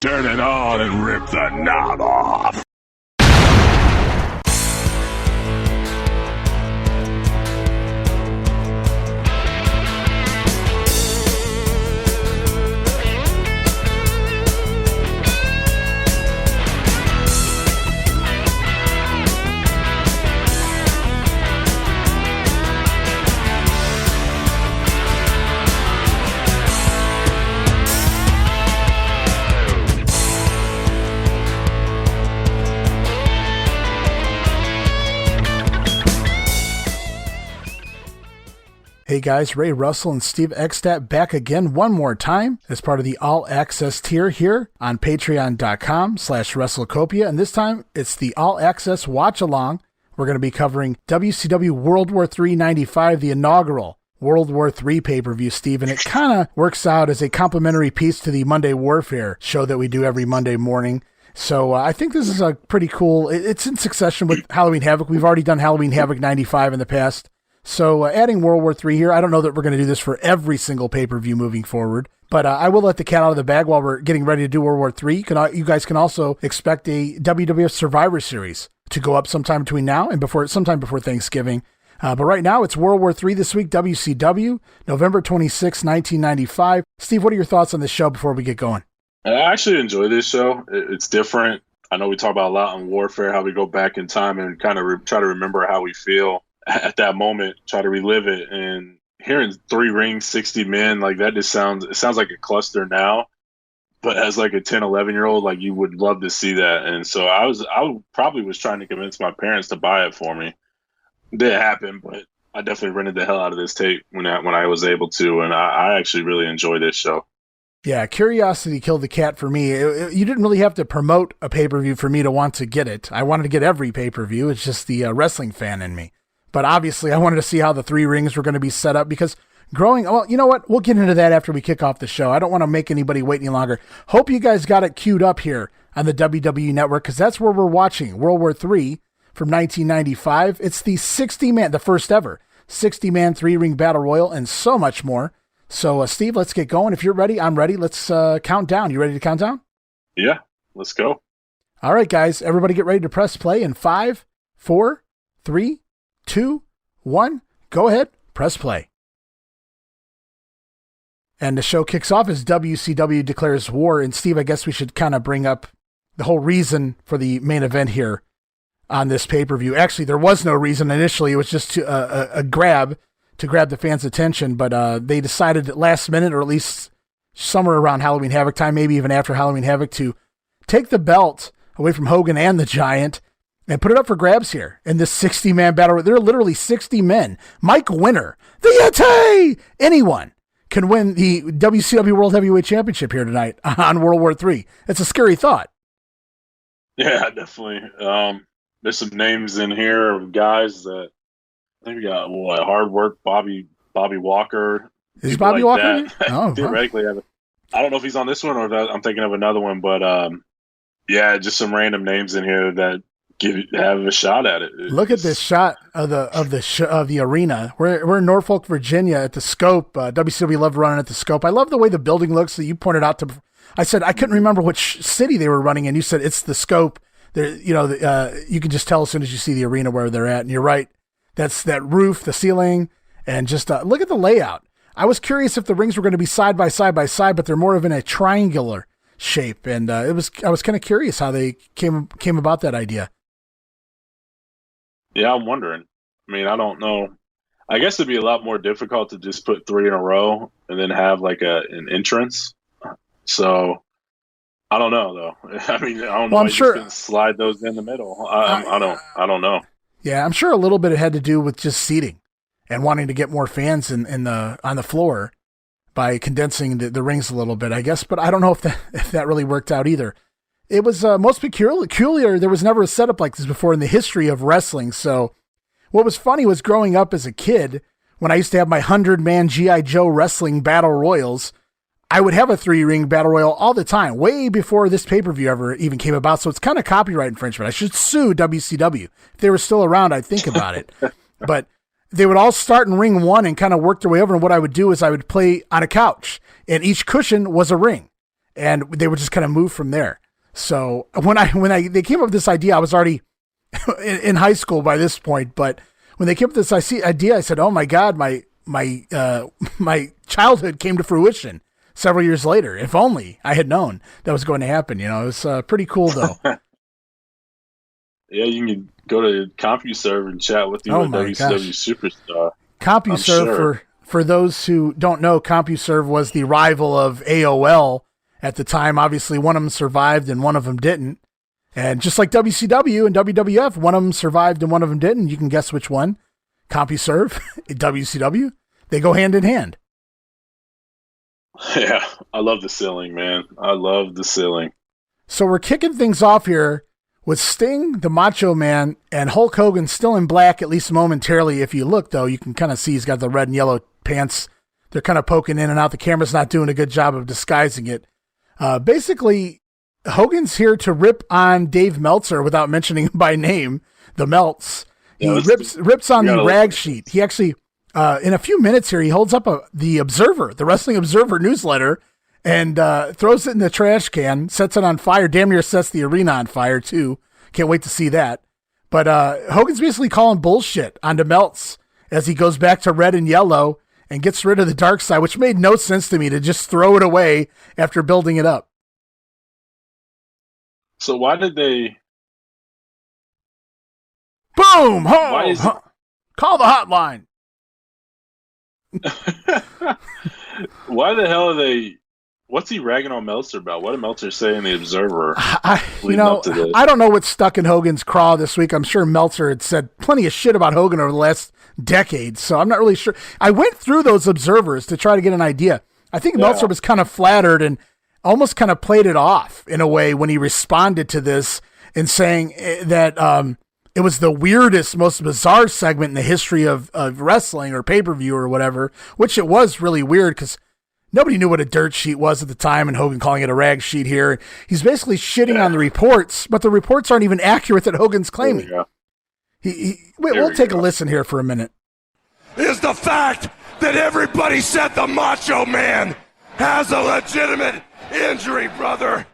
Turn it on and rip the knob off. Hey guys, Ray Russell and Steve Eckstadt back again one more time as part of the All Access tier here on patreon.com/WrestleCopia. And this time it's the All Access Watch Along. We're going to be covering WCW World War III 95, the inaugural World War III pay-per-view, Steve. And it kind of works out as a complimentary piece to the Monday Warfare show that we do every Monday morning. So I think this is a pretty cool, it's in succession with Halloween Havoc. We've already done Halloween Havoc 95 in the past. So adding World War III here, I don't know that we're going to do this for every single pay-per-view moving forward, but I will let the cat out of the bag while we're getting ready to do World War III. You guys can also expect a WWF Survivor Series to go up sometime between now and sometime before Thanksgiving. But right now, it's World War III this week, WCW, November 26, 1995. Steve, what are your thoughts on this show before we get going? I actually enjoy this show. It's different. I know we talk about a lot on Warfare, how we go back in time and kind of try to remember how we feel at that moment, try to relive it. And hearing 3 rings, 60 men, like that just sounds like a cluster now, but as like a 10, 11-year-old, like you would love to see that. And so I probably was trying to convince my parents to buy it for me. It didn't happen, but I definitely rented the hell out of this tape when I was able to. And I actually really enjoy this show. Yeah, curiosity killed the cat for me. You didn't really have to promote a pay-per-view for me to want to get it. I wanted to get every pay-per-view. It's just the wrestling fan in me. But obviously, I wanted to see how the 3 rings were going to be set up because well, you know what? We'll get into that after we kick off the show. I don't want to make anybody wait any longer. Hope you guys got it queued up here on the WWE Network because that's where we're watching World War III from 1995. It's the 60-man, the first ever 60-man 3-ring battle royal and so much more. So, Steve, let's get going. If you're ready, I'm ready. Let's count down. You ready to count down? Yeah, let's go. All right, guys. Everybody get ready to press play in 5, 4, 3, 2, 1. Go ahead. Press play. And the show kicks off as WCW declares war. And Steve, I guess we should kind of bring up the whole reason for the main event here on this pay-per-view. Actually, there was no reason initially. It was just a grab to grab the fans' attention, but they decided at last minute, or at least somewhere around Halloween Havoc time, maybe even after Halloween Havoc, to take the belt away from Hogan and the Giant and put it up for grabs here in this 60-man battle. There are literally 60 men. Mike Winner, the Yeti, anyone can win the WCW World Heavyweight Championship here tonight on World War III. It's a scary thought. Yeah, definitely. There's some names in here of guys that I think we got Hard Work, Bobby Walker. Is Bobby like Walker? Oh, theoretically, I don't know if he's on this one or if I'm thinking of another one, but yeah, just some random names in here that have a shot at it. Look at this shot of the arena. We're in Norfolk, Virginia at the Scope. WCW loved running at the Scope. I love the way the building looks that you pointed out to. I said I couldn't remember which city they were running in. You said it's the Scope. There, you can just tell as soon as you see the arena where they're at, and you're right. That's that roof, the ceiling, and just look at the layout. I was curious if the rings were going to be side by side by side, but they're more of in a triangular shape, and I was kind of curious how they came about that idea. Yeah, I'm wondering. I mean, I don't know. I guess it'd be a lot more difficult to just put 3 in a row and then have like an entrance. So I don't know though. I mean, I don't know. I'm sure you can slide those in the middle. I don't know. Yeah, I'm sure a little bit it had to do with just seating and wanting to get more fans on the floor by condensing the rings a little bit, I guess. But I don't know if that really worked out either. It was most peculiar. There was never a setup like this before in the history of wrestling. So what was funny was growing up as a kid, when I used to have my 100-man G.I. Joe wrestling battle royals, I would have a 3-ring battle royal all the time, way before this pay-per-view ever even came about. So it's kind of copyright infringement. I should sue WCW. If they were still around, I'd think about it. But they would all start in ring 1 and kind of work their way over. And what I would do is I would play on a couch, and each cushion was a ring. and they would just kind of move from there. So when they came up with this idea, I was already in high school by this point, but when they came up with this idea, I said, "Oh my God, my childhood came to fruition several years later. If only I had known that was going to happen." It was pretty cool though. Yeah, you can go to CompuServe and chat with you with WCW Superstar. CompuServe, for those who don't know, CompuServe was the rival of AOL at the time. Obviously, one of them survived and one of them didn't. And just like WCW and WWF, one of them survived and one of them didn't. You can guess which one. CompuServe, WCW, they go hand in hand. Yeah, I love the ceiling, man. I love the ceiling. So we're kicking things off here with Sting, the Macho Man, and Hulk Hogan still in black, at least momentarily. If you look, though, you can kind of see he's got the red and yellow pants. They're kind of poking in and out. The camera's not doing a good job of disguising it. Basically, Hogan's here to rip on Dave Meltzer without mentioning him by name, the Melts. He rips on the rag sheet. He actually, in a few minutes here, he holds up the Observer, the Wrestling Observer newsletter, and throws it in the trash can, sets it on fire, damn near sets the arena on fire, too. Can't wait to see that. But Hogan's basically calling bullshit on the Melts as he goes back to red and yellow and gets rid of the dark side, which made no sense to me to just throw it away after building it up. So why did they... Boom! Call the hotline. Why the hell are they... What's he ragging on Meltzer about? What did Meltzer say in the Observer? I don't know what's stuck in Hogan's craw this week. I'm sure Meltzer had said plenty of shit about Hogan over the last decade, so I'm not really sure. I went through those Observers to try to get an idea. I think Meltzer was kind of flattered and almost kind of played it off in a way when he responded to this and saying that it was the weirdest, most bizarre segment in the history of wrestling or pay-per-view or whatever, which it was really weird because nobody knew what a dirt sheet was at the time, and Hogan calling it a rag sheet here. He's basically shitting on the reports, but the reports aren't even accurate that Hogan's claiming. We'll take a listen here for a minute. Is the fact that everybody said the Macho Man has a legitimate injury, brother.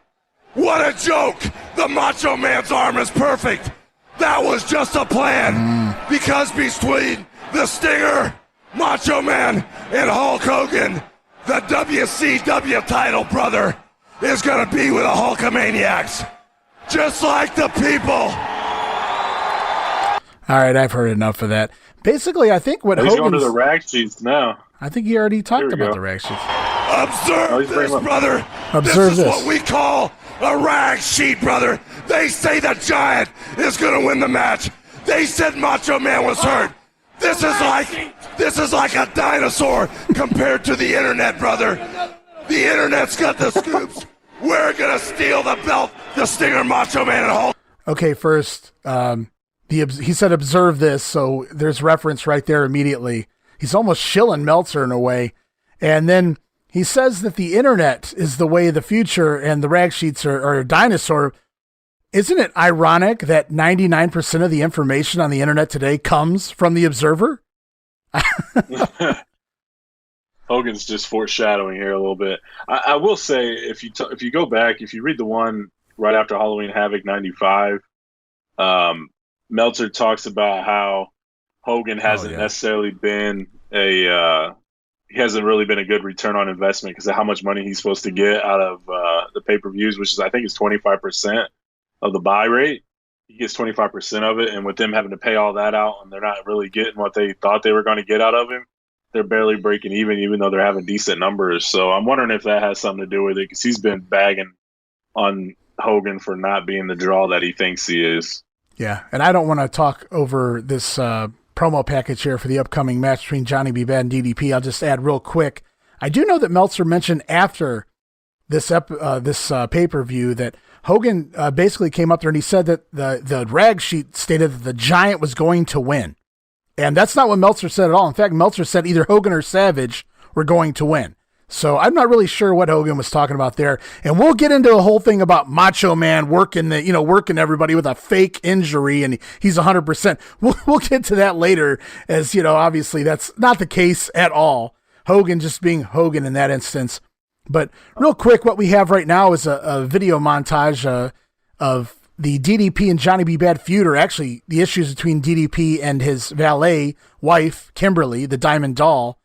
What a joke. The Macho Man's arm is perfect. That was just a plan. Because between the Stinger, Macho Man, and Hulk Hogan, the WCW title, brother, is going to be with the Hulkamaniacs. Just like the people. All right, I've heard enough of that. Basically, I think what Hogan's going to the rag sheets now. I think he already talked about the rag sheets. Observe this, brother. Observe this is what we call a rag sheet, brother. They say the Giant is going to win the match. They said Macho Man was hurt. This is like a dinosaur compared to the internet, brother. The internet's got the scoops. We're gonna steal the belt, the Stinger, Macho Man, and Hulk. Okay, first, he said observe this, so there's reference right there immediately. He's almost shilling Meltzer in a way. And then he says that the internet is the way of the future and the rag sheets are a dinosaur. Isn't it ironic that 99% of the information on the internet today comes from the Observer? Hogan's just foreshadowing here a little bit. I will say, if you go back, if you read the one right after Halloween Havoc 95, Meltzer talks about how Hogan hasn't necessarily been he hasn't really been a good return on investment because of how much money he's supposed to get out of the pay-per-views, which is, I think, is 25% of the buy rate. He gets 25% of it, and with them having to pay all that out and they're not really getting what they thought they were going to get out of him, they're barely breaking even though they're having decent numbers. So I'm wondering if that has something to do with it, because he's been bagging on Hogan for not being the draw that he thinks he is. Yeah, and I don't want to talk over this promo package here for the upcoming match between Johnny B. Bad and DDP. I'll just add real quick. I do know that Meltzer mentioned after this pay-per-view that Hogan basically came up there and he said that the rag sheet stated that the Giant was going to win. And that's not what Meltzer said at all. In fact, Meltzer said either Hogan or Savage were going to win. So I'm not really sure what Hogan was talking about there. And we'll get into the whole thing about Macho Man working everybody with a fake injury and he's 100%. We'll get to that later, as obviously that's not the case at all. Hogan just being Hogan in that instance. But real quick, what we have right now is a video montage of the DDP and Johnny B. Bad feud, or actually the issues between DDP and his valet wife, Kimberly, the Diamond Doll.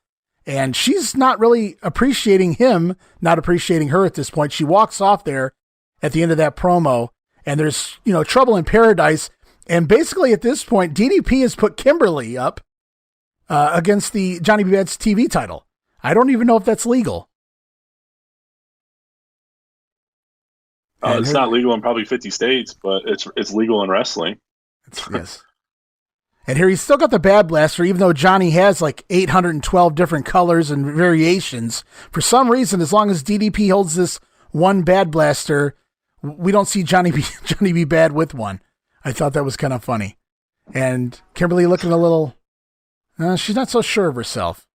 And she's not really appreciating him, not appreciating her at this point. She walks off there at the end of that promo, and there's, trouble in paradise. And basically at this point, DDP has put Kimberly up against the Johnny B. Bad's TV title. I don't even know if that's legal. It's not legal in probably 50 states, but it's legal in wrestling. Yes. And here he's still got the Bad Blaster, even though Johnny has like 812 different colors and variations. For some reason, as long as DDP holds this one Bad Blaster, we don't see Johnny B. Bad with one. I thought that was kind of funny. And Kimberly looking a little, she's not so sure of herself.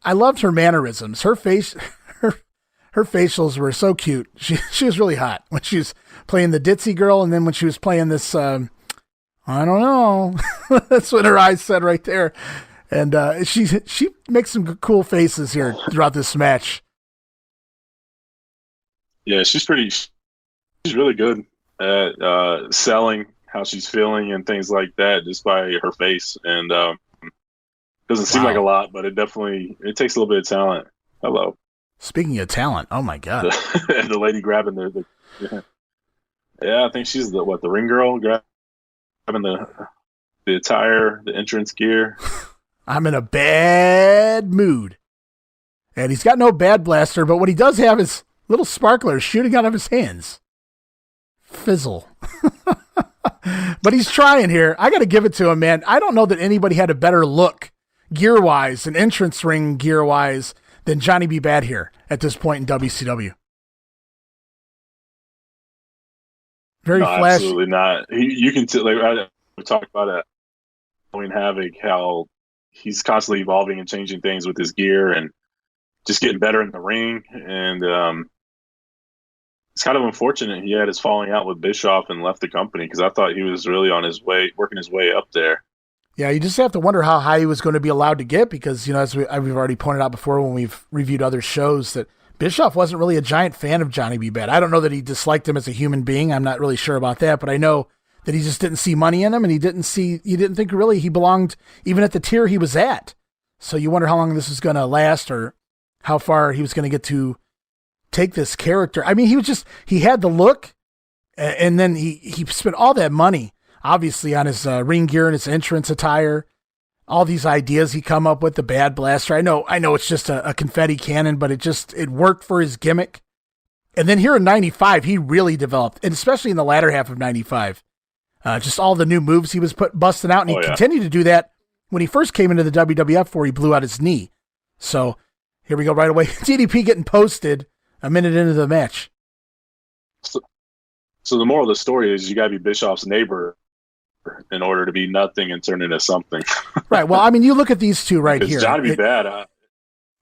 I loved her mannerisms. Her face, her facials were so cute. She was really hot when she was playing the ditzy girl, and then when she was playing this, I don't know. That's what her eyes said right there. And she makes some cool faces here throughout this match. Yeah, she's really good at selling how she's feeling and things like that just by her face. And doesn't seem like a lot, but it takes a little bit of talent. Hello. Speaking of talent, oh my God. The lady grabbing I think she's the ring girl grabbing the attire, the entrance gear. I'm in a bad mood. And he's got no Bad Blaster, but what he does have is little sparklers shooting out of his hands. Fizzle. But he's trying here. I got to give it to him, man. I don't know that anybody had a better look gear-wise and entrance ring gear-wise than Johnny B. Bad here at this point in WCW. Very flashy. Absolutely not. You can tell, we talked about it, Halloween Havoc, how he's constantly evolving and changing things with his gear and just getting better in the ring. And it's kind of unfortunate he had his falling out with Bischoff and left the company, because I thought he was really on his way, working his way up there. Yeah, you just have to wonder how high he was going to be allowed to get, because, as we've already pointed out before when we've reviewed other shows, that Bischoff wasn't really a giant fan of Johnny B. Bad. I don't know that he disliked him as a human being. I'm not really sure about that, but I know that he just didn't see money in him, and he didn't think really he belonged even at the tier he was at. So you wonder how long this is going to last, or how far he was going to get to take this character. I mean, he had the look, and then he spent all that money, obviously, on his ring gear and his entrance attire, all these ideas he come up with, the Bad Blaster. I know it's just a confetti cannon, but it worked for his gimmick. And then here in 95, he really developed, and especially in the latter half of 95, just all the new moves he was busting out, and he continued to do that when he first came into the WWF, where he blew out his knee. So here we go right away. DDP getting posted a minute into the match. So the moral of the story is you got to be Bischoff's neighbor in order to be nothing and turn into something. Right. Well, I mean, you look at these two right here. Johnny B. Bad.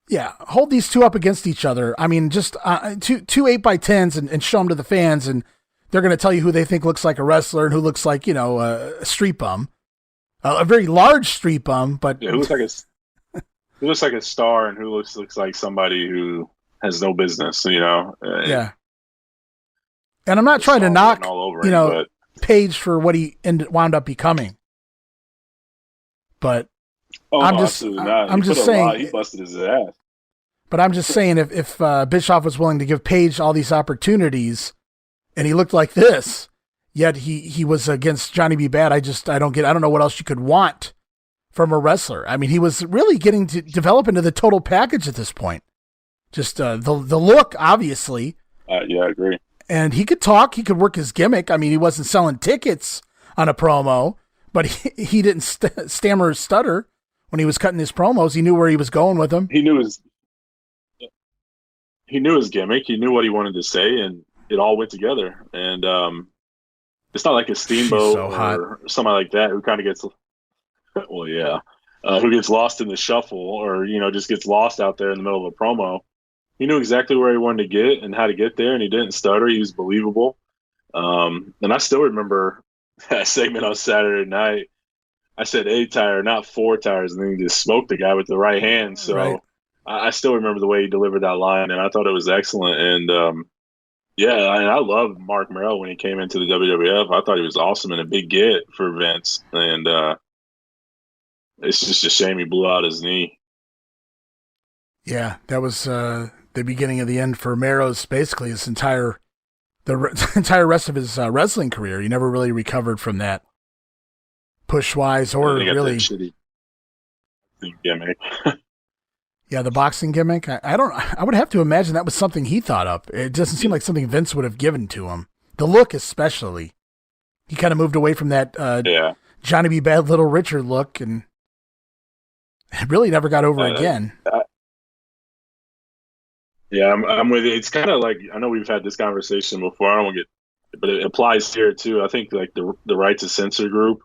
Yeah. Hold these two up against each other. I mean, just two 8x10s and show them to the fans, and they're going to tell you who they think looks like a wrestler and who looks like, a street bum. A very large street bum, but who looks like a star and who looks like somebody who has no business, Yeah. And I'm not trying to knock, but Page for what he wound up becoming. But I'm just saying, he busted his ass. But I'm just saying, if Bischoff was willing to give Page all these opportunities, and he looked like this, yet he was against Johnny B. Bad, I don't know what else you could want from a wrestler. I mean, he was really getting to develop into the total package at this point. Just the look, obviously. Yeah, I agree. And he could talk. He could work his gimmick. I mean, he wasn't selling tickets on a promo, but he didn't stammer or stutter when he was cutting his promos. He knew where he was going with them. He knew his gimmick. He knew what he wanted to say, and it all went together. And it's not like a Steamboat or somebody like that who kind of gets, who gets lost in the shuffle, or just gets lost out there in the middle of a promo. He knew exactly where he wanted to get and how to get there, and he didn't stutter. He was believable. And I still remember that segment on Saturday night. I said 8 tire, not 4 tires, and then he just smoked the guy with the right hand. So I still remember the way he delivered that line, and I thought it was excellent. And yeah, I love Mark Merrill when he came into the WWF. I thought he was awesome and a big get for Vince. And it's just a shame he blew out his knee. Yeah, that was the beginning of the end for Merrill's basically his entire rest of his wrestling career. He never really recovered from that, push-wise or really. Shitty gimmick. Yeah, the boxing gimmick. I would have to imagine that was something he thought up. It doesn't seem like something Vince would have given to him. The look, especially. He kind of moved away from that Johnny B. Bad Little Richard look, and it really never got over again. Yeah, I'm with you. It's kind of like, I know we've had this conversation before. I don't want to get, but it applies here too. I think like the Right to Censor group,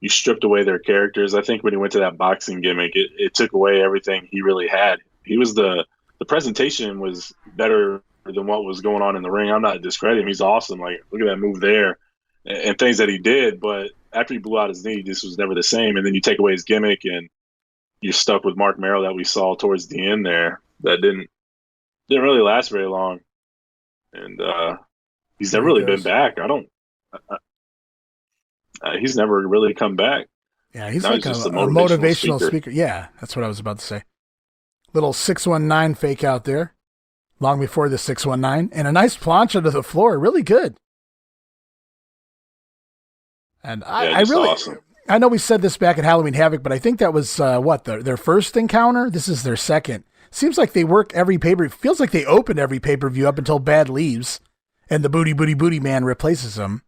you stripped away their characters. I think when he went to that boxing gimmick, it took away everything he really had. He was the presentation was better than what was going on in the ring. I'm not discrediting him. He's awesome. Like, look at that move there and things that he did. But after he blew out his knee, this was never the same. And then you take away his gimmick and you're stuck with Mark Merrill that we saw towards the end there. That didn't really last very long. And he's never really been back. He's never really come back. Yeah, he's like a motivational speaker. Yeah, that's what I was about to say. Little 619 fake out there, long before the 619, and a nice plancha to the floor. Really good. And I really, awesome. I know we said this back at Halloween Havoc, but I think that was their first encounter. This is their second. Seems like they work every pay-per-view. Feels like they open every pay-per-view up until Bad leaves, and the booty man replaces him.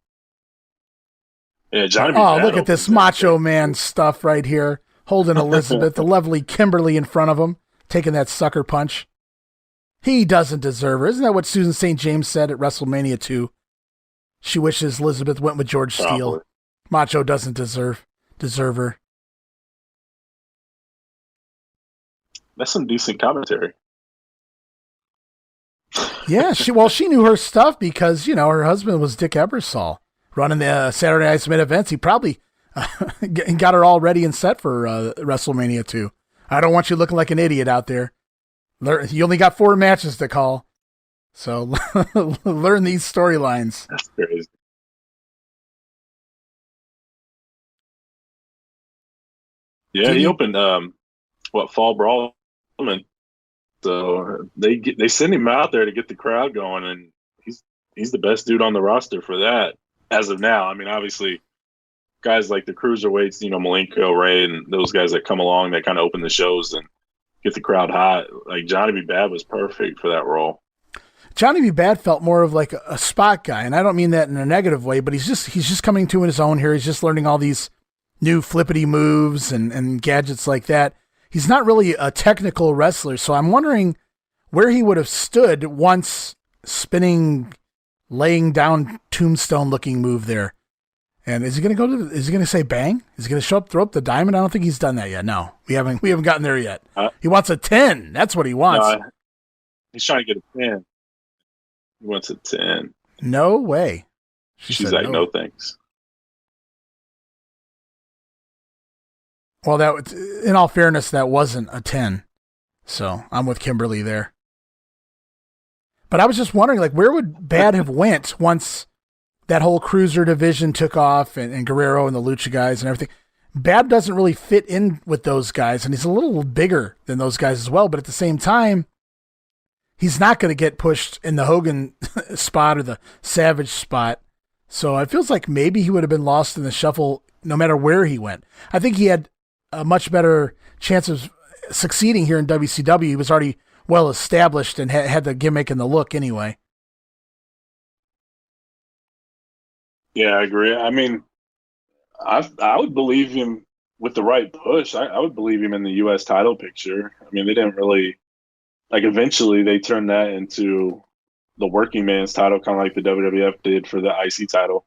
Yeah, Johnny look at this Macho Man stuff right here. Holding Elizabeth, the lovely Kimberly in front of him, taking that sucker punch. He doesn't deserve her. Isn't that what Susan St. James said at WrestleMania 2? She wishes Elizabeth went with George Steele. Macho doesn't deserve her. That's some decent commentary. Yeah, she knew her stuff because, her husband was Dick Ebersol. Running the Saturday Night Main events, he probably got her all ready and set for WrestleMania 2. I don't want you looking like an idiot out there. You only got 4 matches to call, so learn these storylines. That's crazy. Yeah, he opened Fall Brawl, so they send him out there to get the crowd going, and he's the best dude on the roster for that. As of now, I mean, obviously, guys like the cruiserweights, Malenko, Ray, and those guys that come along that kind of open the shows and get the crowd hot. Like Johnny B. Bad was perfect for that role. Johnny B. Bad felt more of like a spot guy, and I don't mean that in a negative way, but he's just coming to his own here. He's just learning all these new flippity moves and gadgets like that. He's not really a technical wrestler, so I'm wondering where he would have stood once spinning, laying down tombstone looking move there. And is he going to say bang? Is he going to show up, throw up the diamond? I don't think he's done that yet. No, we haven't gotten there yet. He wants a 10. That's what he wants. No, he's trying to get a 10. He wants a 10. No way. She's like, no thanks. Well, in all fairness, that wasn't a 10. So I'm with Kimberly there. But I was just wondering, like, where would Bad have went once that whole cruiser division took off and Guerrero and the Lucha guys and everything? Bad doesn't really fit in with those guys, and he's a little bigger than those guys as well. But at the same time, he's not going to get pushed in the Hogan spot or the Savage spot. So it feels like maybe he would have been lost in the shuffle no matter where he went. I think he had a much better chance of succeeding here in WCW. He was already well established and had the gimmick and the look anyway. Yeah, I agree. I mean, I would believe him with the right push. I would believe him in the U.S. title picture. I mean, they didn't really, like, eventually they turned that into the working man's title, kind of like the WWF did for the IC title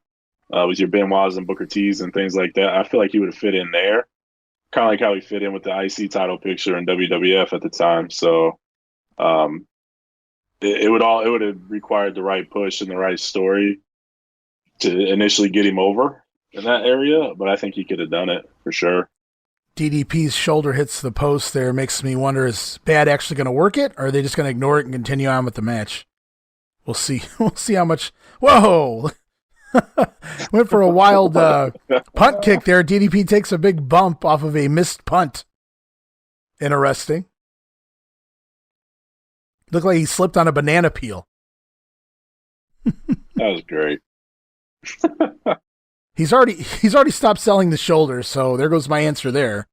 with your Benoits and Booker T's and things like that. I feel like he would have fit in there, kind of like how he fit in with the IC title picture in WWF at the time. So it would have required the right push and the right story to initially get him over in that area, but I think he could have done it for sure. DDP's shoulder hits the post there. Makes me wonder, is Bad actually going to work it, or are they just going to ignore it and continue on with the match? We'll see. We'll see how much. Whoa! Went for a wild punt kick there. DDP takes a big bump off of a missed punt. Interesting. Looked like he slipped on a banana peel. That was great. He's already stopped selling the shoulder, so there goes my answer there.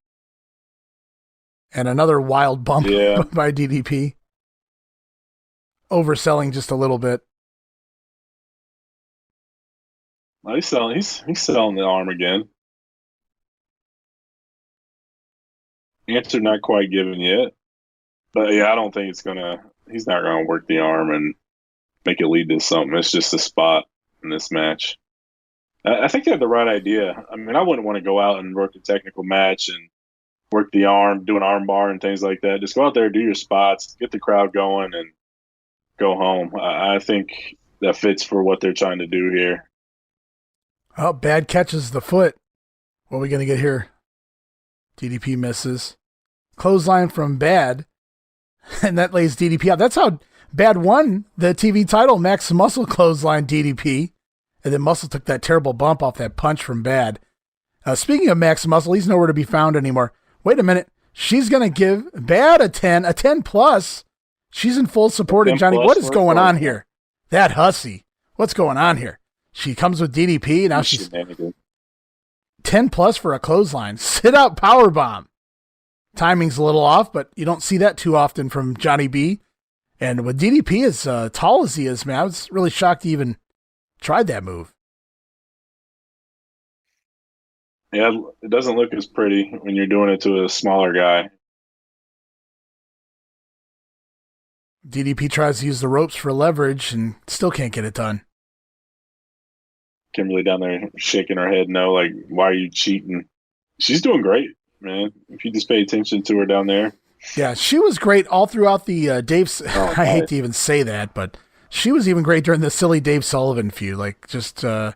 And another wild bump by DDP. Overselling just a little bit. He's selling the arm again. Answer not quite given yet. But yeah, I don't think he's not gonna work the arm and make it lead to something. It's just a spot in this match. I think they had the right idea. I mean, I wouldn't want to go out and work a technical match and work the arm, do an arm bar and things like that. Just go out there, do your spots, get the crowd going, and go home. I think that fits for what they're trying to do here. Oh, Bad catches the foot. What are we going to get here? DDP misses. Clothesline from Bad. And that lays DDP out. That's how Bad won the TV title. Max Muscle clothesline DDP. And then Muscle took that terrible bump off that punch from Bad. Speaking of Max Muscle, he's nowhere to be found anymore. Wait a minute. She's going to give Bad a 10 plus. She's in full support of Johnny. What is going on here? That hussy. What's going on here? She comes with DDP. Now she's 10 plus for a clothesline. Sit out powerbomb. Timing's a little off, but you don't see that too often from Johnny B. And with DDP as tall as he is, man, I was really shocked he even tried that move. Yeah, it doesn't look as pretty when you're doing it to a smaller guy. DDP tries to use the ropes for leverage and still can't get it done. Kimberly down there shaking her head no, like, why are you cheating? She's doing great, man. If you just pay attention to her down there. Yeah, she was great all throughout the Dave. I hate to even say that, but she was even great during the silly Dave Sullivan feud. Like, just the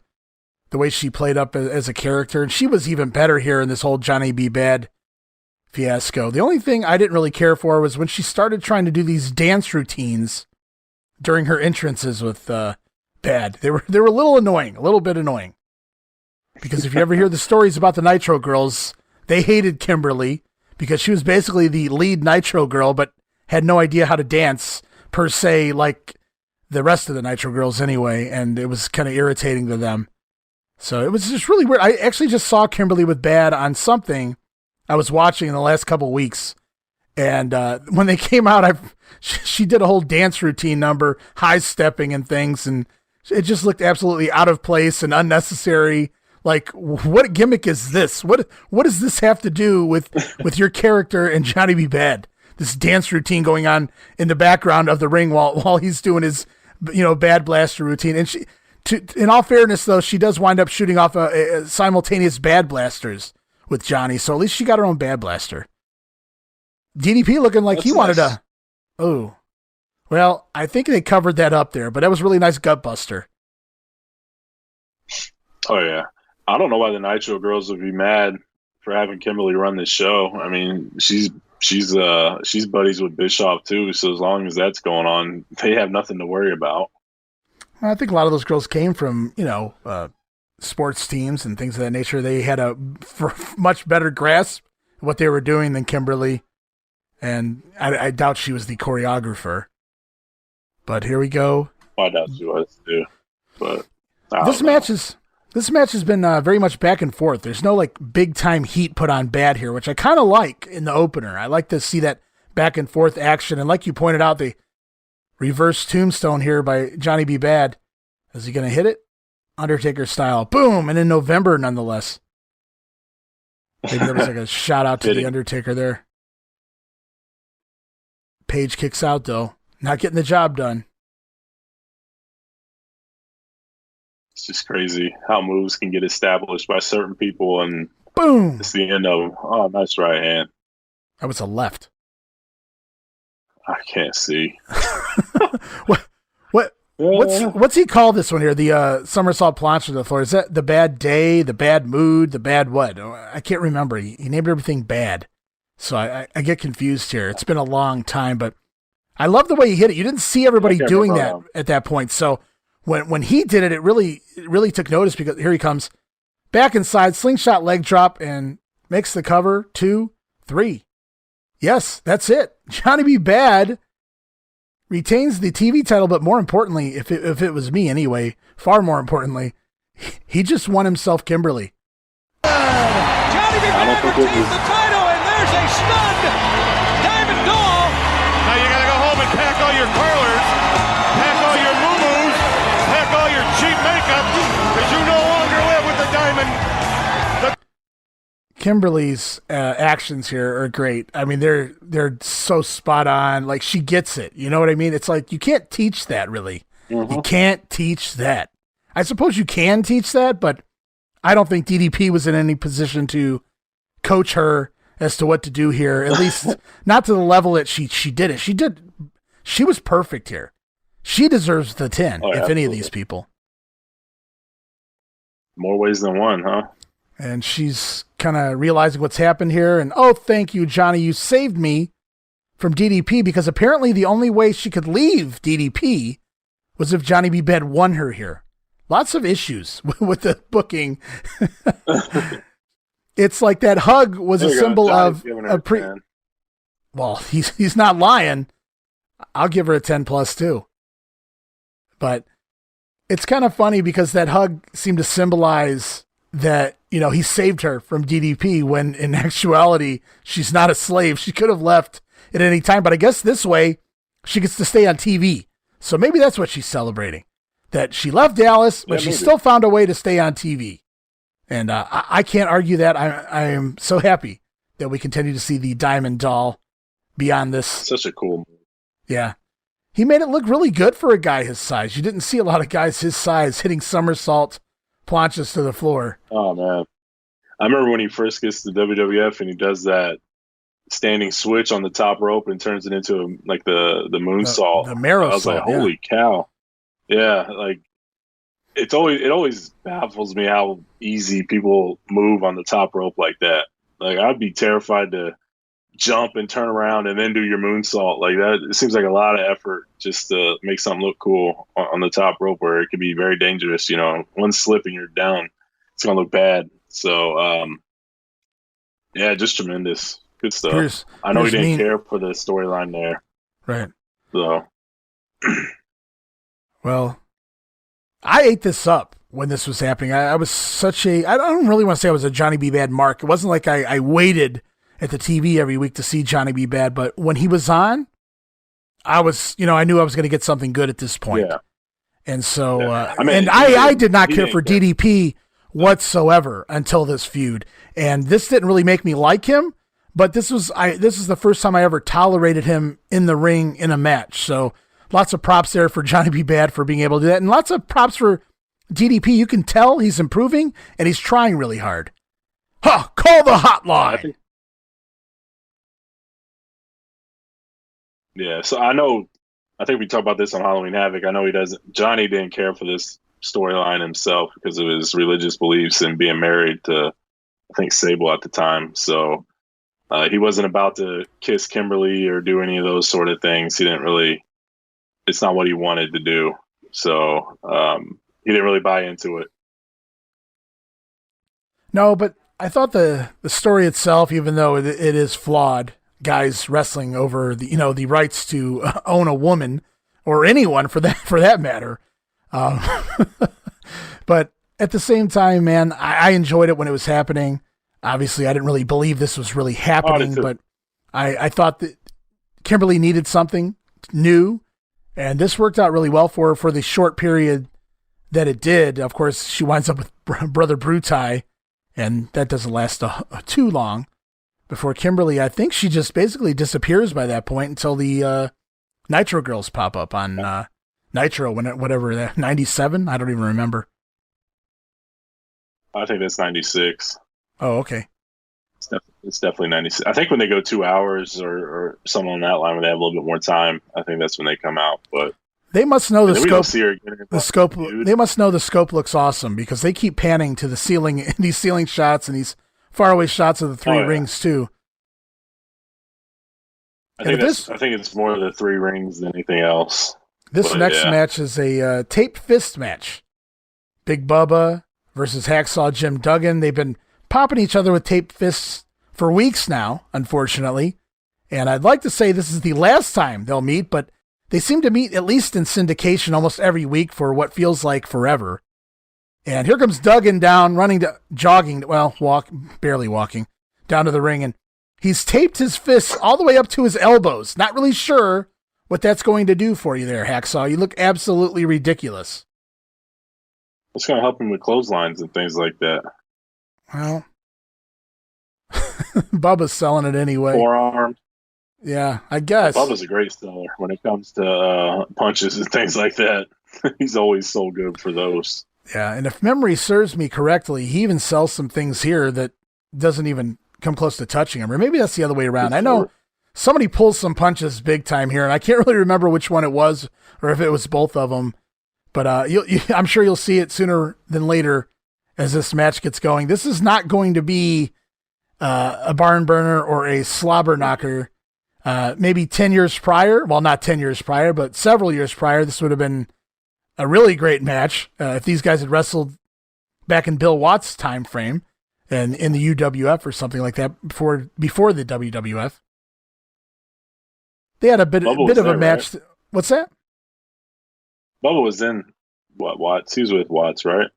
way she played up as a character. And she was even better here in this whole Johnny B. Bad fiasco. The only thing I didn't really care for was when she started trying to do these dance routines during her entrances with Bad. They were a little bit annoying. Because if you ever hear the stories about the Nitro girls, they hated Kimberly because she was basically the lead Nitro girl, but had no idea how to dance per se, like the rest of the Nitro girls anyway. And it was kind of irritating to them. So it was just really weird. I actually just saw Kimberly with Bad on something I was watching in the last couple of weeks. And when they came out, she did a whole dance routine number, high stepping and things. And it just looked absolutely out of place and unnecessary. Like, what gimmick is this? What does this have to do with your character and Johnny B. Bad? This dance routine going on in the background of the ring while he's doing his, Bad Blaster routine. And in all fairness, though, she does wind up shooting off a simultaneous Bad Blasters with Johnny. So at least she got her own Bad Blaster. DDP looking like he wanted to. Oh, well, I think they covered that up there, but that was a really nice gut buster. Oh yeah, I don't know why the Nitro girls would be mad for having Kimberly run this show. I mean, she's buddies with Bischoff too, so as long as that's going on, they have nothing to worry about. Well, I think a lot of those girls came from sports teams and things of that nature. They had a much better grasp of what they were doing than Kimberly, and I doubt she was the choreographer. But here we go. I doubt she was too. But this match has been very much back and forth. There's no big time heat put on Bad here, which I kind of like in the opener. I like to see that back and forth action. And like you pointed out, the reverse tombstone here by Johnny B. Bad. Is he going to hit it? Undertaker style. Boom! And in November, nonetheless. Maybe there was a shout out to the Undertaker there. Page kicks out, though. Not getting the job done. It's just crazy how moves can get established by certain people, and boom! It's the end of them. Oh, nice right hand. That was a left. I can't see. What's he call this one here? The somersault planche to the floor. Is that the bad day, the bad mood, the bad what? I can't remember. He named everything bad. So I get confused here. It's been a long time, but I love the way he hit it. You didn't see everybody doing that at that point. So when he did it, it really took notice, because here he comes. Back inside, slingshot leg drop, and makes the cover. 2, 3. Yes, that's it. Johnny B. Bad retains the TV title, but more importantly, if it was me anyway, far more importantly, he just won himself Kimberly. Johnny B. Bad retains the title, and there's a stunned Diamond Doll. Now you gotta go home and pack all your curlers, pack all your moo-moos, pack all your cheap makeup, because you no longer live with the Diamond. Kimberly's actions here are great. I mean, they're so spot on. Like, she gets it. You know what I mean? It's like, you can't teach that, really. Mm-hmm. You can't teach that. I suppose you can teach that, but I don't think DDP was in any position to coach her as to what to do here. At least not to the level that she did it. She was perfect here. She deserves the 10, if any of these people. More ways than one, huh? And she's kind of realizing what's happened here. And, oh, thank you, Johnny. You saved me from DDP, because apparently the only way she could leave DDP was if Johnny B. Bad won her here. Lots of issues with the booking. It's like that hug was a symbol of a well, he's not lying. I'll give her a 10+ too. But it's kind of funny, because that hug seemed to symbolize that, he saved her from DDP, when in actuality, she's not a slave. She could have left at any time, but I guess this way she gets to stay on TV. So maybe that's what she's celebrating, that she left Dallas, but she still found a way to stay on TV. And I can't argue that. I am so happy that we continue to see the Diamond Doll beyond this. Such a cool move. Yeah. He made it look really good for a guy his size. You didn't see a lot of guys his size hitting somersault planches to the floor. Oh, man. I remember when he first gets to WWF and he does that standing switch on the top rope and turns it into the moonsault. The marrow I was like, holy cow. Yeah, like it always baffles me how easy people move on the top rope like that. Like, I'd be terrified to jump and turn around and then do your moonsault like that. It seems like a lot of effort just to make something look cool on the top rope, where it could be very dangerous. One slip and you're down. It's gonna look bad. So, yeah, just tremendous. Good stuff. I know he didn't care for the storyline there. Right. So, well, I ate this up when this was happening. I was I don't really want to say I was a Johnny B. Bad mark. It wasn't like I waited at the TV every week to see Johnny B. Bad, but when he was on, I was, I knew I was going to get something good at this point. Yeah. And so, I did not care for DDP whatsoever until this feud. And this didn't really make me like him, but this is the first time I ever tolerated him in the ring in a match. So lots of props there for Johnny B. Bad for being able to do that. And lots of props for DDP. You can tell he's improving and he's trying really hard. Call the hotline. Yeah, so I think we talked about this on Halloween Havoc. I know Johnny didn't care for this storyline himself because of his religious beliefs and being married to, I think, Sable at the time. So he wasn't about to kiss Kimberly or do any of those sort of things. It's not what he wanted to do. So he didn't really buy into it. No, but I thought the story itself, even though it is flawed, guys wrestling over the rights to own a woman or anyone for that matter. But at the same time, man, I enjoyed it when it was happening. Obviously, I didn't really believe this was really happening, but I thought that Kimberly needed something new, and this worked out really well for her for the short period that it did. Of course, she winds up with Brother Brutai, and that doesn't last too long. Before Kimberly, I think she just basically disappears by that point until the Nitro girls pop up on Nitro, whatever that 97. I don't even remember. I think that's 96. Oh, okay. It's definitely 96. I think when they go 2 hours or something on that line, when they have a little bit more time, I think that's when they come out. But They must know the we don't scope. see her again in The scope. feud. They must know the scope looks awesome because they keep panning to the ceiling, these ceiling shots and these faraway shots of the three rings too. I think it's more of the 3 rings than anything else. This next match is a tape fist match. Big Bubba versus Hacksaw Jim Duggan. They've been popping each other with tape fists for weeks now, unfortunately. And I'd like to say this is the last time they'll meet, but they seem to meet at least in syndication almost every week for what feels like forever. And here comes Duggan down, barely walking, down to the ring. And he's taped his fists all the way up to his elbows. Not really sure what that's going to do for you there, Hacksaw. You look absolutely ridiculous. It's going to help him with clotheslines and things like that. Well, Bubba's selling it anyway. Forearm. Yeah, I guess. Bubba's a great seller when it comes to punches and things like that. He's always so good for those. Yeah, and if memory serves me correctly, he even sells some things here that doesn't even come close to touching him. Or maybe that's the other way around. I know somebody pulls some punches big time here, and I can't really remember which one it was or if it was both of them. But I'm sure you'll see it sooner than later as this match gets going. This is not going to be a barn burner or a slobber knocker. Maybe 10 years prior, well, not 10 years prior, but several years prior, this would have been a really great match if these guys had wrestled back in Bill Watts' time frame and in the UWF or something like that before the WWF. They had a bit of a match. Right? What's that? Bubba was in Watts? He was with Watts, right?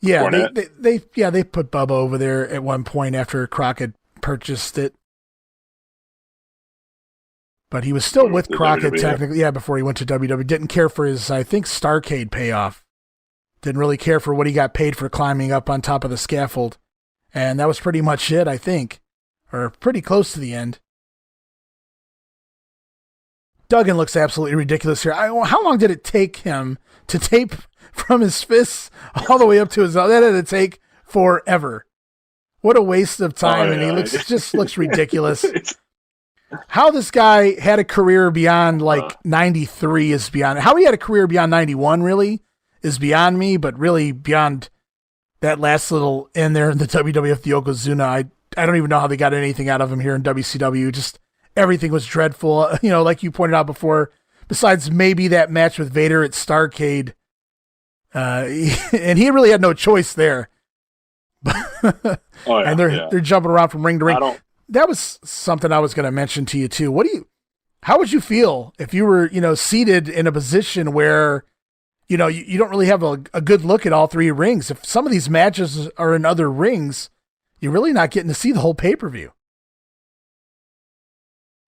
Yeah, they put Bubba over there at one point after Crockett purchased it. But he was still with Crockett technically, before he went to WWE. Didn't care for his, I think, Starrcade payoff. Didn't really care for what he got paid for climbing up on top of the scaffold. And that was pretty much it, I think. Or pretty close to the end. Duggan looks absolutely ridiculous here. How long did it take him to tape from his fists all the way up to his... That had to take forever. What a waste of time. And he just looks ridiculous. How this guy had a career beyond 93 is beyond... How he had a career beyond 91 really is beyond me, but really beyond that last little in there in the WWF, the Yokozuna. I don't even know how they got anything out of him here in WCW. Just everything was dreadful. Like you pointed out before, besides maybe that match with Vader at Starrcade. And he really had no choice there. And they're jumping around from ring to ring. That was something I was going to mention to you too. How would you feel if you were, seated in a position where, you don't really have a good look at all 3 rings? If some of these matches are in other rings, you're really not getting to see the whole pay-per-view.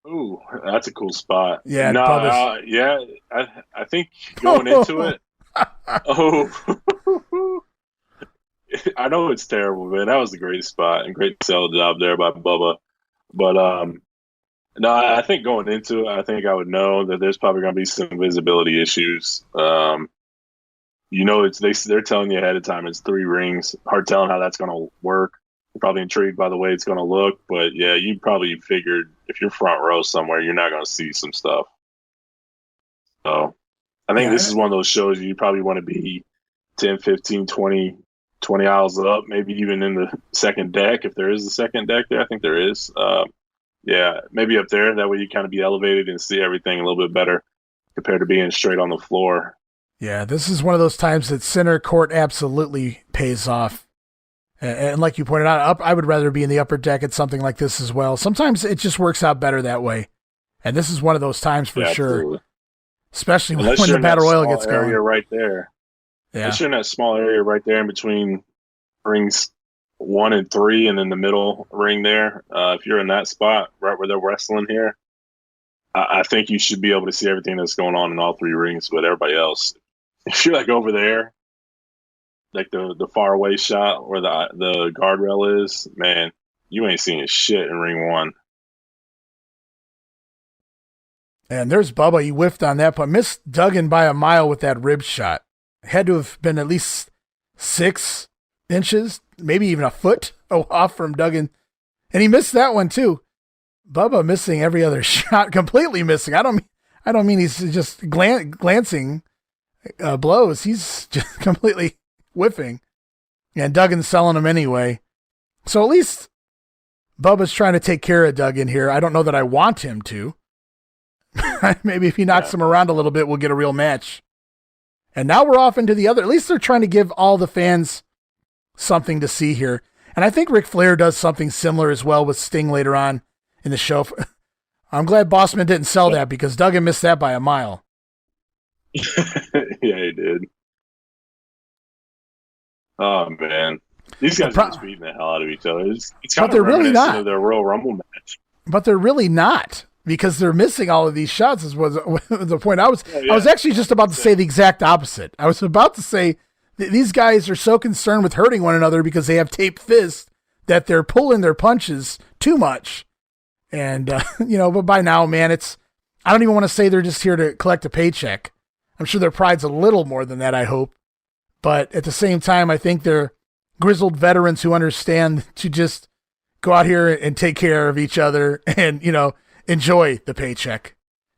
Ooh, that's a cool spot. Yeah. I think going into it. I know it's terrible, man. That was a great spot and great sell job there by Bubba. But no, I think going into it, I think I would know that there's probably going to be some visibility issues. They're telling you ahead of time it's 3 rings. Hard telling how that's going to work. You're probably intrigued by the way it's going to look, but yeah, you probably figured if you're front row somewhere, you're not going to see some stuff. So I think this is one of those shows you probably want to be 10, 15, 20 aisles up, maybe even in the second deck. If there is a second deck there, I think there is. Maybe up there. That way you kind of be elevated and see everything a little bit better compared to being straight on the floor. Yeah, this is one of those times that center court absolutely pays off. And like you pointed out, I would rather be in the upper deck at something like this as well. Sometimes it just works out better that way. And this is one of those times for sure. Absolutely. Especially when the Battle Royal gets going. Area right there. Yeah. Unless you're in that small area right there in between rings 1 and 3 and then the middle ring there. If you're in that spot right where they're wrestling here, I think you should be able to see everything that's going on in all 3 rings with everybody else. If you're over there, like the far away shot where the guardrail is, man, you ain't seeing shit in ring 1. And there's Bubba. He whiffed on that, but missed Duggan by a mile with that rib shot. Had to have been at least 6 inches, maybe even a foot off from Duggan. And he missed that one too. Bubba missing every other shot, completely missing. I don't I don't mean he's just glancing blows. He's just completely whiffing. And Duggan's selling him anyway. So at least Bubba's trying to take care of Duggan here. I don't know that I want him to. Maybe if he knocks him around a little bit, we'll get a real match. And now we're off into the other. At least they're trying to give all the fans something to see here. And I think Ric Flair does something similar as well with Sting later on in the show. I'm glad Bossman didn't sell that because Duggan missed that by a mile. Yeah, he did. Oh, man. These guys are just beating the hell out of each other. It's kind of reminiscent of their Royal Rumble match. But they're really not, because they're missing all of these shots, was the point. I was actually just about to say the exact opposite. I was about to say these guys are so concerned with hurting one another because they have taped fists that they're pulling their punches too much. And, but by now, man, I don't even want to say they're just here to collect a paycheck. I'm sure their pride's a little more than that, I hope. But at the same time, I think they're grizzled veterans who understand to just go out here and take care of each other and, enjoy the paycheck.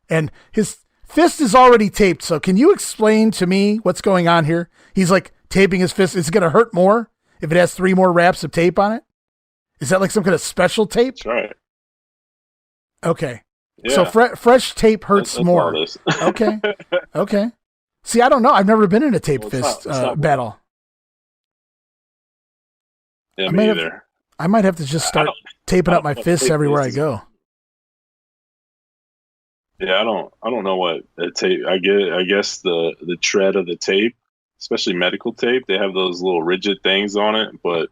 And his fist is already taped. So can you explain to me what's going on here? He's like taping his fist. Is it going to hurt more if it has 3 more wraps of tape on it? Is that like some kind of special tape? That's right. Okay. Yeah. So fresh tape hurts that's more. Okay. Okay. See, I don't know. I've never been in a tape fist battle. Yeah, me either. I might have to just start taping up my fists everywhere I go. Yeah, I don't know what tape. I guess the tread of the tape, especially medical tape, they have those little rigid things on it. But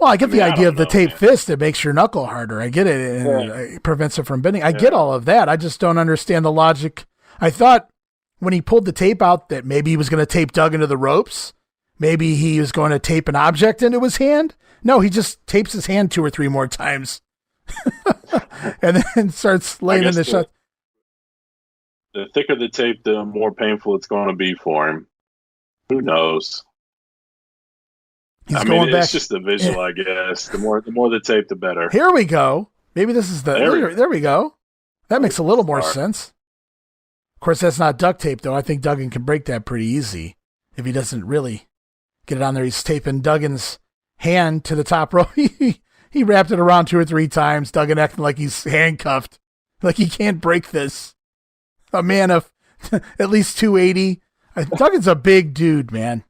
I get the idea of the tape fist. It makes your knuckle harder. I get it. And it prevents it from bending. I get all of that. I just don't understand the logic. I thought when he pulled the tape out that maybe he was going to tape Duggan to the ropes. Maybe he was going to tape an object into his hand. No, he just tapes his hand 2 or 3 more times. And then starts laying in the shot. The thicker the tape, the more painful it's going to be for him. Who knows? It's just a visual, I guess. The more the tape, the better. Here we go. Maybe this is there we go. That makes a little more sense. Of course, that's not duct tape, though. I think Duggan can break that pretty easy if he doesn't really get it on there. He's taping Duggan's hand to the top rope. He wrapped it around 2 or 3 times. Duggan acting like he's handcuffed, like he can't break this. A man of at least 280. Duggan's a big dude, man.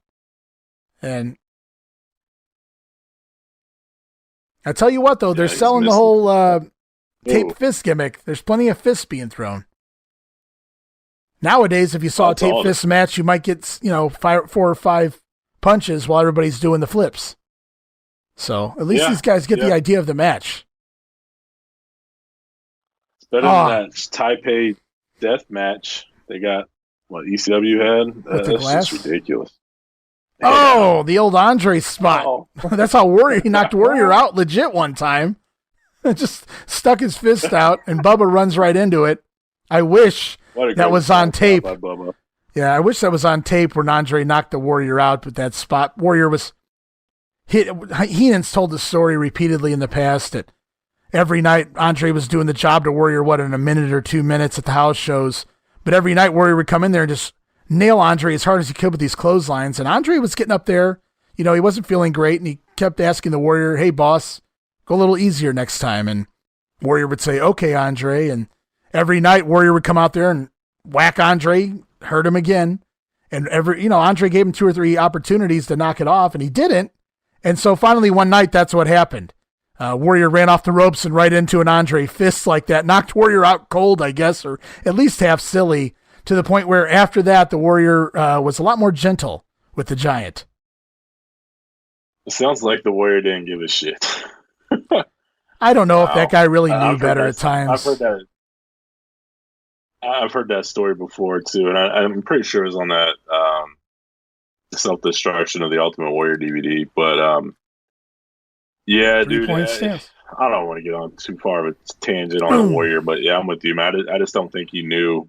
And I tell you what, though, they're selling the whole tape fist gimmick. There's plenty of fists being thrown. Nowadays, if you saw a tape fist match, you might get 4 or 5 punches while everybody's doing the flips. So at least these guys get the idea of the match. It's better than that Taipei death match they got. What ECW had? That's just ridiculous. Oh, the old Andre spot. Oh. That's how he knocked Warrior out legit one time. Just stuck his fist out, and Bubba runs right into it. I wish that was on tape. Yeah, I wish that was on tape when Andre knocked the Warrior out, but that spot, Warrior was hit. Heenan's told the story repeatedly in the past that every night Andre was doing the job to Warrior, in a minute or 2 minutes at the house shows. But every night Warrior would come in there and just nail Andre as hard as he could with these clotheslines. And Andre was getting up there. He wasn't feeling great, and he kept asking the Warrior, hey, boss, go a little easier next time. And Warrior would say, okay, Andre. And every night Warrior would come out there and whack Andre, hurt him again. And Andre gave him 2 or 3 opportunities to knock it off, and he didn't. And so finally one night, that's what happened. Warrior ran off the ropes and right into an Andre fist like that, knocked Warrior out cold, I guess, or at least half silly, to the point where after that, the Warrior was a lot more gentle with the Giant. It sounds like the Warrior didn't give a shit. I don't know if that guy really knew better at times. I've heard that story before, too, and I'm pretty sure it was on that Self-Destruction of the Ultimate Warrior DVD, but yeah, dude, I don't want to get on too far of a tangent on the Warrior, but yeah, I'm with you, man. I just don't think he knew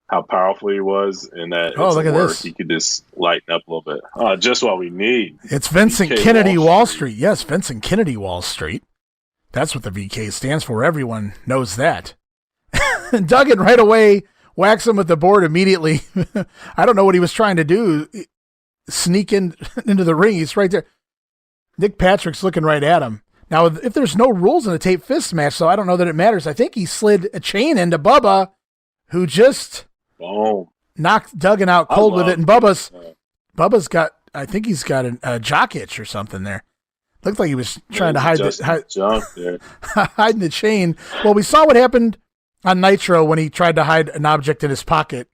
how powerful he was, and that look at this. He could just lighten up a little bit. Just what we need. It's Vincent Kennedy Wall Street. Yes, Vincent Kennedy Wall Street. That's what the VK stands for. Everyone knows that. And Duggan right away whacks him with the board immediately. I don't know what he was trying to do. Sneak into the ring. He's right there. Nick Patrick's looking right at him. Now, if there's no rules in a tape fist match, so I don't know that it matters. I think he slid a chain into Bubba, who just knocked Duggan out cold with it. And Bubba's got, I think he's got a jock itch or something there. Looked like he was trying to hide hiding the chain. Well, we saw what happened on Nitro when he tried to hide an object in his pocket.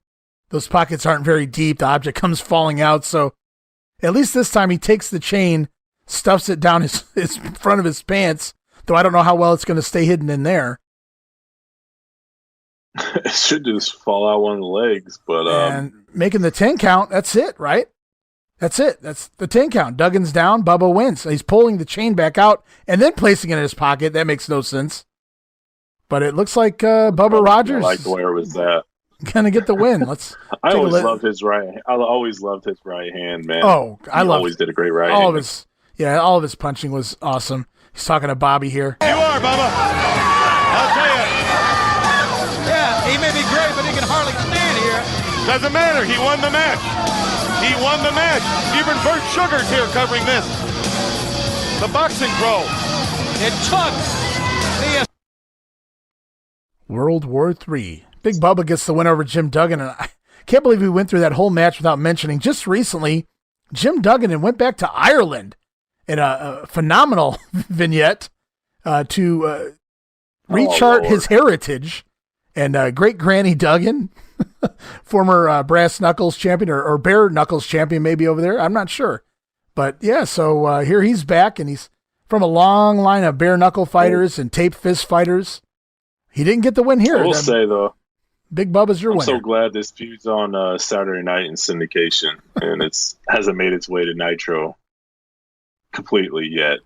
Those pockets aren't very deep. The object comes falling out. So at least this time he takes the chain, stuffs it down his front of his pants, though I don't know how well it's going to stay hidden in there. It should just fall out one of the legs, but and making the 10 count, that's it, right? That's it. That's the 10 count. Duggan's down, Bubba wins. He's pulling the chain back out and then placing it in his pocket. That makes no sense. But it looks like Bubba Rogers. I like the way it was that. Gonna get the win. I always loved his right hand, man. Oh, always did a great right hand. All of his punching was awesome. He's talking to Bobby here. You are, Bubba. I'll tell you. Yeah, he may be great, but he can hardly stand here. Doesn't matter. He won the match. He won the match. Even Bert Sugar's here covering this. The boxing pro. It took the World War III. Big Bubba gets the win over Jim Duggan, and I can't believe we went through that whole match without mentioning just recently Jim Duggan went back to Ireland in a phenomenal vignette to rechart his heritage. And Great Granny Duggan, former brass knuckles champion or bare knuckles champion maybe over there. I'm not sure. But yeah, so here he's back, and he's from a long line of bare knuckle fighters and tape fist fighters. He didn't get the win here. I will say, though, Big Bubba's your winner. I'm so glad this feud's on Saturday night in syndication, and it hasn't made its way to Nitro completely yet.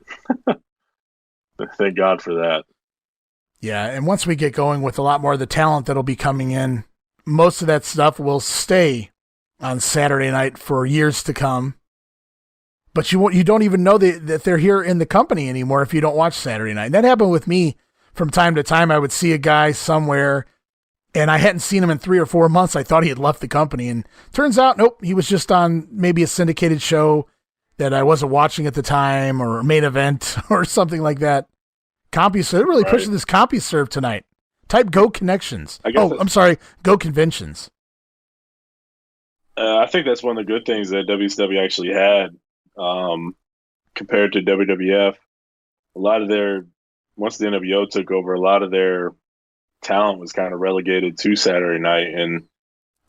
Thank God for that. Yeah, and once we get going with a lot more of the talent that'll be coming in, most of that stuff will stay on Saturday night for years to come. But you don't even know that they're here in the company anymore if you don't watch Saturday night. And that happened with me from time to time. I would see a guy somewhere, and I hadn't seen him in 3 or 4 months. I thought he had left the company, and turns out, nope, he was just on maybe a syndicated show that I wasn't watching at the time, or main event or something like that. CompuServe, they're really pushing this CompuServe tonight. Type Go Connections. I'm sorry, Go Conventions. I think that's one of the good things that WCW actually had compared to WWF. A lot of once the NWO took over, a lot of their talent was kind of relegated to Saturday night, and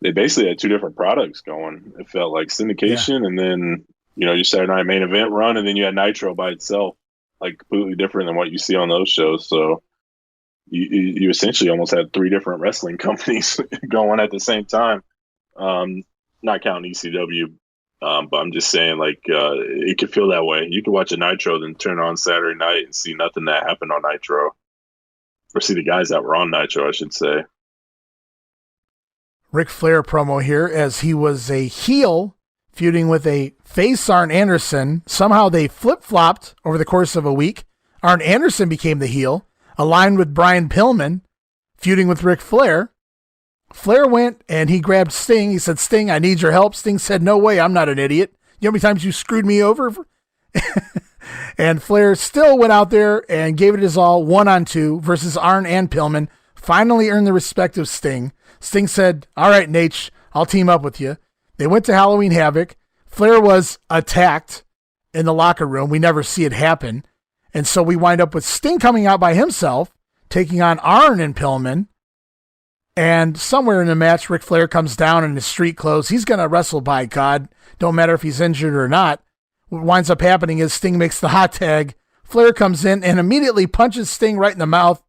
they basically had 2 different products going. It felt like syndication, and then your Saturday night main event run, and then you had Nitro by itself, like completely different than what you see on those shows. So you essentially almost had 3 different wrestling companies going at the same time. Not counting ECW, but I'm just saying, like, it could feel that way. You could watch a Nitro, then turn on Saturday night and see nothing that happened on Nitro. Or see the guys that were on Nitro, I should say. Ric Flair promo here, as he was a heel feuding with a face Arn Anderson. Somehow they flip-flopped over the course of a week. Arn Anderson became the heel, aligned with Brian Pillman, feuding with Ric Flair. Flair went and he grabbed Sting. He said, "Sting, I need your help." Sting said, "No way, I'm not an idiot. You know how many times you screwed me over?" And Flair still went out there and gave it his all, 1-on-2 versus Arn and Pillman. Finally earned the respect of Sting. Sting said, "All right, Nate, I'll team up with you." They went to Halloween Havoc. Flair was attacked in the locker room. We never see it happen. And so we wind up with Sting coming out by himself, taking on Arn and Pillman. And somewhere in the match, Ric Flair comes down in his street clothes. He's going to wrestle, by God. Don't matter if he's injured or not. What winds up happening is Sting makes the hot tag. Flair comes in and immediately punches Sting right in the mouth.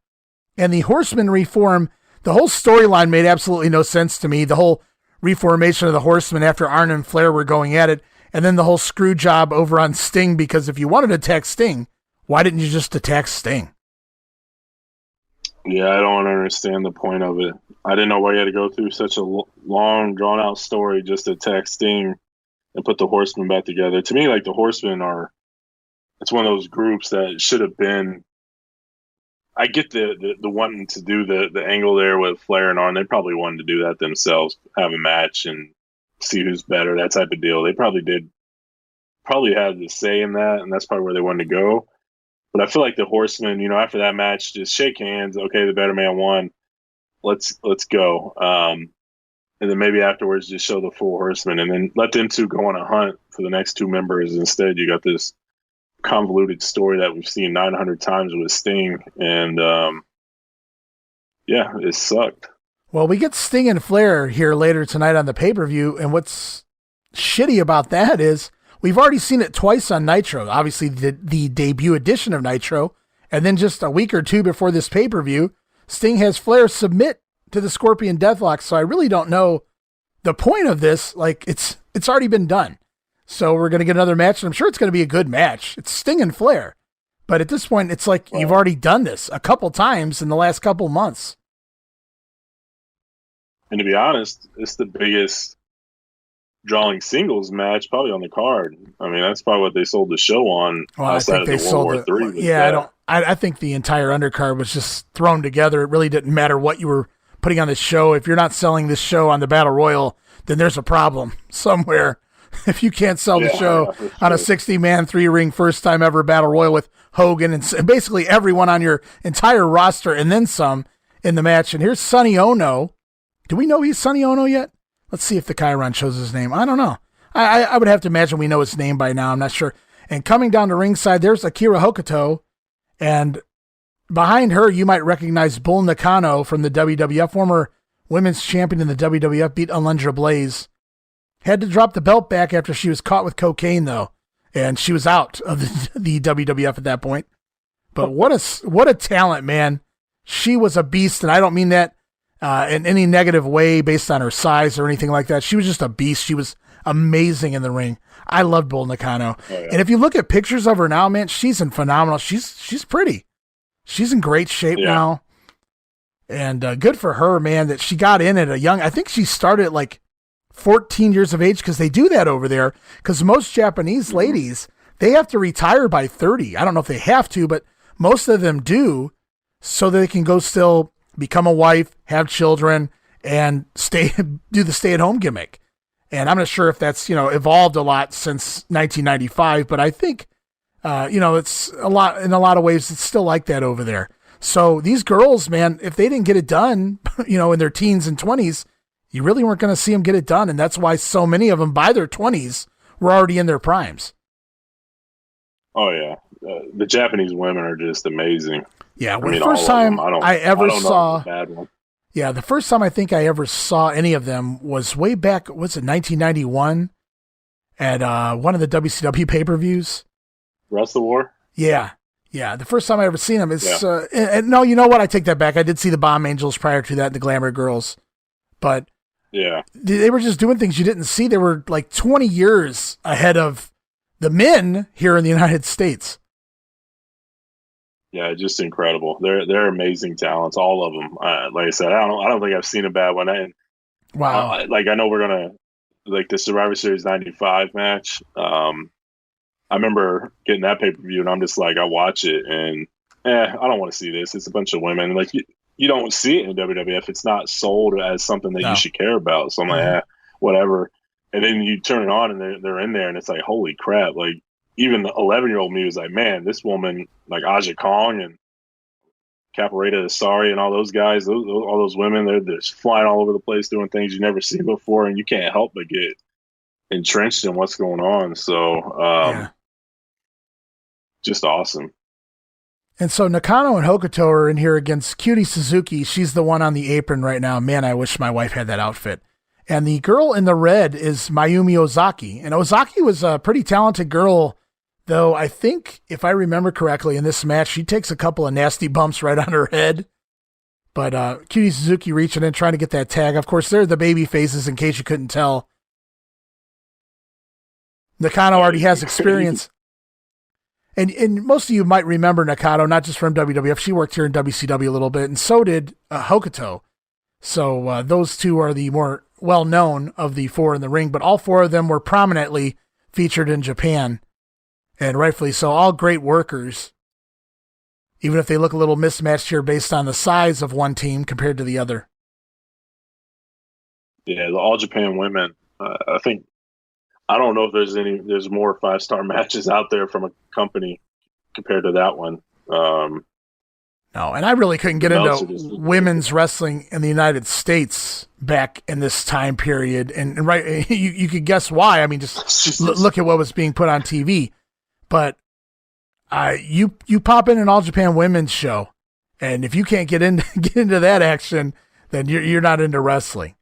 And the Horsemen reform. The whole storyline made absolutely no sense to me. The whole reformation of the Horsemen after Arn and Flair were going at it. And then the whole screw job over on Sting, because if you wanted to attack Sting, why didn't you just attack Sting? Yeah, I don't understand the point of it. I didn't know why you had to go through such a long, drawn-out story just to attack Sting and put the Horsemen back together. To me, like, the Horsemen it's one of those groups that should have been, I get the wanting to do the angle there with Flair and on. They probably wanted to do that themselves, have a match and see who's better, that type of deal. They probably had the say in that, and that's probably where they wanted to go. But I feel like the Horsemen, after that match, just shake hands. Okay, the better man won. Let's go. And then maybe afterwards, just show the full Horsemen, and then let them two go on a hunt for the next two members. Instead, you got this convoluted story that we've seen 900 times with Sting, and it sucked. Well, we get Sting and Flair here later tonight on the pay-per-view, and what's shitty about that is we've already seen it twice on Nitro. Obviously, the debut edition of Nitro, and then just a week or two before this pay-per-view, Sting has Flair submit to the Scorpion Deathlock. So I really don't know the point of this. Like, it's already been done. So we're going to get another match, and I'm sure it's going to be a good match. It's Sting and Flair. But at this point, it's like you've already done this a couple times in the last couple months. And to be honest, it's the biggest drawing singles match probably on the card. I mean, that's probably what they sold the show on outside of the World War III. Yeah, I think the entire undercard was just thrown together. It really didn't matter what you were putting on this show. If you're not selling this show on the Battle Royal, then there's a problem somewhere. If you can't sell the show on a 60-man 3-ring first time ever Battle Royal with Hogan and basically everyone on your entire roster and then some in the match. And here's Sonny Ono. Do we know he's Sonny Ono yet? Let's see if the Chiron shows his name. I don't know. I would have to imagine we know his name by now. I'm not sure. And coming down to ringside, there's Akira Hokuto. And behind her, you might recognize Bull Nakano from the WWF, former women's champion in the WWF, beat Alundra Blaze. Had to drop the belt back after she was caught with cocaine, though. And she was out of the WWF at that point. But what a talent, man. She was a beast, and I don't mean that in any negative way based on her size or anything like that. She was just a beast. She was amazing in the ring. I loved Bull Nakano. Oh, yeah. And if you look at pictures of her now, man, she's in phenomenal. She's pretty. She's in great shape now. And good for her, man, that she got in at a young, I think she started at like 14 years of age, because they do that over there, because most Japanese ladies, they have to retire by 30. I don't know if they have to, but most of them do, so that they can go still become a wife, have children, and do the stay-at-home gimmick. And I'm not sure if that's, evolved a lot since 1995, but I think, it's a lot, in a lot of ways, it's still like that over there. So these girls, man, if they didn't get it done, in their teens and 20s, you really weren't going to see them get it done. And that's why so many of them by their 20s were already in their primes. Oh, yeah. The Japanese women are just amazing. Yeah. The first time I ever saw, the first time I think I ever saw any of them was way back, 1991 at one of the WCW pay-per-views. Wrestle War? Yeah. Yeah. The first time I ever seen them is, no, you know what? I take that back. I did see the Bomb Angels prior to that and the Glamour Girls. But yeah, they were just doing things you didn't see. They were like 20 years ahead of the men here in the United States. Yeah, just incredible. They're amazing talents, all of them. Like I said, I don't think I've seen a bad one. Wow. I know we're gonna the Survivor Series '95 match. I remember getting that pay-per-view, and I'm just like, I watch it, and I don't want to see this. It's a bunch of women. Like you don't see it in WWF. It's not sold as something that you should care about. So I'm like, whatever. And then you turn it on, and they're in there, and it's like, holy crap! Like even the 11-year-old me was like, man, this woman, like Aja Kong and Capoeira Asari and all those guys, all those women, they're just flying all over the place doing things you never seen before, and you can't help but get entrenched in what's going on. So just awesome. And so Nakano and Hokuto are in here against Cutie Suzuki. She's the one on the apron right now. Man, I wish my wife had that outfit. And the girl in the red is Mayumi Ozaki. And Ozaki was a pretty talented girl, though I think, if I remember correctly, in this match, she takes a couple of nasty bumps right on her head. But Cutie Suzuki reaching in, trying to get that tag. Of course, they're the baby faces, in case you couldn't tell. Nakano already has experience. And most of you might remember Nakano, not just from WWF. She worked here in WCW a little bit, and so did Hokuto. So those two are the more well-known of the four in the ring, but all four of them were prominently featured in Japan, and rightfully so. All great workers. even if they look a little mismatched here based on the size of one team compared to the other. Yeah, the All Japan women. I don't know if there's more 5-star matches out there from a company compared to that one. No, and I really couldn't get into women's wrestling in the United States back in this time period. And right, you could guess why. I mean, just look at what was being put on TV. But you pop in an All Japan women's show, and if you can't get into that action, then you're not into wrestling.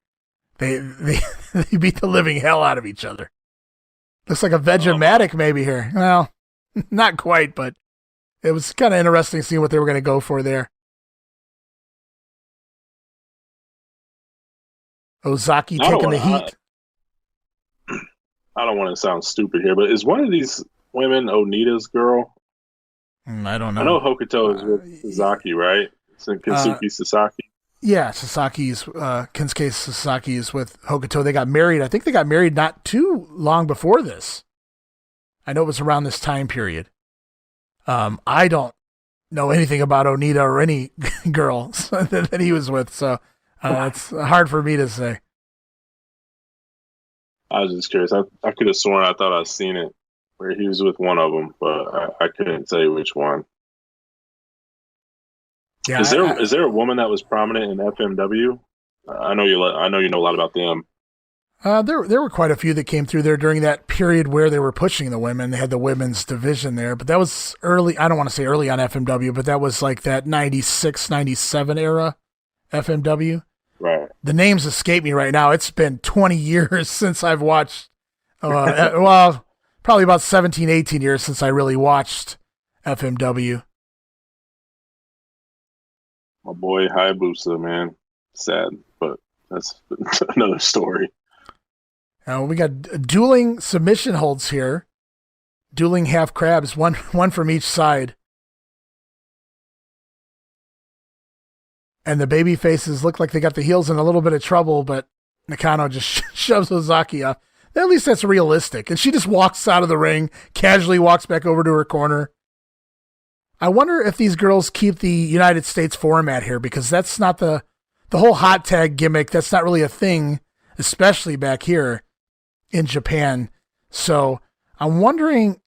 They beat the living hell out of each other. Looks like a Vegematic maybe here. Well, not quite, but it was kind of interesting seeing what they were going to go for there. Ozaki taking the heat. I don't want to sound stupid here, but is one of these women Onita's girl? I don't know. I know Hokuto is with Sasaki, right? It's Kensuke Sasaki. Yeah, Kensuke Sasaki is with Hokuto. They got married. I think they got married not too long before this. I know it was around this time period. I don't know anything about Onita or any girl that he was with, so it's hard for me to say. I was just curious. I could have sworn I thought I'd seen it where he was with one of them, but I couldn't tell you which one. Yeah, is there a woman that was prominent in FMW? I know you know a lot about them. There were quite a few that came through there during that period where they were pushing the women. They had the women's division there, but that was early. I don't want to say early on FMW, but that was like that 96, 97 era FMW. Right. The names escape me right now. It's been 20 years since I've watched, well, probably about 17, 18 years since I really watched FMW. My boy Hayabusa, man. Sad, but that's another story. We got dueling submission holds here. Dueling half crabs, one from each side. And the baby faces look like they got the heels in a little bit of trouble, but Nakano just shoves Ozaki up. At least that's realistic. And she just walks out of the ring, casually walks back over to her corner. I wonder if these girls keep the United States format here, because that's not the whole hot tag gimmick. That's not really a thing, especially back here in Japan. So I'm wondering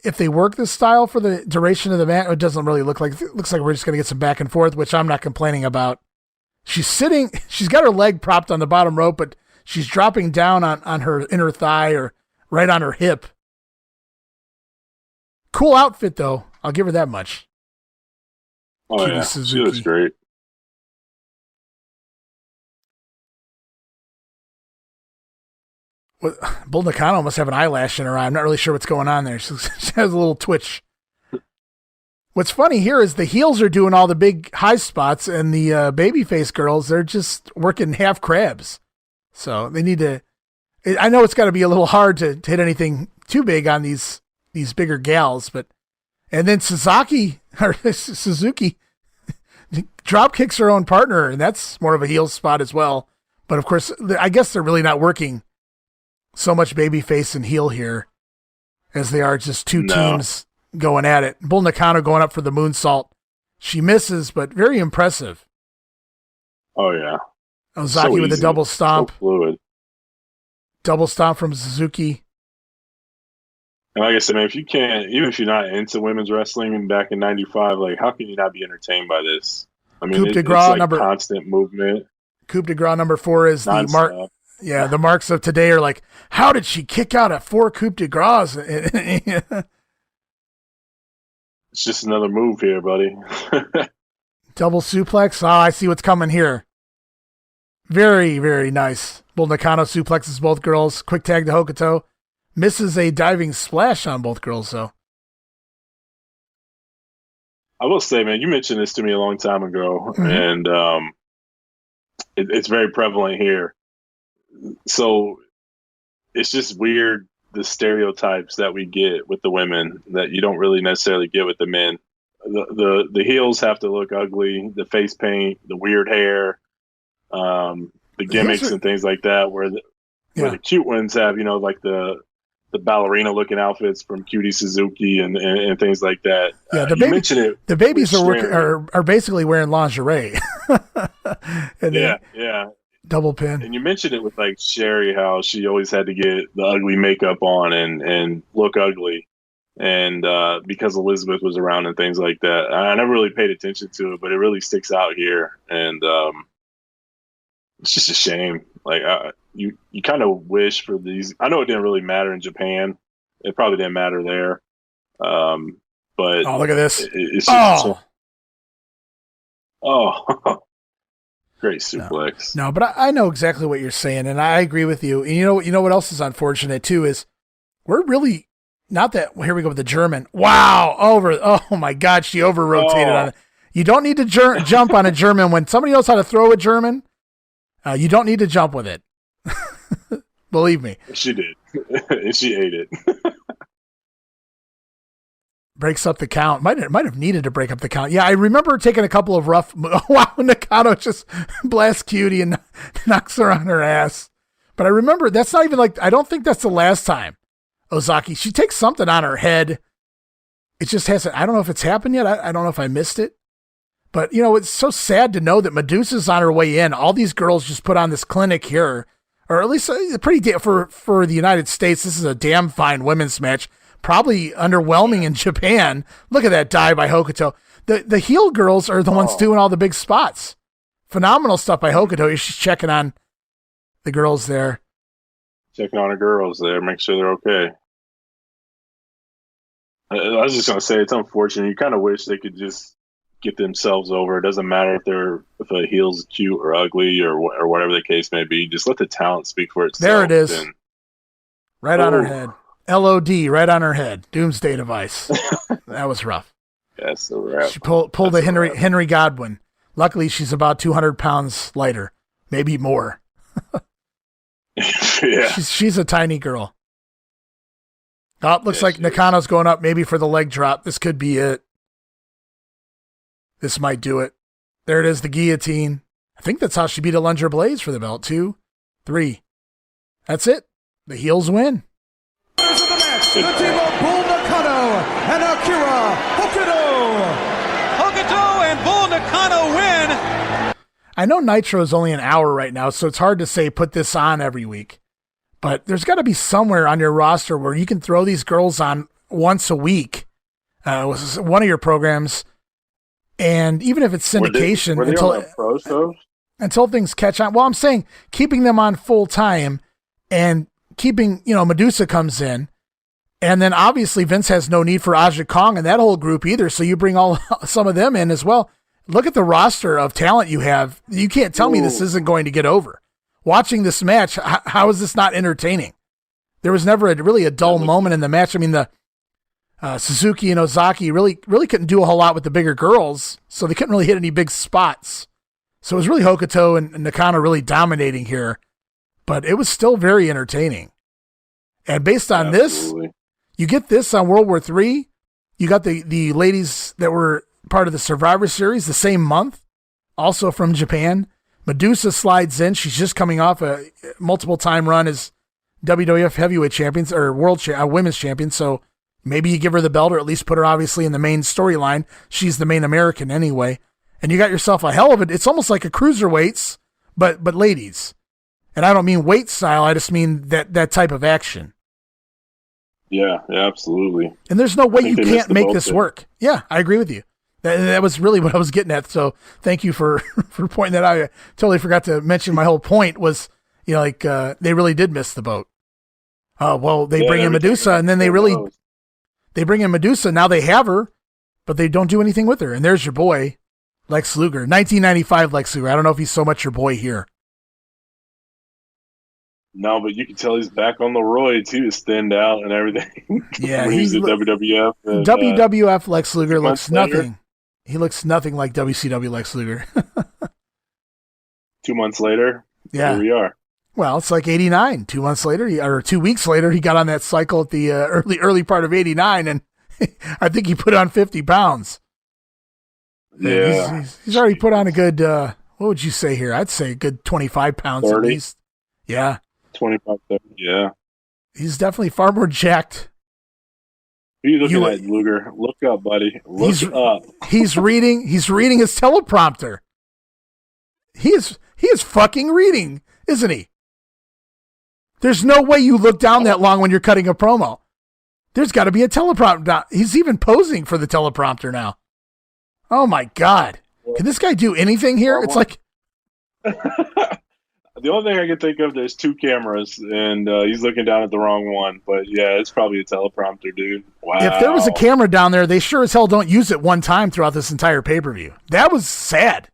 if they work this style for the duration of the match. It doesn't really look like. It looks like we're just going to get some back and forth, which I'm not complaining about. She's got her leg propped on the bottom rope, but she's dropping down on her inner thigh or right on her hip. Cool outfit, though. I'll give her that much. Oh, Cutie yeah. Suzuki. She looks great. Bull Nakano must have an eyelash in her eye. I'm not really sure what's going on there. She has a little twitch. What's funny here is the heels are doing all the big high spots, and the babyface girls, they're just working half crabs. So they need to... I know it's got to be a little hard to hit anything too big on these bigger gals, but... And then Suzuki drop kicks her own partner, and that's more of a heel spot as well. But of course, I guess they're really not working so much babyface and heel here, as they are just two teams going at it. Bull Nakano going up for the moonsault. She misses, but very impressive. Oh, yeah. Ozaki with a double stomp. So fluid. Double stomp from Suzuki. And like I said, man, even if you're not into women's wrestling back in '95, like, how can you not be entertained by this? I mean, it's like constant movement. Coup de grace number 4 is the mark. Yeah, the marks of today are like, how did she kick out at 4 coup de grace? It's just another move here, buddy. Double suplex. Oh, I see what's coming here. Very, very nice. Bull Nakano suplexes both girls. Quick tag to Hokuto. Misses a diving splash on both girls, though. I will say, man, you mentioned this to me a long time ago, and it's very prevalent here. So it's just weird, the stereotypes that we get with the women that you don't really necessarily get with the men. The heels have to look ugly, the face paint, the weird hair, the gimmicks and things like that, where the cute ones have, like the the ballerina looking outfits from Cutie, Suzuki, and things like that. Yeah, the the babies are basically wearing lingerie. Yeah. Double pin. And you mentioned it with like Sherry, how she always had to get the ugly makeup on and look ugly. And because Elizabeth was around and things like that. I never really paid attention to it, but it really sticks out here. And it's just a shame. Like you kind of wish for these. I know it didn't really matter in Japan. It probably didn't matter there. But oh, look at this! It's just great suplex. No, but I know exactly what you're saying, and I agree with you. And you know what else is unfortunate too is we're really not that. Here we go with the German. Wow, oh my God, she over rotated on it. You don't need to jump on a German when somebody knows how to throw a German. You don't need to jump with it. Believe me. She did. And she ate it. Breaks up the count. Might have needed to break up the count. Yeah, I remember taking a couple of rough. Wow, Nakano just blasts Cutie and knocks her on her ass. But I remember that's not even like. I don't think that's the last time. Ozaki, she takes something on her head. It just hasn't. I don't know if it's happened yet. I don't know if I missed it. But it's so sad to know that Medusa's on her way in. All these girls just put on this clinic here, or at least pretty for the United States. This is a damn fine women's match. Probably underwhelming in Japan. Look at that dive by Hokuto. The heel girls are the ones doing all the big spots. Phenomenal stuff by Hokuto. She's checking on the girls there. Checking on the girls there, make sure they're okay. I was just gonna say it's unfortunate. You kind of wish they could just get themselves over. It doesn't matter if a heel's cute or ugly or whatever the case may be. Just let the talent speak for itself. There it is. Right on her head. LOD right on her head. Doomsday device. That was rough. That's a wrap. She pulled a Henry Godwin. Luckily, she's about 200 pounds lighter, maybe more. Yeah, she's a tiny girl. Oh, it looks like Nakano's going up maybe for the leg drop. This could be it. This might do it. There it is, the guillotine. I think that's how she beat Lunger Blaze for the belt. 2, 3. That's it. The heels win. The team of Bull Nakano and Akira Hokuto. Hokuto and Bull Nakano win. I know Nitro is only an hour right now, so it's hard to say put this on every week. But there's got to be somewhere on your roster where you can throw these girls on once a week. One of your programs. And even if it's syndication, were they on the pros, though? Until things catch on. Well, I'm saying keeping them on full time and keeping, Medusa comes in. And then obviously Vince has no need for Aja Kong and that whole group either. So you bring some of them in as well. Look at the roster of talent you have. You can't tell me this isn't going to get over. Watching this match, how is this not entertaining? There was never really a dull moment in the match. I mean, the Suzuki and Ozaki really couldn't do a whole lot with the bigger girls, so they couldn't really hit any big spots. So it was really Hokuto and Nakano really dominating here, but it was still very entertaining. And based on this, you get this on World War III. You got the ladies that were part of the Survivor Series the same month, also from Japan. Medusa slides in. She's just coming off a multiple-time run as WWF Heavyweight Champions or Women's Champion, so maybe you give her the belt or at least put her obviously in the main storyline. She's the main American anyway. And you got yourself a hell of it. It's almost like a cruiserweights, but ladies. And I don't mean weight style. I just mean that type of action. Yeah, absolutely. And there's no way you can't make this work. Yeah, I agree with you. That was really what I was getting at. So thank you for pointing that out. I totally forgot to mention my whole point was, they really did miss the boat. Oh, well, they bring in Medusa and then they bring in Medusa. Now they have her, but they don't do anything with her. And there's your boy, Lex Luger, 1995 Lex Luger. I don't know if he's so much your boy here. No, but you can tell he's back on the roids. He was thinned out and everything. Yeah, when he's at WWF. And, WWF Lex Luger looks nothing. He looks nothing like WCW Lex Luger. 2 months later, yeah, here we are. Well, it's like 89. 2 months later, or 2 weeks later, he got on that cycle at the early part of 89, and I think he put on 50 pounds. Yeah. He's already put on a good, what would you say here? I'd say a good 25 pounds 30? at least. Yeah. 25, 30, yeah. He's definitely far more jacked. Who are you looking at, Luger? Look up, buddy. Look up. He's reading his teleprompter. He is fucking reading, isn't he? There's no way you look down that long when you're cutting a promo. There's got to be a teleprompter. He's even posing for the teleprompter now. Oh my God. Can this guy do anything here? It's like the only thing I can think of, there's two cameras, and he's looking down at the wrong one. But yeah, it's probably a teleprompter, dude. Wow. If there was a camera down there, they sure as hell don't use it one time throughout this entire pay-per-view. That was sad.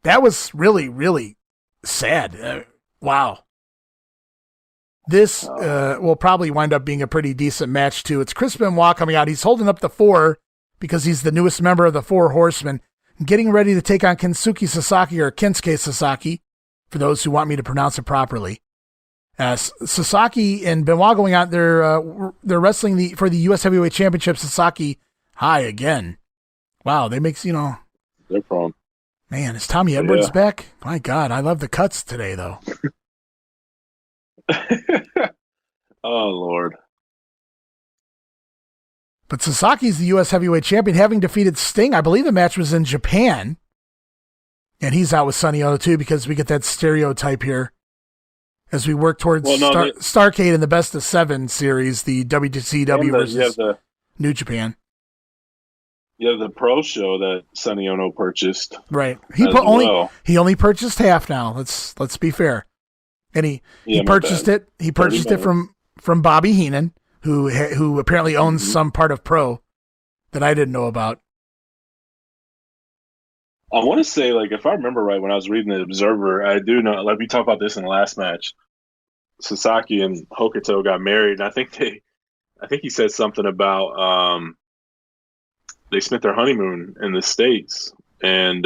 That was really, really sad. Wow. This will probably wind up being a pretty decent match, too. It's Chris Benoit coming out. He's holding up the 4 because he's the newest member of the 4 Horsemen, getting ready to take on Kensuke Sasaki, or Kensuke Sasaki, for those who want me to pronounce it properly. Sasaki and Benoit going out there, they're wrestling for the U.S. Heavyweight Championship. Sasaki high again. Wow, they makes, They're prone. Man, is Tommy Edwards back? My God, I love the cuts today, though. Oh, Lord. But Sasaki's the U.S. Heavyweight Champion, having defeated Sting. I believe the match was in Japan. And he's out with Sonny Ono, too, because we get that stereotype here as we work towards Starrcade in the Best of 7 series, the WCW versus New Japan. Yeah, the pro show that Sonny Ono purchased. Right. He only purchased half now. Let's be fair. And he purchased it. He purchased it from Bobby Heenan, who apparently owns some part of Pro that I didn't know about. I want to say, like, if I remember right, when I was reading the Observer, I do know, like we talked about this in the last match, Sasaki and Hokuto got married, and I think he said something about they spent their honeymoon in the States, and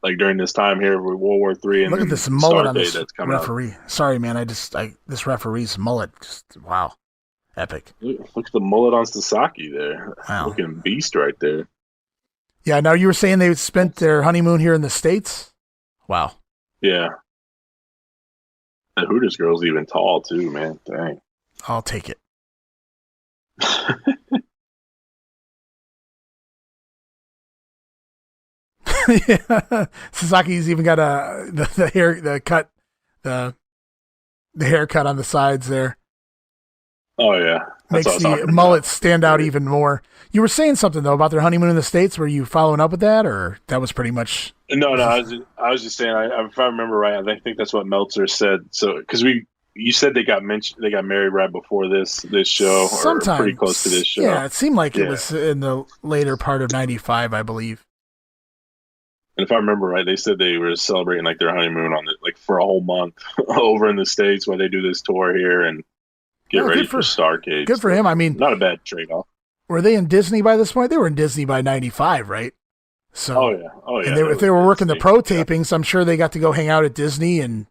like during this time here with World War III. And look at this mullet on this referee. Out. Sorry, man, this referee's mullet, just wow, epic. Look at the mullet on Sasaki there. Wow. Looking beast right there. Yeah, now you were saying they spent their honeymoon here in the States? Wow. Yeah. That Hooters girl's even tall, too, man. Dang. I'll take it. Yeah. Sasaki's even got the haircut on the sides there. Oh, yeah. Makes the mullet stand out even more. You were saying something, though, about their honeymoon in the States. Were you following up with that, or that was pretty much... No, I was just saying, if I remember right, I think that's what Meltzer said. So, because you said they got married right before this show, sometime, or pretty close to this show. Yeah, it seemed like it was in the later part of 95, I believe. And if I remember right, they said they were celebrating like their honeymoon for a whole month over in the States while they do this tour here and get ready for Starrcade. Good for him. I mean, not a bad trade-off. Were they in Disney by this point? They were in Disney by 95, right? So, oh yeah. And if they were working the pro tapings, I'm sure they got to go hang out at Disney and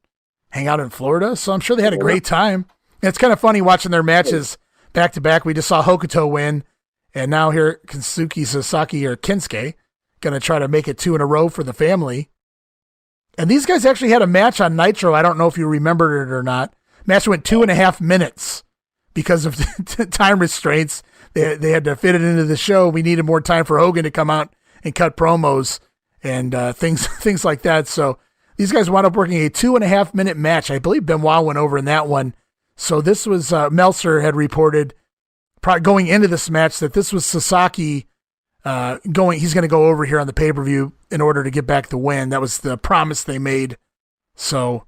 hang out in Florida. So I'm sure they had a great time. And it's kind of funny watching their matches back to back. We just saw Hokuto win, and now here Kensuke Sasaki, or Kensuke, going to try to make it 2 in a row for the family. And these guys actually had a match on Nitro. I don't know if you remembered it or not. Match went 2.5 minutes because of time restraints. They had to fit it into the show. We needed more time for Hogan to come out and cut promos and things like that. So these guys wound up working a 2.5 minute match. I believe Benoit went over in that one. So this was Meltzer had reported going into this match that this was Sasaki he's going to go over here on the pay-per-view in order to get back the win. That was the promise they made. So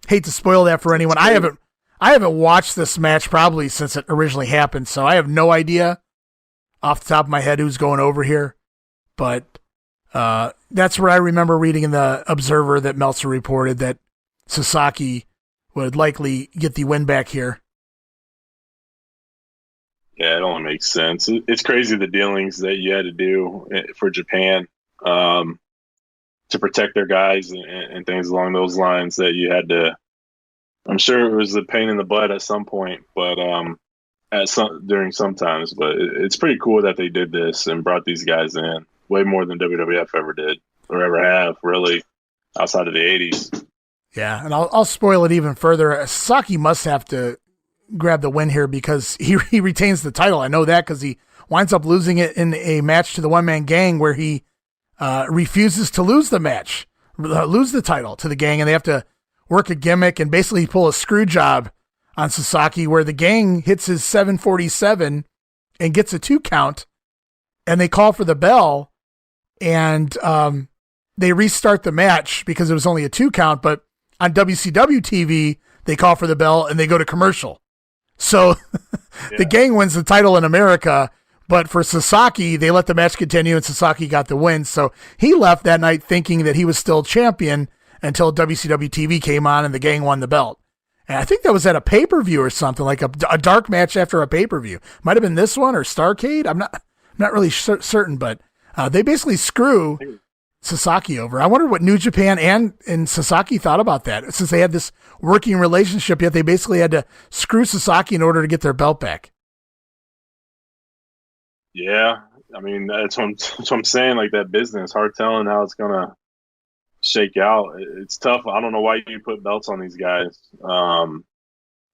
hate to spoil that for anyone. I haven't watched this match probably since it originally happened, so I have no idea off the top of my head who's going over here. But that's where I remember reading in the Observer that Meltzer reported that Sasaki would likely get the win back here. Yeah, it only makes sense. It's crazy the dealings that you had to do for Japan to protect their guys and things along those lines that you had to. I'm sure it was a pain in the butt at some point, but during some times. But it's pretty cool that they did this and brought these guys in way more than WWF ever did or ever have, really, outside of the 80s. Yeah, and I'll spoil it even further. Sasaki must have to grab the win here because he retains the title. I know that because he winds up losing it in a match to the one-man gang where he refuses to lose the match, lose the title to the gang, and they have to work a gimmick and basically pull a screw job on Sasaki where the gang hits his 747 and gets a 2 count, and they call for the bell, and they restart the match because it was only a 2 count, but on WCW TV, they call for the bell and they go to commercial. So the gang wins the title in America, but for Sasaki, they let the match continue and Sasaki got the win. So he left that night thinking that he was still champion until WCW TV came on and the gang won the belt. And I think that was at a pay-per-view or something, like a dark match after a pay-per-view. Might have been this one or Starrcade. I'm not really certain, but they basically screw Sasaki over. I wonder what New Japan and Sasaki thought about that, since they had this working relationship, yet they basically had to screw Sasaki in order to get their belt back. Yeah, I mean, that's what I'm saying. Like, that business, hard telling how it's going to shake out. It's tough. I don't know why you put belts on these guys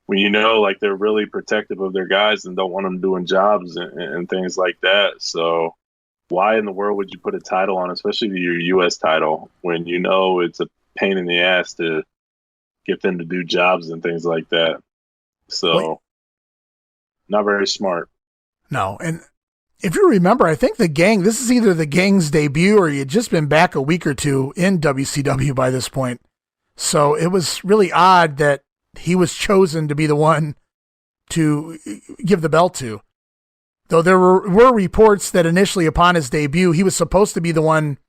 when you know, like, they're really protective of their guys and don't want them doing jobs and things like that. So why in the world would you put a title on, especially your U.S. title, when you know it's a pain in the ass to get them to do jobs and things like that? So not very smart. No, and if you remember, I think the gang, this is either the gang's debut or he had just been back a week or two in WCW by this point. So it was really odd that he was chosen to be the one to give the belt to. Though there were reports that initially upon his debut, he was supposed to be the one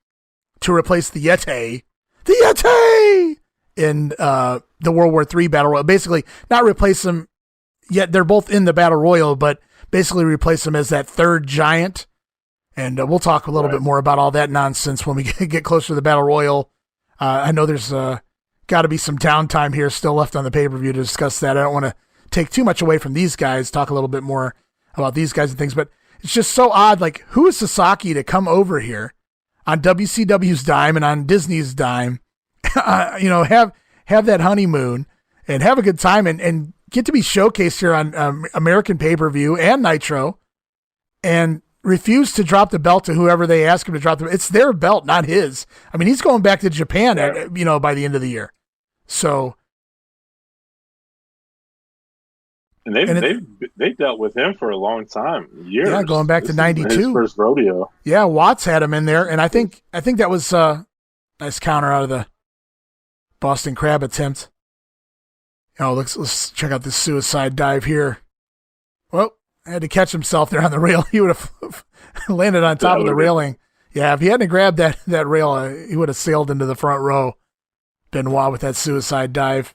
to replace the Yeti. The Yeti! In the World War III Battle Royal. Basically, not replace him, yet they're both in the Battle Royal, but basically replace him as that third giant. And we'll talk a little bit more about all that nonsense when we get closer to the Battle Royal. I know there's got to be some downtime here still left on the pay-per-view to discuss that. I don't want to take too much away from these guys, talk a little bit more about these guys and things, but it's just so odd. Like, who is Sasaki to come over here on WCW's dime and on Disney's dime, have that honeymoon and have a good time and get to be showcased here on American pay-per-view and Nitro, and refuse to drop the belt to whoever they ask him to drop the. It's their belt, not his. I mean, he's going back to Japan, by the end of the year. So, and they've dealt with him for a long time, years. Yeah, going back to '92, his first rodeo. Yeah, Watts had him in there, and I think that was a nice counter out of the Boston Crab attempt. Oh, let's check out this suicide dive here. Well, had to catch himself there on the rail. He would have landed on top of the railing. Yeah, if he hadn't grabbed that rail, he would have sailed into the front row. Benoit with that suicide dive.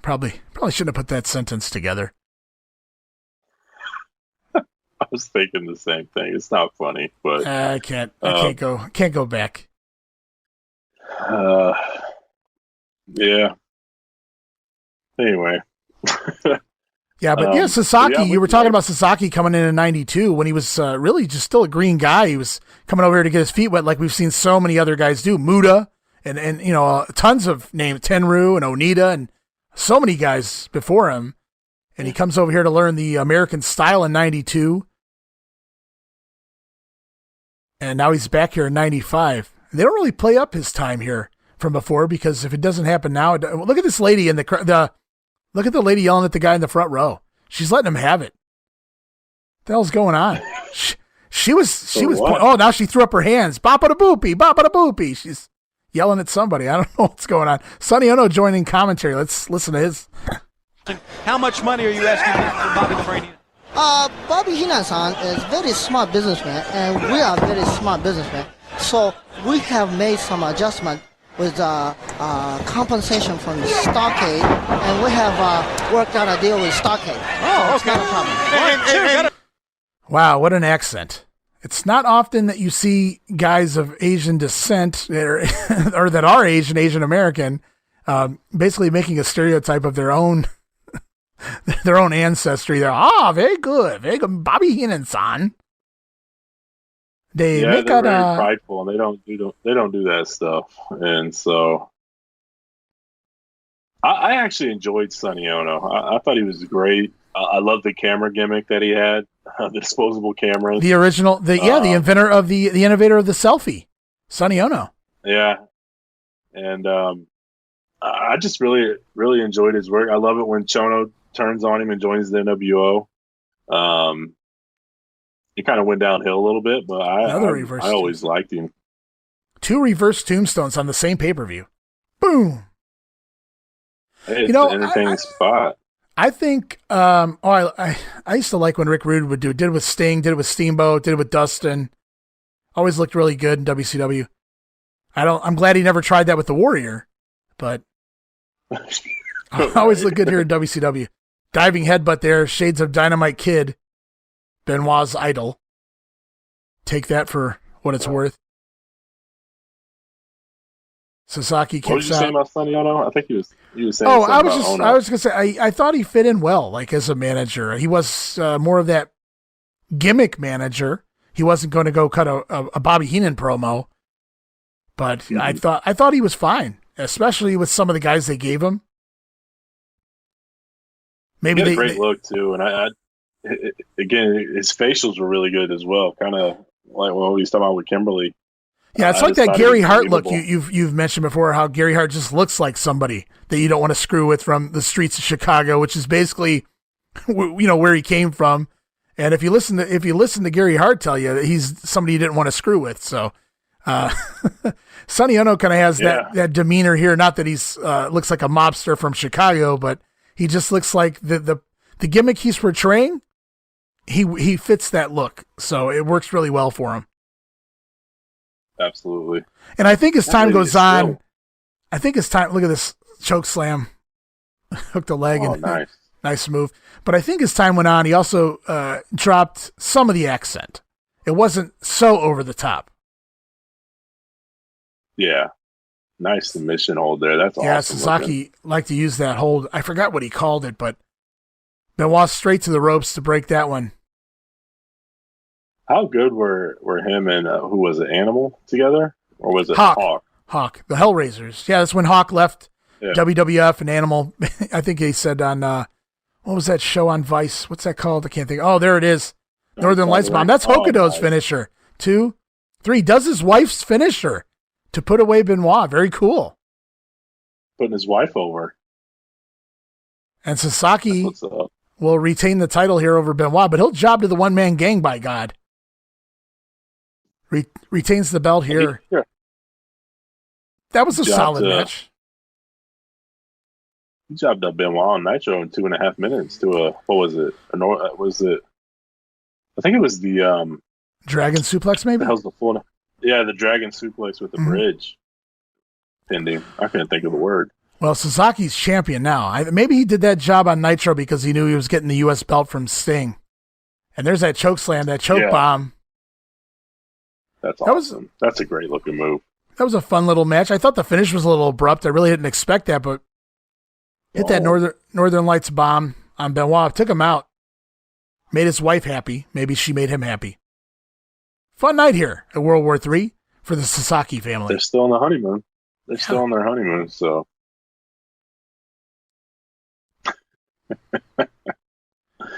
Probably shouldn't have put that sentence together. I was thinking the same thing. It's not funny, but I can't go back. Yeah. Anyway. Yeah, but Sasaki, you were talking about Sasaki coming in 92 when he was really just still a green guy. He was coming over here to get his feet wet like we've seen so many other guys do. Muda and tons of names, Tenryu and Onita and so many guys before him. And he comes over here to learn the American style in 92. And now he's back here in 95. They don't really play up his time here from before, because if it doesn't happen now, look at this lady in look at the lady yelling at the guy in the front row. She's letting him have it. What the hell's going on? She was. Now she threw up her hands. Bop-a-da-boopy, bop-a-da-boopy. She's yelling at somebody. I don't know what's going on. Sonny Ono joining commentary. Let's listen to his. How much money are you asking for Bobby the Brain? Bobby Heenan-san is very smart businessman, and we are very smart businessmen. So we have made some adjustment with compensation from Starrcade, and we have worked out a deal with Starrcade. Oh, so okay. It's not a problem. Wow, what an accent. It's not often that you see guys of Asian descent or that are Asian American, basically making a stereotype of their own ancestry. They're very good, Bobby Heenan-san. They're very prideful, and they don't do that stuff. And so, I actually enjoyed Sonny Ono. I thought he was great. I love the camera gimmick that he had, the disposable cameras. The original, the inventor of the innovator of the selfie, Sonny Ono. Yeah, and I just really, really enjoyed his work. I love it when Chono turns on him and joins the NWO. It kind of went downhill a little bit, but I always liked him. 2 reverse tombstones on the same pay-per-view. Boom. It's an entertaining spot. I think I used to like when Rick Rude would did it with Sting, did it with Steamboat, did it with Dustin. Always looked really good in WCW. I'm glad he never tried that with the Warrior, but always look good here in WCW. Diving headbutt there, shades of Dynamite Kid, Benoit's idol. Take that for what it's worth. Sasaki kicks out. What did you say about Sonny Ono? I think he was saying. Oh, I was gonna say I thought he fit in well, like as a manager. He was more of that gimmick manager. He wasn't going to go cut a Bobby Heenan promo, but I thought he was fine, especially with some of the guys they gave him. Maybe he had a great look too, and again his facials were really good as well. Kind of like what we was talking about with Kimberly. Yeah, it's like that Gary Hart look you've mentioned before, how Gary Hart just looks like somebody that you don't want to screw with from the streets of Chicago, which is basically, where he came from. And if you listen to Gary Hart tell you that he's somebody you didn't want to screw with. So, Sonny Ono kind of has that demeanor here. Not that he's looks like a mobster from Chicago, but he just looks like the gimmick he's portraying. He fits that look, so it works really well for him. Absolutely. And I think as time goes on, look at this choke slam, hooked a leg, and nice move. But I think as time went on, he also dropped some of the accent. It wasn't so over the top. Yeah. Nice submission hold there. That's awesome. Yeah, Sasaki liked to use that hold. I forgot what he called it, but Benoit straight to the ropes to break that one. How good were him and who was it, Animal together? Or was it Hawk? Hawk, the Hellraisers. Yeah, that's when Hawk left WWF and Animal. I think he said on, what was that show on Vice? What's that called? I can't think. Oh, there it is. Northern Lights Bomb. That's Hokuto's finisher. 2, 3. Does his wife's finisher to put away Benoit. Very cool. Putting his wife over. And Sasaki will retain the title here over Benoit, but he'll job to the one-man gang, by God. Retains the belt here. Sure. That was a solid match. He jobbed up Benoit on Nitro in 2.5 minutes to what was it? I think it was the Dragon Suplex, maybe? The hell's the full? Yeah, the Dragon Suplex with the bridge. Ending. I couldn't think of the word. Well, Sasaki's champion now. Maybe he did that job on Nitro because he knew he was getting the U.S. belt from Sting. And there's that choke slam, that choke bomb. That's awesome. That's a great looking move. That was a fun little match. I thought the finish was a little abrupt. I really didn't expect that, but hit that Northern Lights bomb on Benoit. Took him out. Made his wife happy. Maybe she made him happy. Fun night here at World War III for the Sasaki family. They're still on the honeymoon. They're still on their honeymoon, so.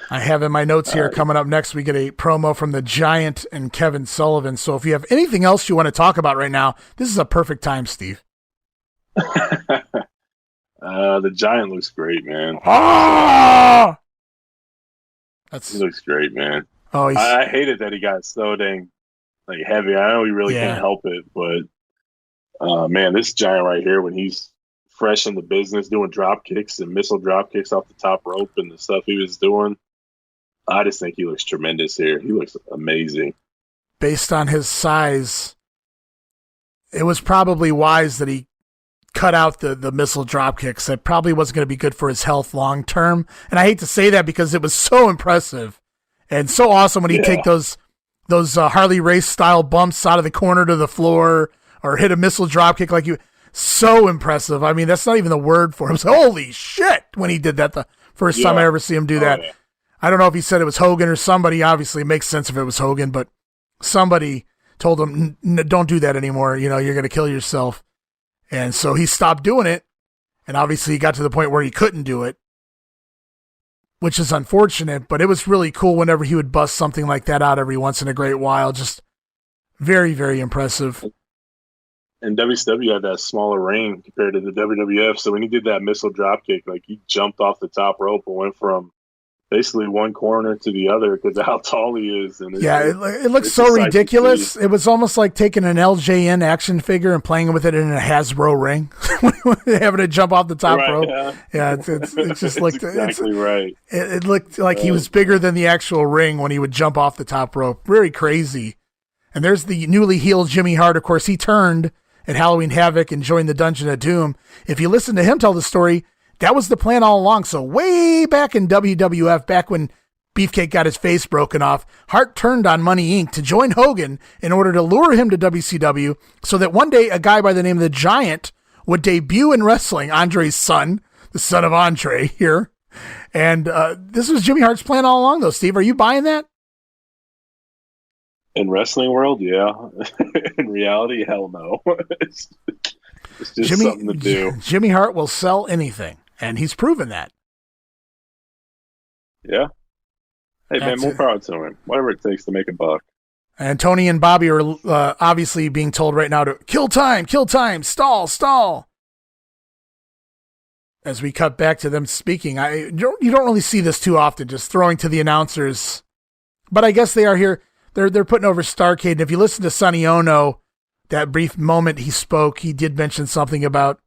I have in my notes here, coming up next, we get a promo from the Giant and Kevin Sullivan. So if you have anything else you want to talk about right now, this is a perfect time, Steve. The Giant looks great, man. He looks great, man. Oh, I hated that he got so dang heavy. I know he really can't help it, but man, this Giant right here, when he's fresh in the business, doing drop kicks and missile drop kicks off the top rope and the stuff he was doing, I just think he looks tremendous here. He looks amazing. Based on his size, it was probably wise that he cut out the missile drop kicks. That probably wasn't going to be good for his health long term. And I hate to say that because it was so impressive and so awesome when he take those Harley Race style bumps out of the corner to the floor or hit a missile drop kick like you. So impressive. I mean, that's not even the word for him. So, holy shit when he did that the first time I ever see him do that. Yeah. I don't know if he said it was Hogan or somebody. Obviously, it makes sense if it was Hogan, but somebody told him, don't do that anymore. You're going to kill yourself. And so he stopped doing it. And obviously he got to the point where he couldn't do it, which is unfortunate, but it was really cool whenever he would bust something like that out every once in a great while. Just very, very impressive. And WCW had that smaller ring compared to the WWF. So when he did that missile dropkick, like he jumped off the top rope and went from basically one corner to the other because of how tall he is. And it looks so ridiculous. It was almost like taking an LJN action figure and playing with it in a Hasbro ring, having to jump off the top rope. Yeah, it just looked exactly right. It looked like he was bigger than the actual ring when he would jump off the top rope. Very crazy. And there's the newly healed Jimmy Hart. Of course, he turned at Halloween Havoc and joined the Dungeon of Doom. If you listen to him tell the story, that was the plan all along. So way back in WWF, back when Beefcake got his face broken off, Hart turned on Money Inc. to join Hogan in order to lure him to WCW so that one day a guy by the name of the Giant would debut in wrestling, Andre's son, the son of Andre here. And this was Jimmy Hart's plan all along, though. Steve, are you buying that? In wrestling world, yeah. In reality, hell no. It's just something to do. Jimmy Hart will sell anything, and he's proven that. Yeah. Hey, man, more power to him. Whatever it takes to make a buck. And Tony and Bobby are obviously being told right now to kill time, stall. As we cut back to them speaking, you don't really see this too often, just throwing to the announcers. But I guess they are here. They're putting over Starrcade. And if you listen to Sonny Ono, that brief moment he spoke, he did mention something about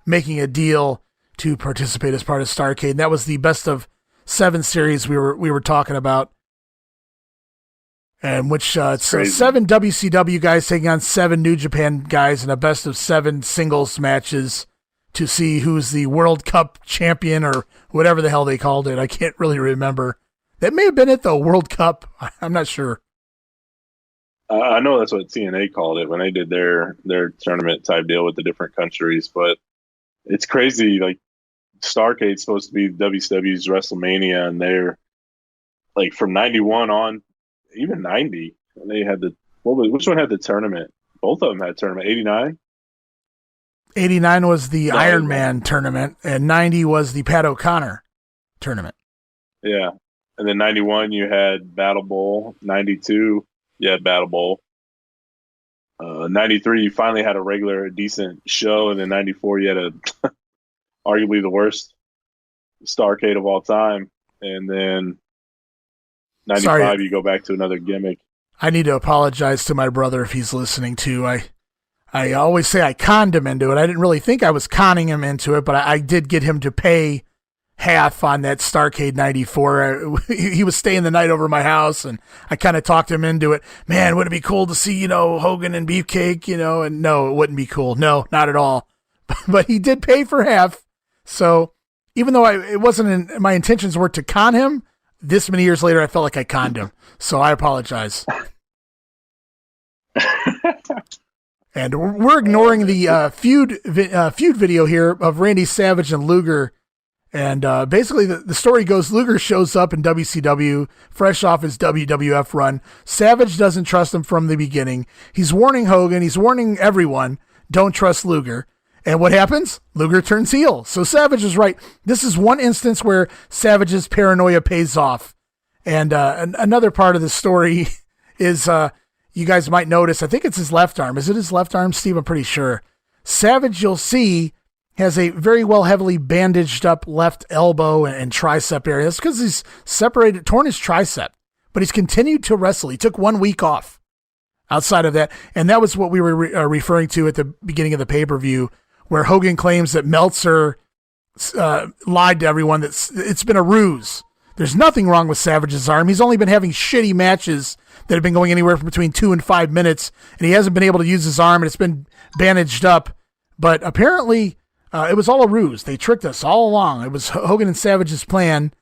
making a deal to participate as part of Starrcade. And that was the best of 7 series we were talking about. And which it's 7 WCW guys taking on 7 New Japan guys in a best of 7 singles matches to see who's the World Cup champion or whatever the hell they called it. I can't really remember. That may have been it, though, World Cup. I'm not sure. I know that's what TNA called it when they did their tournament type deal with the different countries, but it's crazy. Like Starrcade's supposed to be WCW's WrestleMania, and they're like from 91 on, even 90. They had which one had the tournament? Both of them had tournament. 89. 89 was the Iron Man tournament, and 90 was the Pat O'Connor tournament. Yeah, and then 91 you had Battle Bowl. 92. You had Battle Bowl. 93, you finally had a decent show. And then 94, you had arguably the worst Starrcade of all time. And then 95, you go back to another gimmick. I need to apologize to my brother if he's listening too. I always say I conned him into it. I didn't really think I was conning him into it, but I did get him to pay half on that Starrcade 94. He was staying the night over at my house, and I kind of talked him into it. Man, would it be cool to see, Hogan and Beefcake, and no, it wouldn't be cool. No, not at all. But he did pay for half. So even though it wasn't my intentions were to con him, this many years later, I felt like I conned him. So I apologize. And we're ignoring the feud video here of Randy Savage and Luger. And basically, the story goes, Luger shows up in WCW, fresh off his WWF run. Savage doesn't trust him from the beginning. He's warning Hogan. He's warning everyone, don't trust Luger. And what happens? Luger turns heel. So Savage is right. This is one instance where Savage's paranoia pays off. And another part of the story is, you guys might notice, I think it's his left arm. Is it his left arm, Steve? I'm pretty sure. Savage, you'll see, has a very well heavily bandaged up left elbow and tricep area. That's because he's torn his tricep, but he's continued to wrestle. He took 1 week off outside of that. And that was what we were referring to at the beginning of the pay-per-view, where Hogan claims that Meltzer lied to everyone that it's been a ruse. There's nothing wrong with Savage's arm. He's only been having shitty matches that have been going anywhere from between 2 and 5 minutes, and he hasn't been able to use his arm, and it's been bandaged up. But apparently, it was all a ruse. They tricked us all along. It was Hogan and Savage's plan,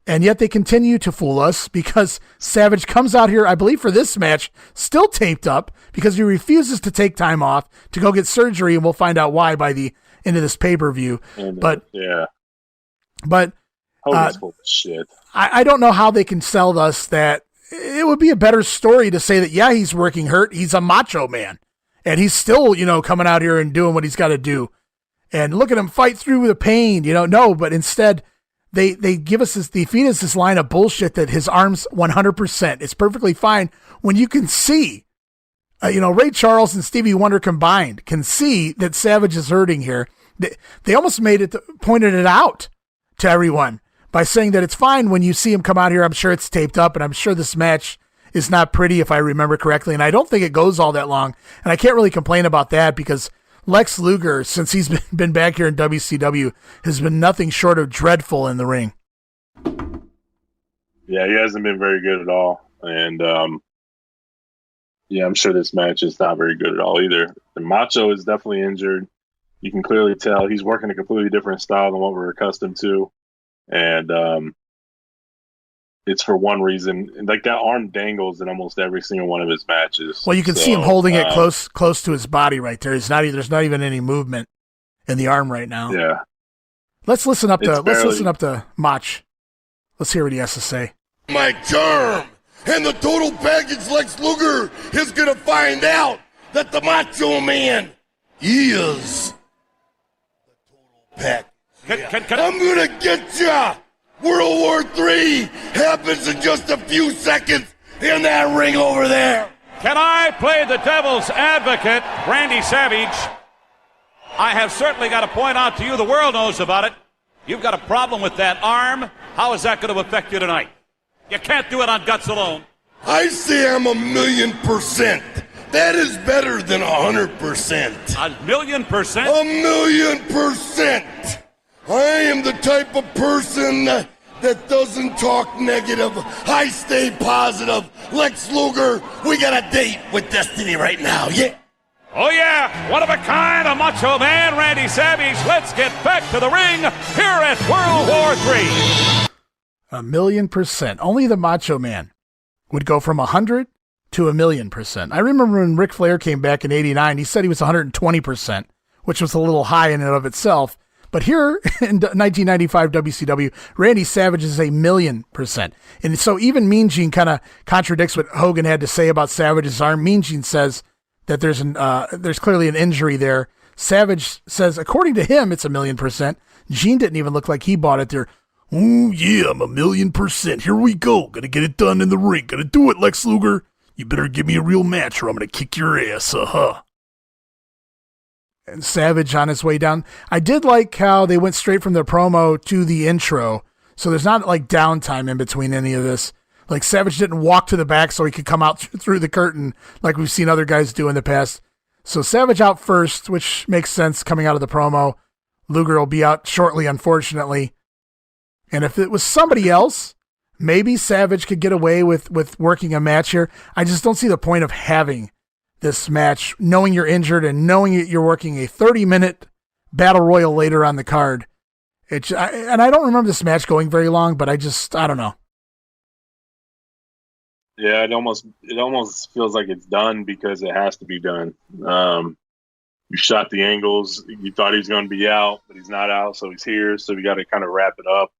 and yet they continue to fool us because Savage comes out here, I believe for this match, still taped up because he refuses to take time off to go get surgery, and we'll find out why by the end of this pay-per-view. But Hogan's full of shit. I don't know how they can sell us that. It would be a better story to say that, yeah, he's working hurt. He's a macho man, and he's still, coming out here and doing what he's got to do. and look at him fight through the pain. No, but instead they give us they feed us this line of bullshit that his arm's 100%. It's perfectly fine when you can see, Ray Charles and Stevie Wonder combined can see that Savage is hurting here. They almost pointed it out to everyone by saying that it's fine when you see him come out here. I'm sure it's taped up, and I'm sure this match is not pretty, if I remember correctly, and I don't think it goes all that long, and I can't really complain about that because Lex Luger, since he's been back here in WCW, has been nothing short of dreadful in the ring. Yeah, he hasn't been very good at all, and I'm sure this match is not very good at all either. The Macho is definitely injured. You can clearly tell he's working a completely different style than what we're accustomed to, and it's for one reason. Like, that arm dangles in almost every single one of his matches. Well, you can see him holding it close to his body right there. There's not even any movement in the arm right now. Yeah. Let's listen up to Mach. Let's hear what he has to say. My term and the total package. Lex Luger is gonna find out that the Macho Man is the total package. I'm gonna get ya. World War III happens in just a few seconds in that ring over there. Can I play the devil's advocate, Randy Savage? I have certainly got to point out to you, the world knows about it. You've got a problem with that arm. How is that going to affect you tonight? You can't do it on guts alone. I say I'm 1,000,000%. That is better than 100%. 1,000,000%? 1,000,000%. I am the type of person that doesn't talk negative. I stay positive. Lex Luger, we got a date with Destiny right now, yeah? Oh, yeah. One of a kind, a Macho Man, Randy Savage. Let's get back to the ring here at World War III. 1,000,000%. Only the Macho Man would go from 100 to 1,000,000%. I remember when Ric Flair came back in '89, he said he was 120%, which was a little high in and of itself. But here in 1995 WCW, Randy Savage is 1,000,000%. And so even Mean Gene kind of contradicts what Hogan had to say about Savage's arm. Mean Gene says that there's clearly an injury there. Savage says, according to him, it's 1,000,000%. Gene didn't even look like he bought it there. Oh, yeah, I'm 1,000,000%. Here we go. Gonna get it done in the ring. Gonna do it, Lex Luger. You better give me a real match or I'm gonna kick your ass. And Savage on his way down. I did like how they went straight from the promo to the intro. So there's not like downtime in between any of this. Like, Savage didn't walk to the back so he could come out through the curtain like we've seen other guys do in the past. So Savage out first, which makes sense coming out of the promo. Luger will be out shortly, unfortunately. And if it was somebody else, maybe Savage could get away with working a match here. I just don't see the point of having this match, knowing you're injured and knowing you're working a 30-minute battle royal later on the card. And I don't remember this match going very long, but I don't know. Yeah, it almost feels like it's done because it has to be done. You shot the angles. You thought he was going to be out, but he's not out, so he's here. So we got to kind of wrap it up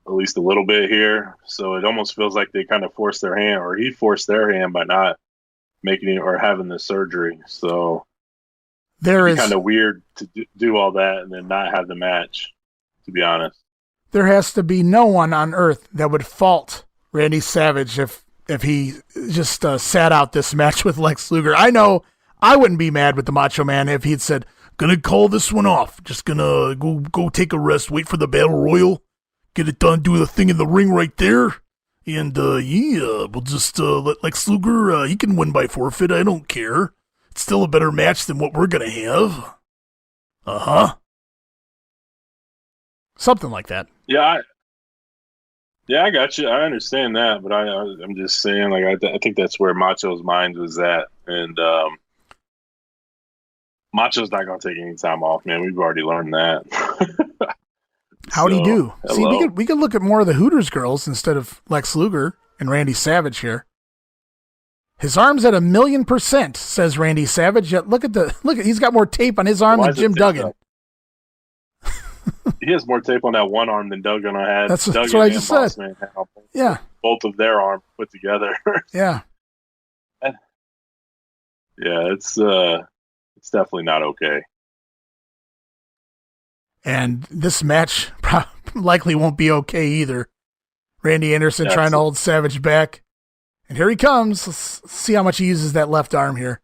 at least a little bit here. So it almost feels like they kind of forced their hand, or he forced their hand by not making it or having the surgery. So it's kind of weird to do all that and then not have the match, to be honest. There has to be no one on earth that would fault Randy Savage if he just sat out this match with Lex Luger. I know I wouldn't be mad with the Macho Man if he'd said, gonna call this one off. Just gonna go take a rest, wait for the Battle Royal, get it done, do the thing in the ring right there. And, we'll just let Lex Luger, he can win by forfeit. I don't care. It's still a better match than what we're gonna have. Something like that. Yeah, I got you. I understand that, but I'm just saying, like, I think that's where Macho's mind was at, and Macho's not gonna take any time off, man. We've already learned that. How'd he do? Hello. See, we could look at more of the Hooters girls instead of Lex Luger and Randy Savage here. His arm's at 1,000,000%, says Randy Savage. Yet look at he's got more tape on his arm than Jim Duggan. He has more tape on that one arm than Duggan had. That's what I just said. Yeah. Both of their arms put together. Yeah. Yeah, it's definitely not okay. And this match likely won't be okay either. Randy Anderson trying to hold Savage back. And here he comes. Let's see how much he uses that left arm here.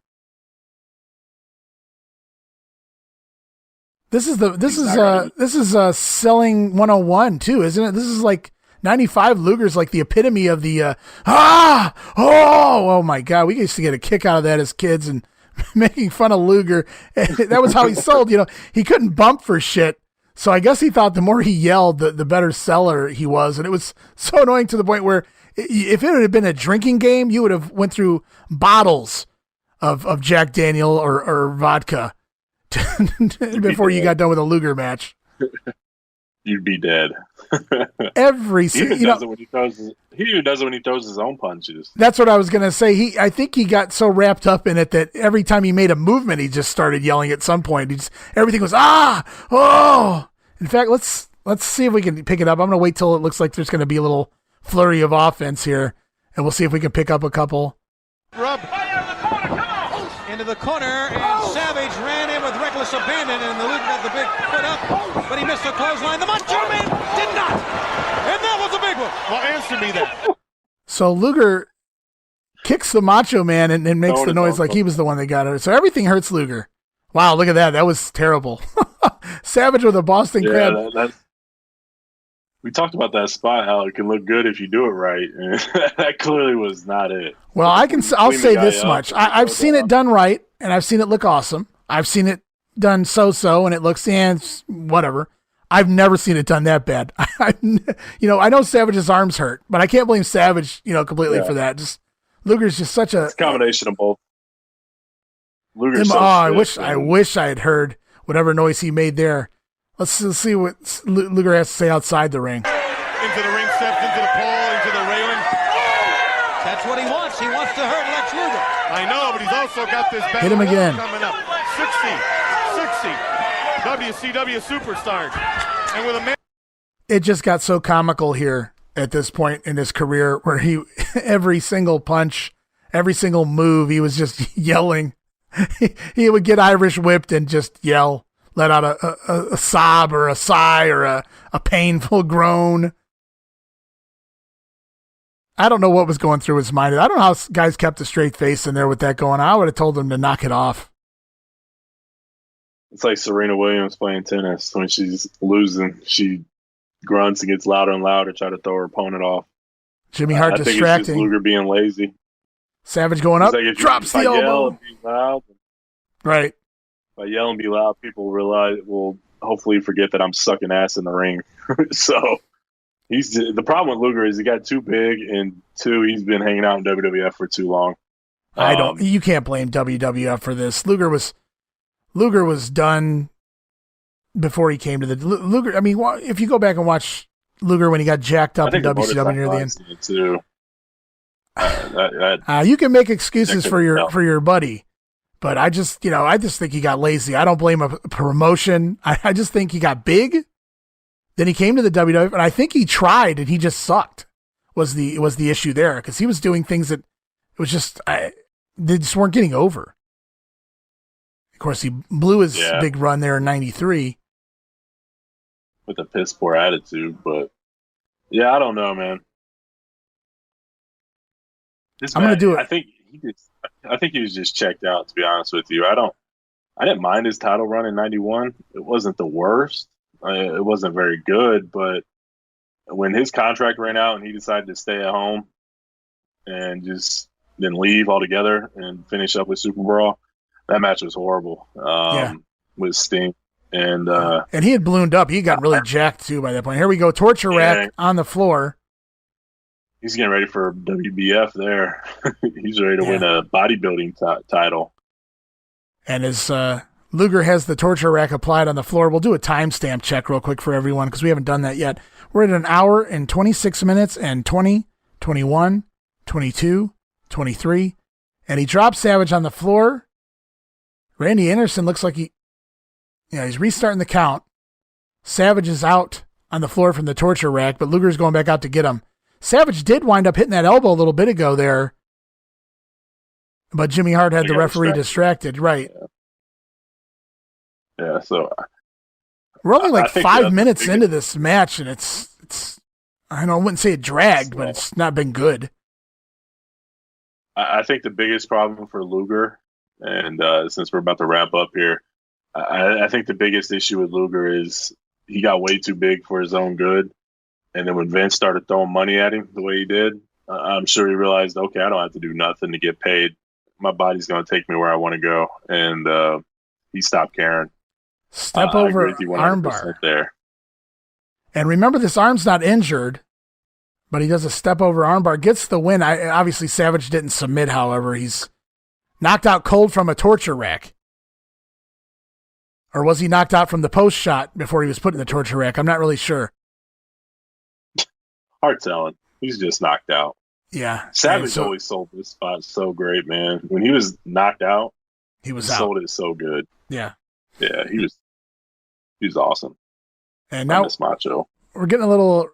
This is selling 101 too, isn't it? This is like 95 Luger's like the epitome of the oh my God. We used to get a kick out of that as kids and making fun of Luger. That was how he sold, he couldn't bump for shit. So I guess he thought the more he yelled, the better seller he was. And it was so annoying to the point where if it had been a drinking game, you would have went through bottles of Jack Daniel or vodka before you got done with a Luger match. You'd be dead. He even does it when he throws his own punches. That's what I was gonna say. I think he got so wrapped up in it that every time he made a movement, he just started yelling at some point. Everything was oh. In fact, let's see if we can pick it up. I'm gonna wait till it looks like there's gonna be a little flurry of offense here, and we'll see if we can pick up a couple. Rub into the corner, and Savage ran in with reckless abandon, and the Luger got the big foot up, but he missed the clothesline. The Macho Man did not, and that was a big one. Well, answer me that. So Luger kicks the Macho Man and makes the noise like he was the one that got it. So everything hurts Luger. Wow, look at that. That was terrible. Savage with a Boston Crab. We talked about that spot, how it can look good if you do it right. And that clearly was not it. Well, I'll say this much. I've seen it done right, and I've seen it look awesome. I've seen it done so-so, and it looks, whatever. I've never seen it done that bad. I know Savage's arms hurt, but I can't blame Savage, completely for that. Just Luger's just such a... It's a combination of both. Luger's I wish I had heard whatever noise he made there. Let's see what Luger has to say outside the ring. Into the ring steps, into the pole, into the railing. That's what he wants. He wants to hurt Lex Luger. I know, but he's also got this battle hit him again coming up. 60 WCW superstars. And with a man. It just got so comical here at this point in his career where every single punch, every single move, he was just yelling. He would get Irish whipped and just yell. Let out a sob or a sigh or a painful groan. I don't know what was going through his mind. I don't know how guys kept a straight face in there with that going on. I would have told them to knock it off. It's like Serena Williams playing tennis. When she's losing, she grunts and gets louder and louder, try to throw her opponent off. Jimmy Hart distracting. I think it's just Luger being lazy. Savage going up, drops the elbow. Right. If I yell and be loud, people will hopefully forget that I'm sucking ass in the ring. So the problem with Luger is he got too big, and two, he's been hanging out in WWF for too long. You can't blame WWF for this. Luger was done before he came to the Luger. I mean, if you go back and watch Luger when he got jacked up in WCW near the end, too. You can make excuses for your buddy. But I just think he got lazy. I don't blame a promotion. I just think he got big. Then he came to the WWF, and I think he tried, and he just sucked. Was the issue there? Because he was doing things that it was just they just weren't getting over. Of course, he blew his big run there in '93 with a piss poor attitude. But I don't know, man. I'm gonna do it. I think he was just checked out, to be honest with you. I didn't mind his title run in '91. It wasn't the worst. It wasn't very good, but when his contract ran out and he decided to stay at home and just then leave altogether and finish up with Super Brawl, that match was horrible. With Sting. And he had ballooned up. He got really jacked too by that point. Here we go. Torture rack on the floor. He's getting ready for WBF there. He's ready to win a bodybuilding title. And as Luger has the torture rack applied on the floor, we'll do a timestamp check real quick for everyone because we haven't done that yet. We're at 1 hour and 26 minutes and 20, 21, 22, 23. And he drops Savage on the floor. Randy Anderson looks like he's restarting the count. Savage is out on the floor from the torture rack, but Luger's going back out to get him. Savage did wind up hitting that elbow a little bit ago there, but Jimmy Hart had the referee distracted. Right. Yeah, so We're only like I think 5 that's minutes the biggest- into this match, and it's I don't, I wouldn't say it dragged, but it's not been good. I think the biggest problem for Luger, and since we're about to wrap up here, I think the biggest issue with Luger is he got way too big for his own good. And then when Vince started throwing money at him the way he did, I'm sure he realized, okay, I don't have to do nothing to get paid. My body's going to take me where I want to go. And he stopped caring. Step I over agree with you 100% armbar. there. And remember, this arm's not injured, but he does a step over armbar, gets the win. Obviously, Savage didn't submit, however. He's knocked out cold from a torture rack. Or was he knocked out from the post shot before he was put in the torture rack? I'm not really sure. Hard telling. He's just knocked out. Yeah. Savage always sold this spot so great, man. When he was knocked out, he was he out. sold it so good. Yeah. Yeah, he was awesome. And now Macho. We're getting a little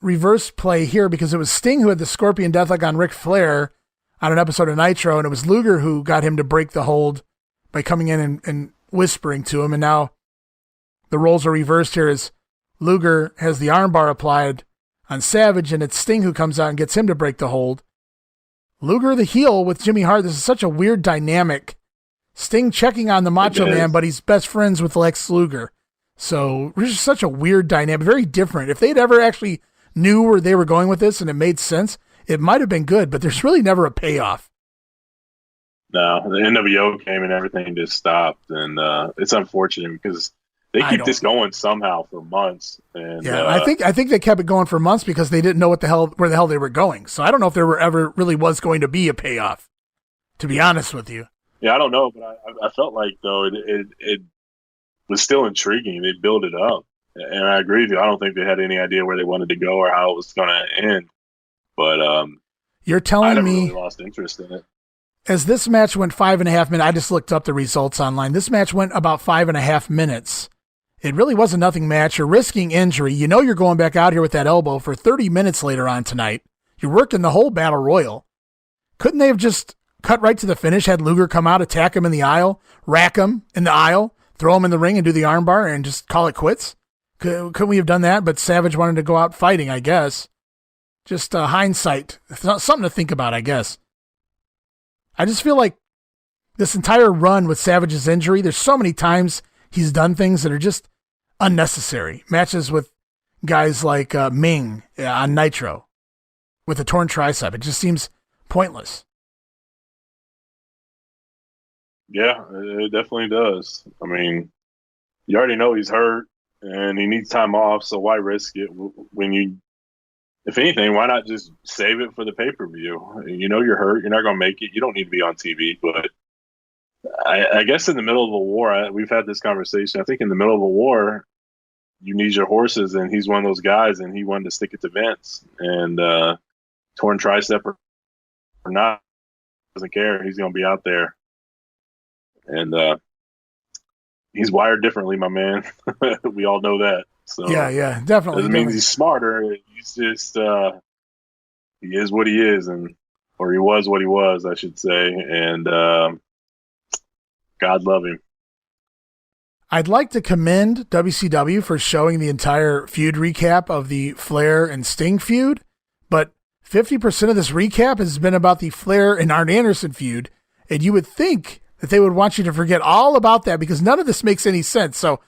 reverse play here because it was Sting who had the Scorpion Deathlock on Ric Flair on an episode of Nitro, and it was Luger who got him to break the hold by coming in and whispering to him. And now the roles are reversed here as Luger has the armbar applied on Savage, and it's Sting who comes out and gets him to break the hold. Luger the heel with Jimmy Hart. This is such a weird dynamic. Sting checking on the Macho Man, but he's best friends with Lex Luger. So it's just such a weird dynamic, very different. If they'd ever actually knew where they were going with this and it made sense, it might have been good, but there's really never a payoff. No, the NWO came and everything just stopped, and it's unfortunate because they keep this going somehow for months. And yeah, I think they kept it going for months because they didn't know where the hell they were going. So I don't know if there ever really was going to be a payoff, to be honest with you. Yeah, I don't know, but I felt like though it was still intriguing. They built it up, and I agree with you. I don't think they had any idea where they wanted to go or how it was going to end. But you're telling I never me really lost interest in it. As this match went 5.5 minutes, I just looked up the results online. This match went about 5.5 minutes. It really was a nothing match. You're risking injury. You know you're going back out here with that elbow for 30 minutes later on tonight. You're working the whole battle royal. Couldn't they have just cut right to the finish, had Luger come out, attack him in the aisle, rack him in the aisle, throw him in the ring and do the armbar and just call it quits? Couldn't we have done that? But Savage wanted to go out fighting, I guess. Just hindsight. Something to think about, I guess. I just feel like this entire run with Savage's injury, there's so many times he's done things that are just unnecessary. Matches with guys like Ming on Nitro with a torn tricep. It just seems pointless. Yeah, it definitely does. I mean, you already know he's hurt and he needs time off, so why risk it when you, if anything, why not just save it for the pay-per-view? You know you're hurt. You're not going to make it. You don't need to be on TV. But I guess in the middle of a war, we've had this conversation. I think in the middle of a war, you need your horses, and he's one of those guys, and he wanted to stick it to Vince. And torn tricep or not, doesn't care. He's going to be out there. And he's wired differently, my man. We all know that. So yeah, definitely. Doesn't mean he's smarter. He's just he is what he is, or he was what he was, I should say. And God love him. I'd like to commend WCW for showing the entire feud recap of the Flair and Sting feud, but 50% of this recap has been about the Flair and Arn Anderson feud, and you would think that they would want you to forget all about that because none of this makes any sense. So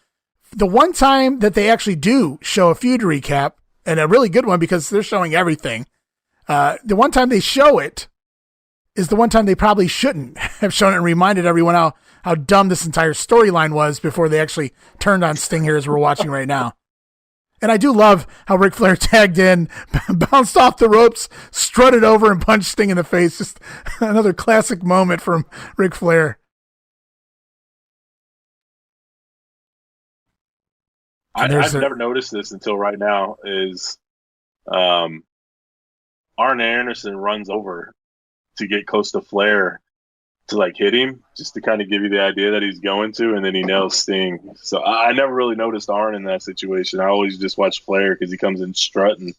the one time that they actually do show a feud recap, and a really good one because they're showing everything, the one time they show it is the one time they probably shouldn't have shown it and reminded everyone how dumb this entire storyline was before they actually turned on Sting here as we're watching right now. And I do love how Ric Flair tagged in, bounced off the ropes, strutted over and punched Sting in the face. Just another classic moment from Ric Flair. I've never noticed this until right now is Arn Anderson runs over to get close to Flair to like hit him, just to kind of give you the idea that he's going to, and then he nails Sting. So I never really noticed Arn in that situation. I always just watch Flair because he comes in strutting,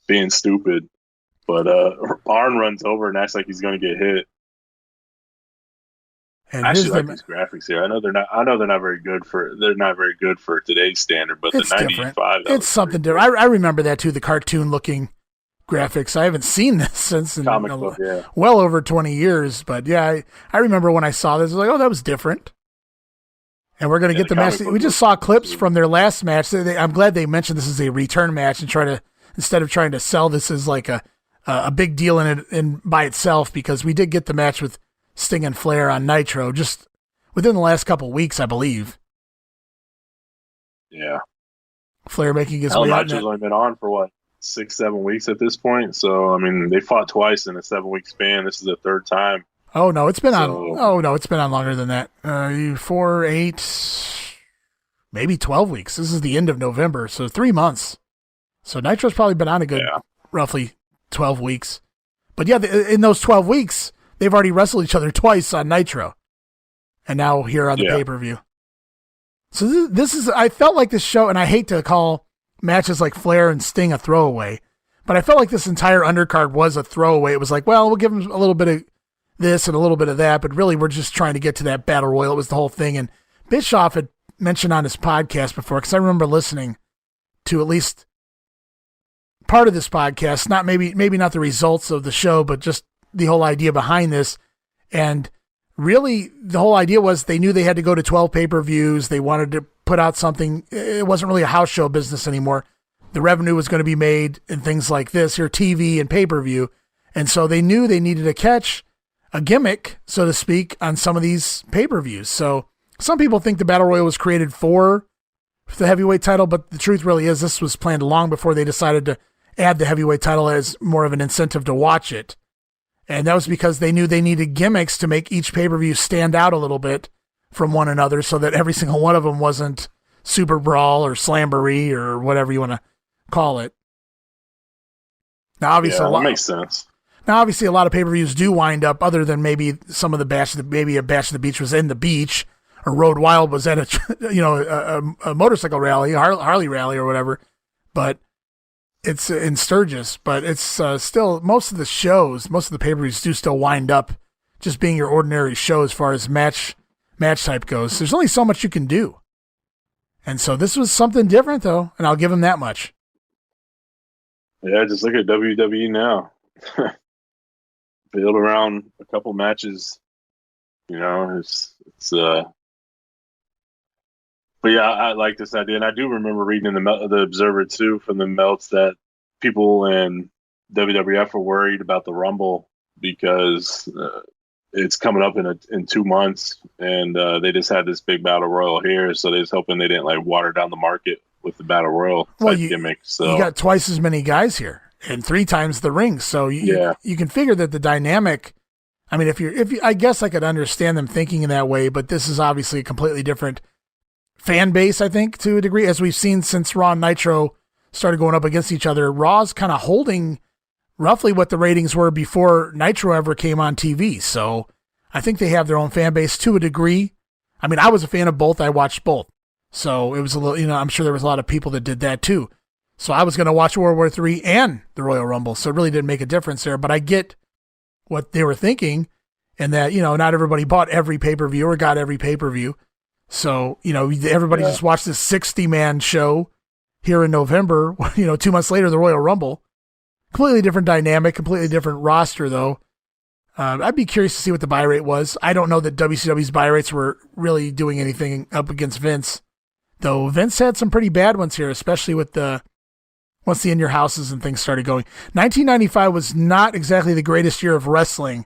being stupid. But Arn runs over and acts like he's going to get hit. And I here's actually like these graphics here. I know they're not. I know they're not very good for. They're not very good for today's standard. But it's the different. '95, It's something different. I remember that too. The cartoon looking graphics. I haven't seen this since comic book, yeah. well over 20 years. But yeah, I remember when I saw this. I was like, oh, that was different. And we're going to get the match. We just saw clips from their last match. I'm glad they mentioned this is a return match and instead of trying to sell this as like a big deal in by itself, because we did get the match with Sting and Flair on Nitro just within the last couple of weeks, I believe. Yeah. Flair making his way out. Nitro's only been on for what, 6-7 weeks at this point. So I mean, they fought twice in a 7-week span. This is the third time. Oh no, it's been on. Oh no, it's been on longer than that. 4, 8, maybe 12 weeks. This is the end of November, so 3 months. So Nitro's probably been on a good, roughly 12 weeks. But yeah, in those 12 weeks, they've already wrestled each other twice on Nitro, and now here on the pay-per-view. So this is. I felt like this show, and I hate to call matches like Flair and Sting a throwaway, but I felt like this entire undercard was a throwaway. It was like, well, we'll give them a little bit of this and a little bit of that, but really we're just trying to get to that battle royal. It was the whole thing. And Bischoff had mentioned on his podcast before, because I remember listening to at least part of this podcast, not maybe not the results of the show, but just the whole idea behind this. And really the whole idea was they knew they had to go to 12 pay-per-views. They wanted to put out something. It wasn't really a house show business anymore. The revenue was going to be made in things like this here, TV and pay-per-view. And so they knew they needed to catch a gimmick, so to speak, on some of these pay-per-views. So some people think the Battle Royal was created for the heavyweight title, but the truth really is this was planned long before they decided to add the heavyweight title as more of an incentive to watch it. And that was because they knew they needed gimmicks to make each pay-per-view stand out a little bit from one another, so that every single one of them wasn't Super Brawl or Slamboree or whatever you want to call it. Now, obviously, that makes sense. Now, obviously, a lot of pay-per-views do wind up, other than maybe some of the maybe a Bash of the Beach was in the beach, or Road Wild was at a motorcycle rally, Harley rally or whatever. But it's in Sturgis. But it's still, most of the shows, most of the pay-per-views do still wind up just being your ordinary show as far as match type goes. There's only so much you can do. And so this was something different, though, and I'll give them that much. Yeah, just look at WWE now. Build around a couple matches, it's but yeah, I like this idea, and I do remember reading in the Observer too from the Melts that people in WWF were worried about the Rumble because it's coming up in 2 months, and they just had this big battle royal here, so they're just hoping they didn't like water down the market with the battle royal gimmick. So you got twice as many guys here and 3 times the ring, so you can figure that the dynamic. I mean, if you, I guess I could understand them thinking in that way, but this is obviously a completely different fan base, I think, to a degree, as we've seen since Raw and Nitro started going up against each other. Raw's kind of holding roughly what the ratings were before Nitro ever came on TV. So I think they have their own fan base to a degree. I mean, I was a fan of both. I watched both. So it was a little, I'm sure there was a lot of people that did that too. So I was going to watch World War III and the Royal Rumble. So it really didn't make a difference there, but I get what they were thinking, and that, not everybody bought every pay-per-view or got every pay-per-view. So, everybody just watched this 60-man show here in November, 2 months later, the Royal Rumble. Completely different dynamic, completely different roster, though. I'd be curious to see what the buy rate was. I don't know that WCW's buy rates were really doing anything up against Vince, though Vince had some pretty bad ones here, especially with once the In Your Houses and things started going. 1995 was not exactly the greatest year of wrestling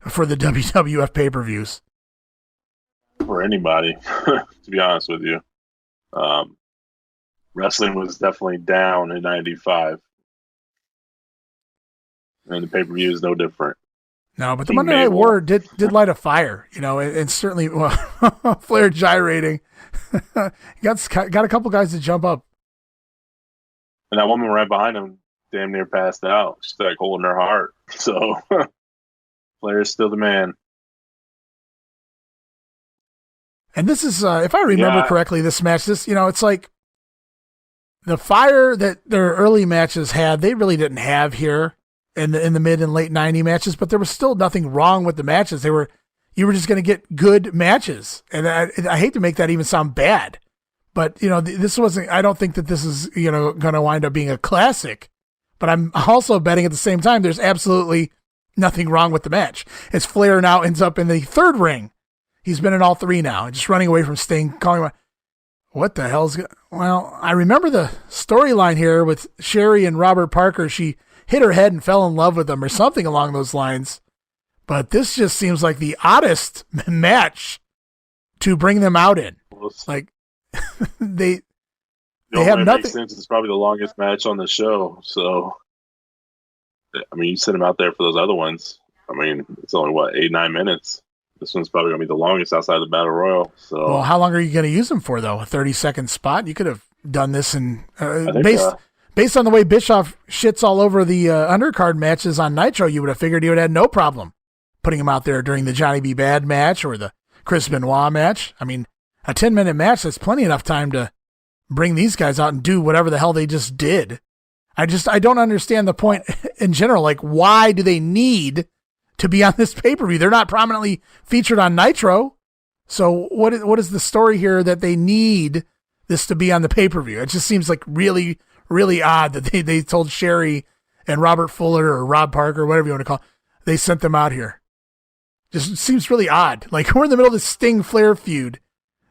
for the WWF pay-per-views. For anybody, to be honest with you. Wrestling was definitely down in 95. And the pay-per-view is no different. No, but the Monday Night War did light a fire, and certainly Flair gyrating. got a couple guys to jump up. And that woman right behind him damn near passed out. She's like holding her heart. So Flair's still the man. And this is, if I remember correctly, this match, it's like the fire that their early matches had, they really didn't have here in the mid and late 90 matches, but there was still nothing wrong with the matches. They were you were just going to get good matches. And I hate to make that even sound bad, but this wasn't, I don't think that this is, going to wind up being a classic, but I'm also betting at the same time, there's absolutely nothing wrong with the match. As Flair now ends up in the third ring. He's been in all three now, just running away from Sting, calling him, what the hell's well, I remember the storyline here with Sherry and Robert Parker. She hit her head and fell in love with him or something along those lines. But this just seems like the oddest match to bring them out in. Like they have nothing. Makes sense. It's probably the longest match on the show. So, I mean, you send them out there for those other ones. I mean, it's only 8-9 minutes. This one's probably going to be the longest outside of the Battle Royal. So, well, how long are you going to use them for, though? A 30-second spot? You could have done this in based on the way Bischoff shits all over the undercard matches on Nitro. You would have figured he would have had no problem putting him out there during the Johnny B. Bad match or the Chris Benoit match. I mean, a 10-minute match, that's plenty enough time to bring these guys out and do whatever the hell they just did. I don't understand the point in general. Like, why do they need to be on this pay-per-view? They're not prominently featured on Nitro. So what is the story here that they need this to be on the pay-per-view? It just seems like really, really odd that they told Sherry and Robert Fuller or Rob Parker, whatever you want to call it, they sent them out here. Just seems really odd. Like, we're in the middle of the Sting-Flair feud.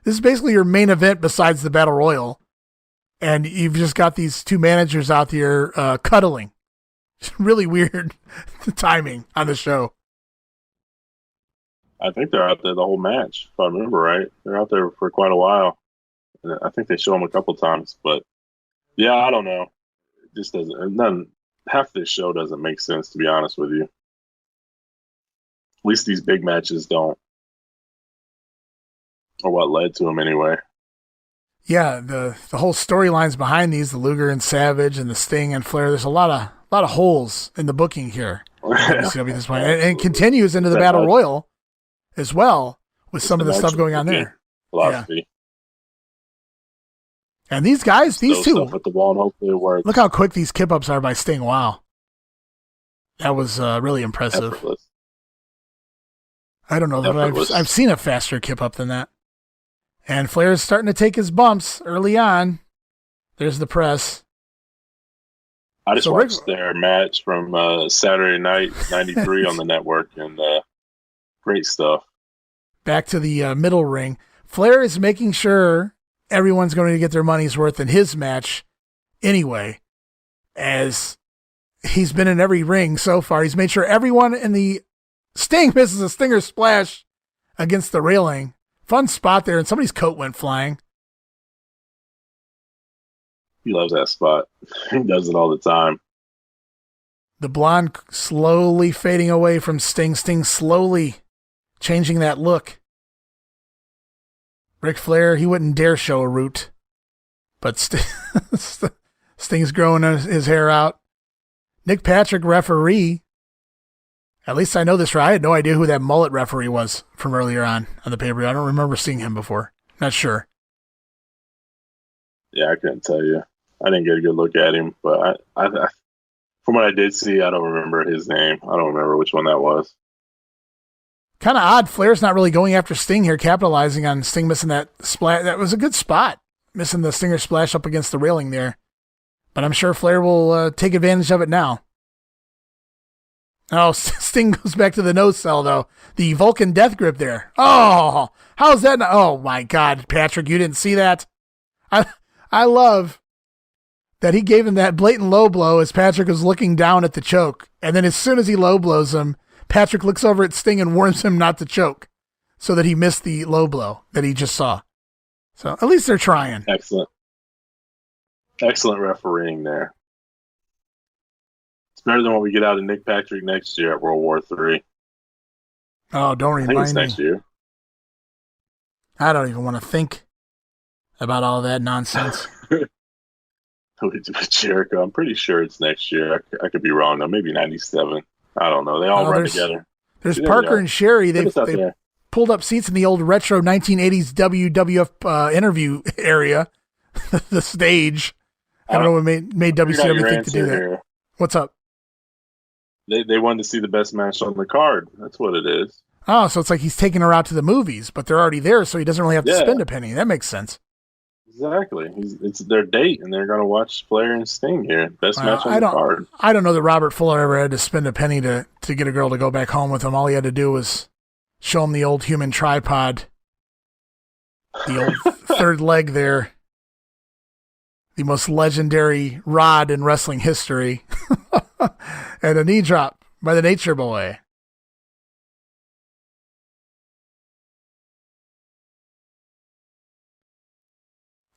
This is basically your main event besides the Battle Royal. And you've just got these two managers out here cuddling. It's really weird timing on the show. I think they're out there the whole match, if I remember right. They're out there for quite a while. And I think they show them a couple times. But, yeah, I don't know. It just doesn't. Half this show doesn't make sense, to be honest with you. At least these big matches don't. Or what led to them anyway. Yeah, the whole storylines behind these, the Luger and Savage and the Sting and Flair, there's a lot of holes in the booking here. WCW at this point. And it continues into the Battle Royal as well with some of the stuff going on there. Philosophy. Yeah. And these guys, these two, at the wall and hopefully it works. Look how quick these kip-ups are by Sting. Wow. That was really impressive. Effortless. I don't know that I've seen a faster kip-up than that. And Flair is starting to take his bumps early on. There's the press. I just watched their match from Saturday night, 93 on the network, and great stuff. Back to the middle ring. Flair is making sure everyone's going to get their money's worth in his match anyway, as he's been in every ring so far. He's made sure everyone in the Sting misses a stinger splash against the railing. Fun spot there, and somebody's coat went flying. He loves that spot. He does it all the time. The blonde slowly fading away from Sting. Sting slowly changing that look. Ric Flair, he wouldn't dare show a root. But Sting's growing his hair out. Nick Patrick, referee. At least I know this right. I had no idea who that mullet referee was from earlier on the pay-per-view. I don't remember seeing him before. Not sure. Yeah, I couldn't tell you. I didn't get a good look at him, but I from what I did see, I don't remember his name. I don't remember which one that was. Kind of odd. Flair's not really going after Sting here, capitalizing on Sting missing that splash. That was a good spot, missing the stinger splash up against the railing there. But I'm sure Flair will take advantage of it now. Oh, Sting goes back to the nose cell, though. The Vulcan death grip there. Oh, how's that? Oh, my God, Patrick, you didn't see that? I love that he gave him that blatant low blow as Patrick was looking down at the choke. And then as soon as he low blows him, Patrick looks over at Sting and warns him not to choke so that he missed the low blow that he just saw. So at least they're trying. Excellent refereeing there. It's better than what we get out of Nick Patrick next year at World War III. Oh, don't remind me. I think it's next year. I don't even want to think about all that nonsense. With Jericho, I'm pretty sure it's next year. I could be wrong though. Maybe 97. I don't know. They all run together. There's Parker and Sherry. They pulled up seats in the old retro 1980s WWF interview area, the stage. I don't know what made WCW think to do that. Here. What's up? They wanted to see the best match on the card. That's what it is. Oh, so it's like he's taking her out to the movies, but they're already there, so he doesn't really have to spend a penny. That makes sense. Exactly. It's their date, and they're going to watch Flair and Sting here. Best match on the card. I don't know that Robert Fuller ever had to spend a penny to get a girl to go back home with him. All he had to do was show him the old human tripod, the old third leg there, the most legendary rod in wrestling history, and a knee drop by the Nature Boy.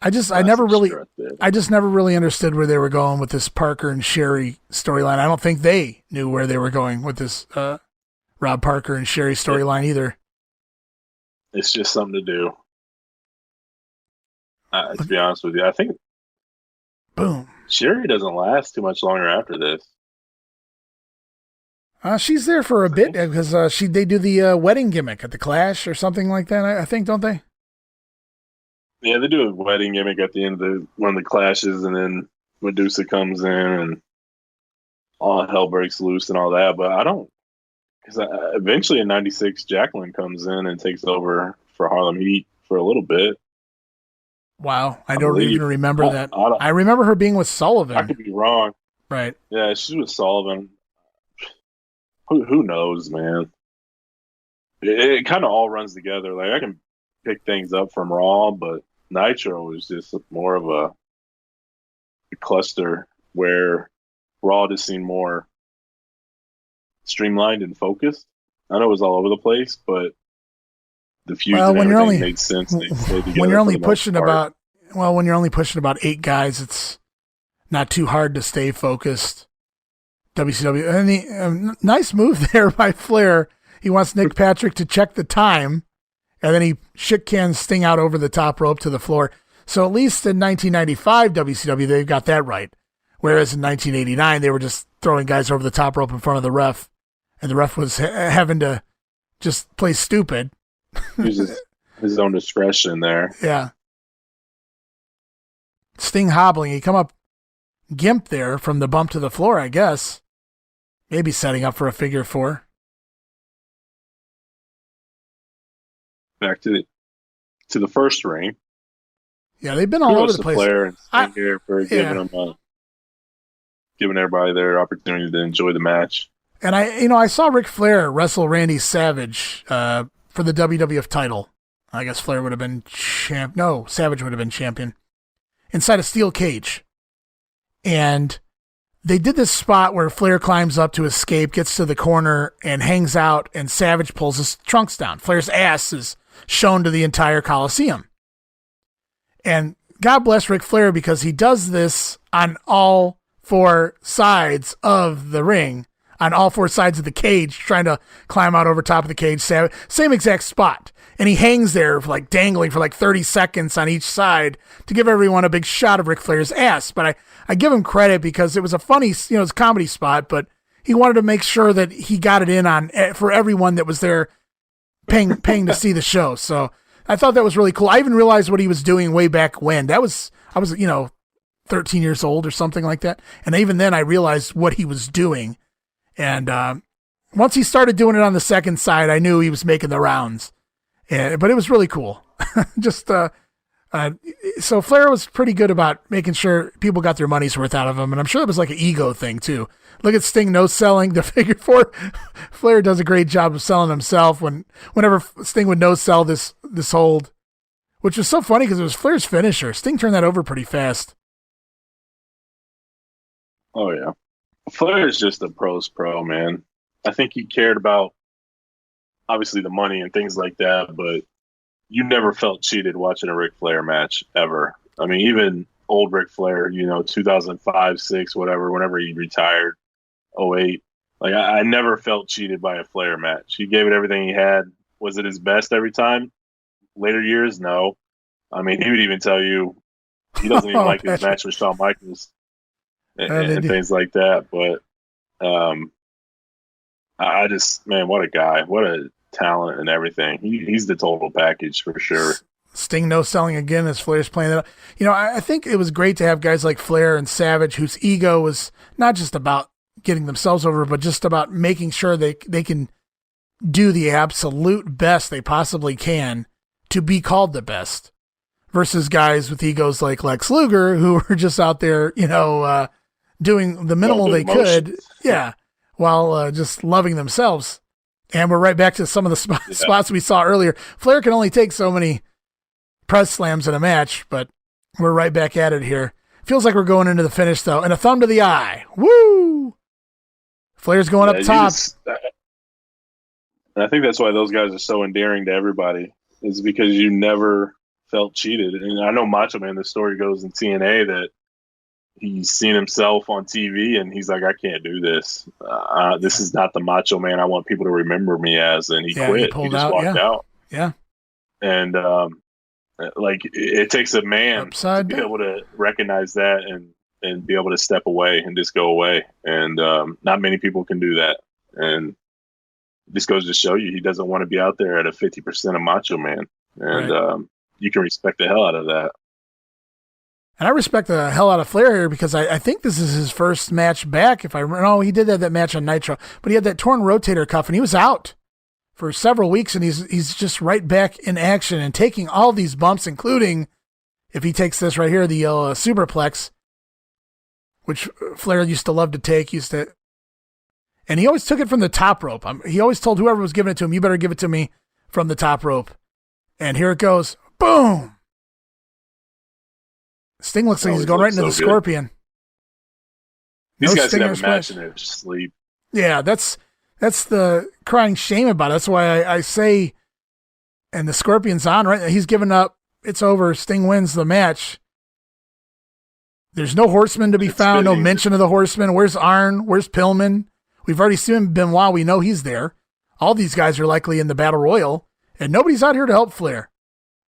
I just never really understood where they were going with this Parker and Sherry storyline. I don't think they knew where they were going with this Rob Parker and Sherry storyline either. It's just something to do. To be honest with you, I think boom. Sherry doesn't last too much longer after this. She's there for a bit because they do the wedding gimmick at the Clash or something like that. I think, don't they? Yeah, they do a wedding gimmick at the end of one of the clashes, and then Medusa comes in, and all hell breaks loose and all that. But I don't, because eventually in '96, Jacqueline comes in and takes over for Harlem Heat for a little bit. Wow, I don't even remember that. I remember her being with Sullivan. I could be wrong. Right. Yeah, she's with Sullivan. Who knows, man? It kind of all runs together. Like, I can pick things up from Raw, but Nitro is just more of a cluster where Raw just seemed more streamlined and focused. I know it was all over the place, but the feuds and everything made sense. They stayed together. When you're only pushing about 8 guys, it's not too hard to stay focused. WCW, and nice move there by Flair. He wants Nick Patrick to check the time, and then he shit cans Sting out over the top rope to the floor. So at least in 1995 WCW, they got that right. Whereas in 1989, they were just throwing guys over the top rope in front of the ref, and the ref was having to just play stupid. Uses his own discretion there. Yeah. Sting hobbling. He come up gimp there from the bump to the floor, I guess. Maybe setting up for a figure 4. Back to the first ring. Yeah, they've been all over the place. Flair and Sting here for giving everybody their opportunity to enjoy the match. And I saw Ric Flair wrestle Randy Savage for the WWF title. I guess Flair would have been Savage would have been champion inside a steel cage. And they did this spot where Flair climbs up to escape, gets to the corner, and hangs out, and Savage pulls his trunks down. Flair's ass is shown to the entire Coliseum. And God bless Ric Flair, because he does this on all 4 sides of the ring, on all 4 sides of the cage, trying to climb out over top of the cage. Same exact spot. And he hangs there dangling for 30 seconds on each side to give everyone a big shot of Ric Flair's ass. But I give him credit because it was a funny, it's a comedy spot, but he wanted to make sure that he got it in on for everyone that was there paying to see the show. So I thought that was really cool. I even realized what he was doing way back when. I was 13 years old or something like that. And even then I realized what he was doing. And once he started doing it on the second side, I knew he was making the rounds. But it was really cool. So Flair was pretty good about making sure people got their money's worth out of him. And I'm sure it was an ego thing too. Look at Sting no-selling the figure 4. Flair does a great job of selling himself whenever Sting would no-sell this hold, which was so funny because it was Flair's finisher. Sting turned that over pretty fast. Oh, yeah. Flair is just a pro's pro, man. I think he cared about, obviously, the money and things like that, but you never felt cheated watching a Ric Flair match, ever. I mean, even old Ric Flair, 2005, 6, whatever, whenever he retired, 08. I never felt cheated by a Flair match. He gave it everything he had. Was it his best every time? Later years, no. I mean, he would even tell you he doesn't even like his match with Shawn Michaels and things like that. But I just, man, what a guy. What a talent and everything. He's the total package for sure. Sting no-selling again as Flair's playing that up. I think it was great to have guys like Flair and Savage whose ego was not just about getting themselves over, but just about making sure they can do the absolute best they possibly can to be called the best, versus guys with egos like Lex Luger who were just out there, doing the minimal they could. Yeah. While just loving themselves. And we're right back to some of the spots we saw earlier. Flair can only take so many press slams in a match, but we're right back at it here. Feels like we're going into the finish, though. And a thumb to the eye. Woo! Flair's going up top. I think that's why those guys are so endearing to everybody, is because you never felt cheated. And I know Macho Man, the story goes in TNA that he's seen himself on TV and he's like, I can't do this. This is not the Macho Man I want people to remember me as. And he quit. He just walked out. Yeah. And it takes a man to be able to recognize that and be able to step away and just go away. And not many people can do that. And this goes to show you he doesn't want to be out there at a 50% of Macho Man. And you can respect the hell out of that. And I respect the hell out of Flair here because I think this is his first match back. If I remember, no, he did have that match on Nitro, but he had that torn rotator cuff and he was out for several weeks, and he's just right back in action and taking all these bumps, including if he takes this right here, the superplex, which Flair used to love to take, and he always took it from the top rope. He always told whoever was giving it to him, you better give it to me from the top rope. And here it goes. Boom! Sting looks like he's going right into the Scorpion. These guys can have a match in their sleep. Yeah, that's the crying shame about it. That's why I say, and the Scorpion's on, right? He's given up. It's over. Sting wins the match. There's no Horseman to be found, no mention of the Horseman. Where's Arn? Where's Pillman? We've already seen Benoit. We know he's there. All these guys are likely in the Battle Royal, and nobody's out here to help Flair.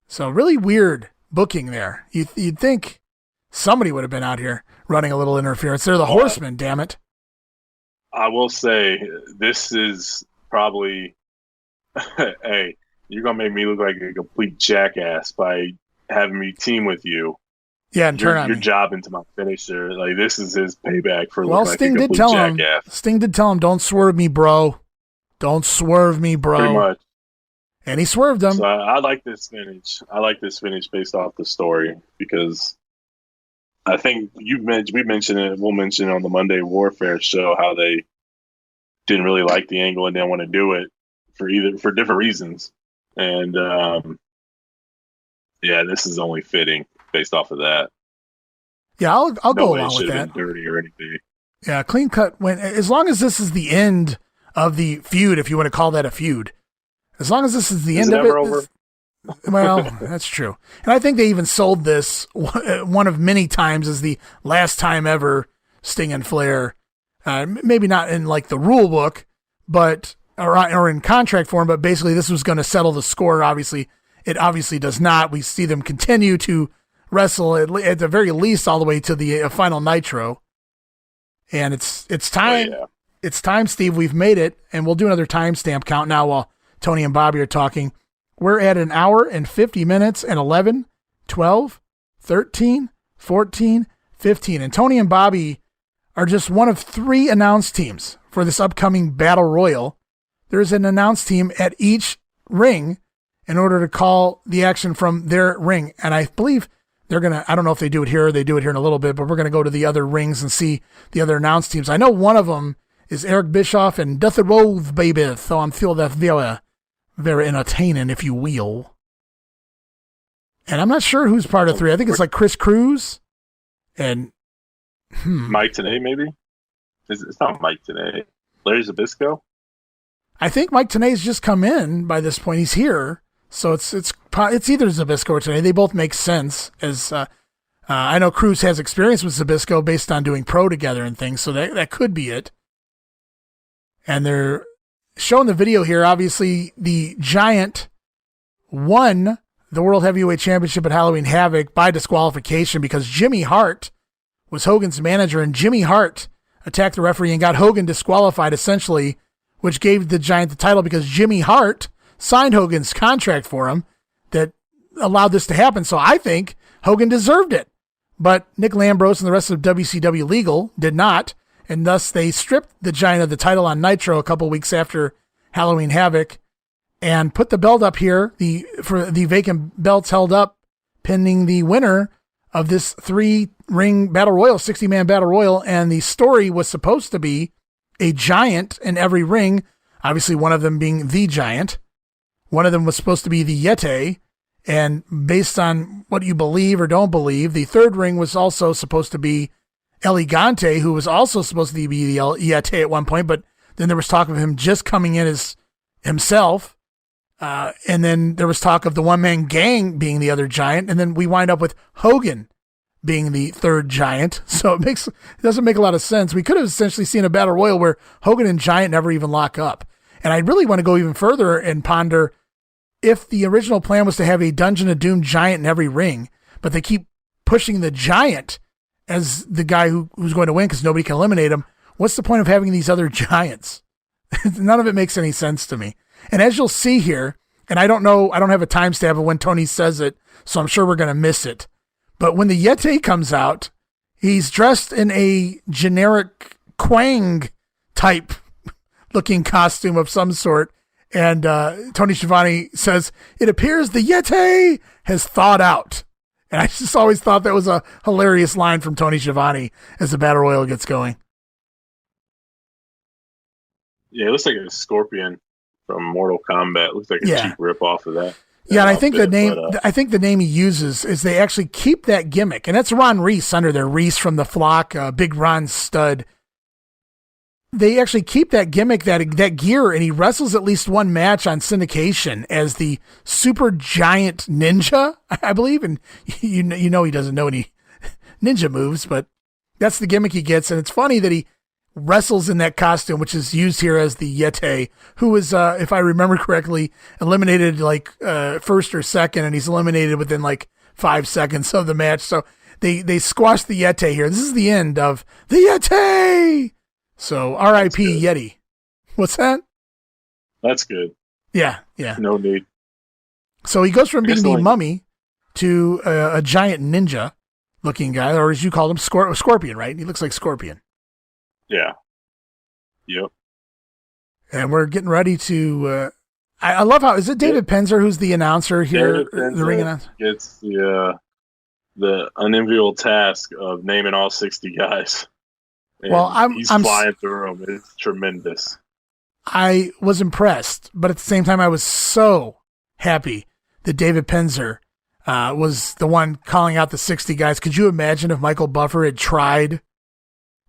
So really weird booking there. You'd think somebody would have been out here running a little interference. They're the Horsemen, damn it. I will say, this is probably, hey, you're going to make me look like a complete jackass by having me team with you. Yeah, and turn on your job into my finisher. Like, this is his payback for looking like a complete jackass. Sting did tell him, don't swerve me, bro. Don't swerve me, bro. Pretty much. And he swerved him. So I like this finish. I like this finish based off the story because I think we mentioned it. We'll mention it on the Monday Warfare show how they didn't really like the angle and didn't want to do it for different reasons. And this is only fitting based off of that. Yeah, I'll go along with that. Been dirty or anything. Yeah, clean cut. As long as this is the end of the feud, if you want to call that a feud. As long as this is the end of it. Over? Well, that's true. And I think they even sold this one of many times as the last time ever Sting and Flair. Maybe not in like the rule book, but or in contract form, but basically this was going to settle the score. Obviously, it obviously does not. We see them continue to wrestle at the very least all the way to the final Nitro. And it's time. Oh, yeah. It's time, Steve. We've made it, and we'll do another timestamp count now while Tony and Bobby are talking. We're at 1 hour and 50 minutes and 11, 12, 13, 14, 15. And Tony and Bobby are just one of 3 announced teams for this upcoming Battle Royal. There's an announced team at each ring in order to call the action from their ring. And I believe they're going to, I don't know if they do it here or they do it here in a little bit, but we're going to go to the other rings and see the other announced teams. I know one of them is Eric Bischoff and Duthy Rose, baby. So I'm feel that very entertaining, if you will. And I'm not sure who's part of 3. I think it's like Chris Cruz and Mike Tenay, maybe? It's not Mike Tenay. Larry Zbyszko? I think Mike Tenay's just come in by this point. He's here. So it's either Zbyszko or Tenay. They both make sense. As I know Cruz has experience with Zbyszko based on doing pro together and things, so that could be it. And they're showing the video here. Obviously, the Giant won the World Heavyweight Championship at Halloween Havoc by disqualification because Jimmy Hart was Hogan's manager, and Jimmy Hart attacked the referee and got Hogan disqualified, essentially, which gave the Giant the title because Jimmy Hart signed Hogan's contract for him that allowed this to happen. So I think Hogan deserved it. But Nick Lambros and the rest of WCW Legal did not, and thus they stripped the Giant of the title on Nitro a couple weeks after Halloween Havoc, and put the belt up here, for the vacant belts held up, pending the winner of this 3-ring battle royal, 60-man battle royal. And the story was supposed to be a giant in every ring, obviously one of them being the Giant. One of them was supposed to be the Yeti, and based on what you believe or don't believe, the third ring was also supposed to be Elegante, who was also supposed to be the Yeti at one point, but then there was talk of him just coming in as himself. And then there was talk of the one-man gang being the other Giant, and then we wind up with Hogan being the third Giant. So it doesn't make a lot of sense. We could have essentially seen a battle royal where Hogan and Giant never even lock up. And I really want to go even further and ponder if the original plan was to have a Dungeon of Doom Giant in every ring, but they keep pushing the Giant as the guy who's going to win because nobody can eliminate him. What's the point of having these other Giants? None of it makes any sense to me. And as you'll see here, and I don't have a timestamp of when Tony says it, so I'm sure we're going to miss it. But when the Yeti comes out, he's dressed in a generic Quang type looking costume of some sort. And Tony Schiavone says, "It appears the Yeti has thawed out." And I just always thought that was a hilarious line from Tony Schiavone as the battle royal gets going. Yeah, it looks like a scorpion from Mortal Kombat. It looks like a cheap rip off of that. Yeah, and I think the name he uses is they actually keep that gimmick, and that's Ron Reese under there. Reese from the Flock, Big Ron Stud. They actually keep that gimmick, that gear, and he wrestles at least one match on syndication as the Super Giant Ninja, I believe. And you know he doesn't know any ninja moves, but that's the gimmick he gets. And it's funny that he wrestles in that costume, which is used here as the Yeti, who was, if I remember correctly, eliminated first or second, and he's eliminated within 5 seconds of the match. So they squashed the Yeti here. This is the end of the Yeti. So R.I.P. Yeti. What's that? That's good. Yeah. No need. So he goes from being the mummy to a giant ninja looking guy, or as you called him, Scorpion, right? He looks like Scorpion. Yeah. Yep. And we're getting ready to. I love how is it David Penzer who's the announcer here, the ring announcer? Gets the unenviable task of naming all 60 guys. And well, he's flying through them. It's tremendous. I was impressed, but at the same time, I was so happy that David Penzer was the one calling out the 60 guys. Could you imagine if Michael Buffer had tried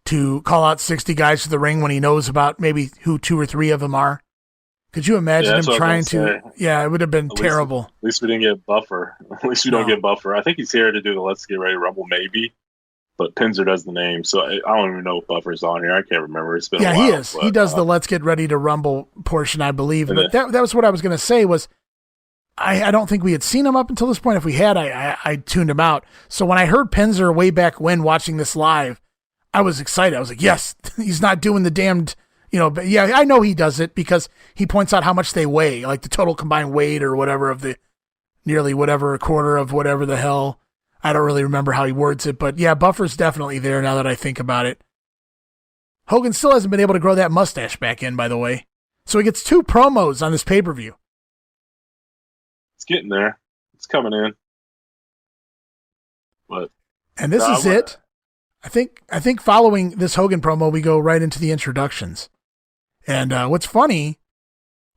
to call out 60 guys to the ring when he knows about maybe who 2 or 3 of them are? Could you imagine him trying to? Yeah, it would have been terrible. At least we didn't get Buffer. At least we don't get Buffer. I think he's here to do the Let's Get Ready to Rumble, maybe. But Penzer does the name, so I don't even know if Buffer's on here. I can't remember. It's been a while. Yeah, he is. He does the Let's Get Ready to Rumble portion, I believe. But that was what I was going to say was I don't think we had seen him up until this point. If we had, I tuned him out. So when I heard Penzer way back when watching this live, I was excited. I was like, yes, he's not doing the damned, but yeah, I know he does it because he points out how much they weigh, like the total combined weight or whatever of the nearly whatever, a quarter of whatever the hell. I don't really remember how he words it, but yeah, Buffer's definitely there now that I think about it. Hogan still hasn't been able to grow that mustache back in, by the way. So he gets 2 promos on this pay-per-view. It's getting there. It's coming in. And this is it. I think following this Hogan promo, we go right into the introductions. And what's funny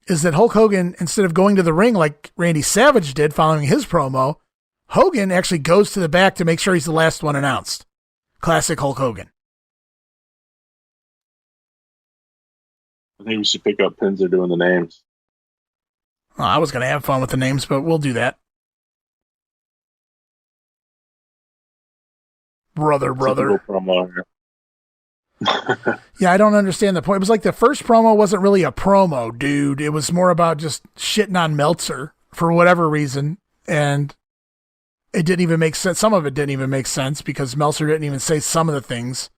is that Hulk Hogan, instead of going to the ring like Randy Savage did following his promo, Hogan actually goes to the back to make sure he's the last one announced. Classic Hulk Hogan. I think we should pick up Penzer doing the names. Well, I was going to have fun with the names, but we'll do that. Brother. Yeah, I don't understand the point. It was like the first promo wasn't really a promo, dude. It was more about just shitting on Meltzer for whatever reason. And it didn't even make sense. Some of it didn't even make sense because Meltzer didn't even say some of the things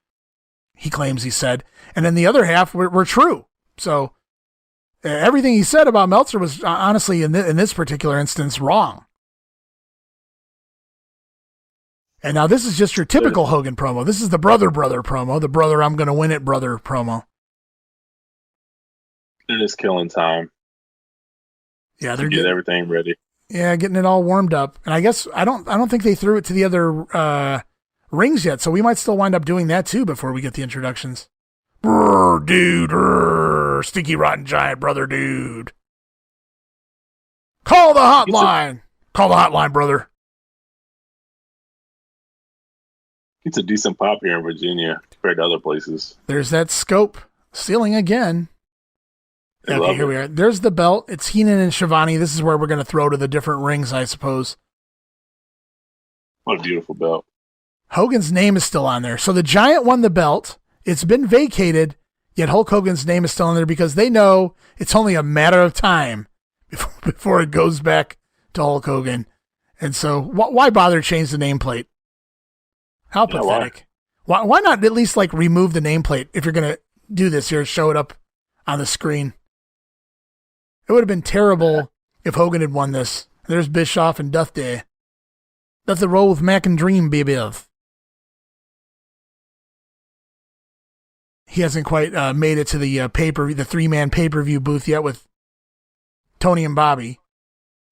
he claims he said. And then the other half were true. So everything he said about Meltzer was honestly, in this particular instance, wrong. And now this is just your typical Hogan promo. This is the brother promo, the brother I'm going to win it brother promo. They're just killing time. Yeah, they're getting everything ready. Yeah, getting it all warmed up. And I guess I don't think they threw it to the other rings yet, so we might still wind up doing that too before we get the introductions. Brr, dude, stinky rotten giant brother, dude. Call the hotline. Call the hotline, brother. It's a decent pop here in Virginia compared to other places. There's that scope stealing again. Okay, here we are. There's the belt. It's Heenan and Shivani. This is where we're going to throw to the different rings, I suppose. What a beautiful belt. Hogan's name is still on there. So the Giant won the belt. It's been vacated, yet Hulk Hogan's name is still on there because they know it's only a matter of time before it goes back to Hulk Hogan. And so why bother change the nameplate? How pathetic. Why not at least like remove the nameplate if you're going to do this here, show it up on the screen? It would have been terrible if Hogan had won this. There's Bischoff and Duff Day. Duff the roll with Mac and Dream, baby. He hasn't quite made it to the the 3-man pay-per-view booth yet with Tony and Bobby.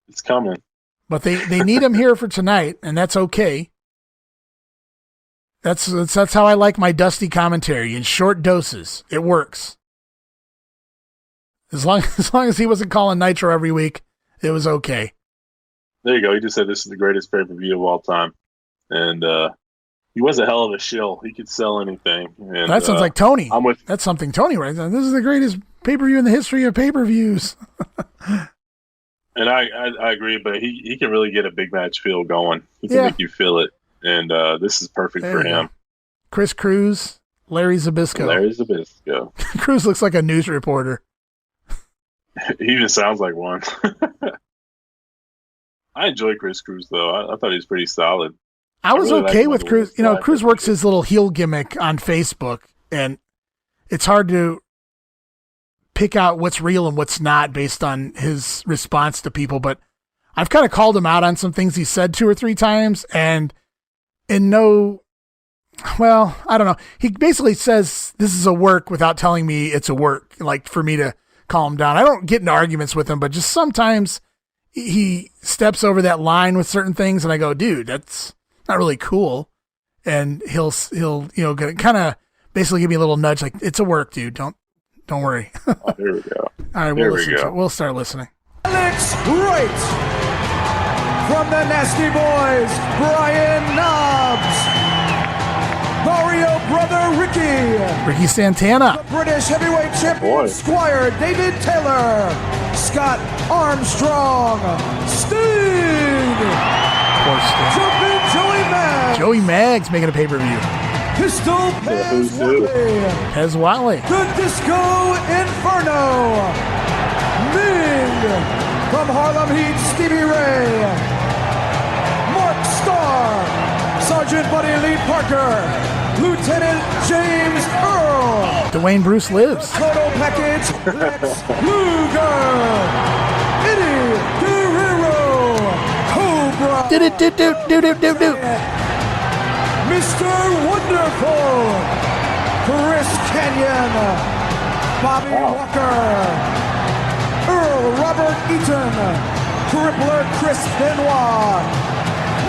It's coming. But they need him here for tonight, and that's okay. That's how I like my Dusty commentary, in short doses. It works. As long as he wasn't calling Nitro every week, it was okay. There you go. He just said this is the greatest pay-per-view of all time. And he was a hell of a shill. He could sell anything. And, that sounds like Tony. I'm with. That's something Tony writes. This is the greatest pay-per-view in the history of pay-per-views. And I agree, but he can really get a big match feel going. He can make you feel it. And this is perfect for him. Chris Cruz, Larry Zbyszko. Cruz looks like a news reporter. He even sounds like one. I enjoy Chris Cruz, though. I thought he was pretty solid. I was really okay with Cruz. You know, Cruz works his little heel gimmick on Facebook, and it's hard to pick out what's real and what's not based on his response to people. But I've kind of called him out on some things he said 2 or 3 times, and I don't know. He basically says this is a work without telling me it's a work, like for me to calm down. I don't get into arguments with him, but just sometimes he steps over that line with certain things, and I go, dude, that's not really cool. And he'll kind of basically give me a little nudge, like, it's a work, dude. Don't worry. Oh, here we go. All right, we'll start listening. Alex Wright from the Nasty Boys, Brian Knobs. Mario Brother Ricky Santana. The British Heavyweight Champion Squire David Taylor. Scott Armstrong. Sting. Jumpin' Joey Maggs. Joey Maggs making a pay-per-view. Pistol Pez Whatley. The Disco Inferno. Ming. From Harlem Heat, Stevie Ray. Mark Starr. Sergeant Buddy Lee Parker. Lieutenant James Earl. Dwayne Bruce lives. Total package. Lex Luger. Eddie Guerrero. Cobra. Do. Mr. Wonderful. Chris Canyon. Bobby Walker. Earl Robert Eaton. Crippler Chris Benoit.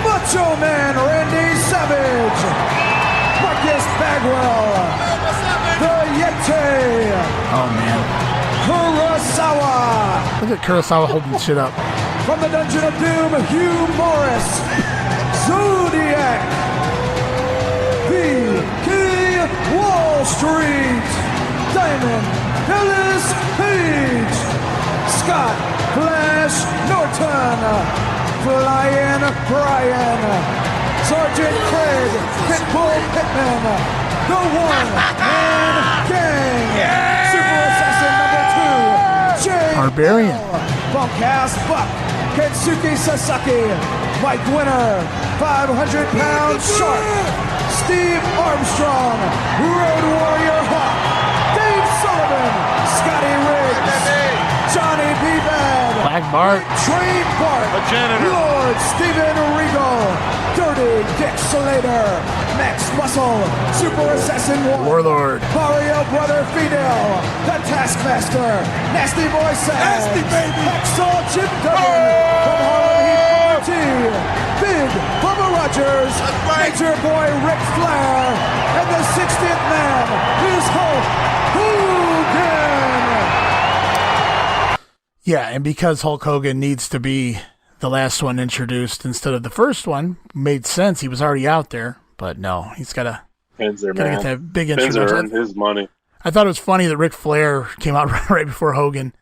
Macho Man Randy Savage. Marcus Bagwell. The Yeti. Oh, man. Kurosawa. Look at Kurosawa holding shit up. From the Dungeon of Doom, Hugh Morris. Zodiac. The King Wall Street. Diamond Ellis Page. Scott Flash Norton. Flying Brian. Sergeant Craig Pitbull Pittman. The One-Man Gang. Super Assassin number 2. Jay Barbarian. Bunkhouse Buck. Kensuke Sasaki. Mike Winner. 500 pounds sharp. Steve Armstrong. Road Warrior Hawk. Dave Sullivan. Scotty Riggs. Johnny B. Bad. Black Bart. Train Bart. A janitor. Lord Steven Regal. Dirty Dick Slater. Max Muscle. Super Assassin 1. Warlord. Mario Brother Fidel. The Taskmaster. Nasty Boy Sam. Nasty baby. Hacksaw Chip Duggan. From Harlem Heat Team. Big Bubba Rogers. Major Boy Ric Flair. And the 60th man is Hulk Hogan. Yeah, and because Hulk Hogan needs to be the last one introduced instead of the first one, made sense. He was already out there, but no, he's got to get that big introduction. earned his money. I thought it was funny that Ric Flair came out right before Hogan.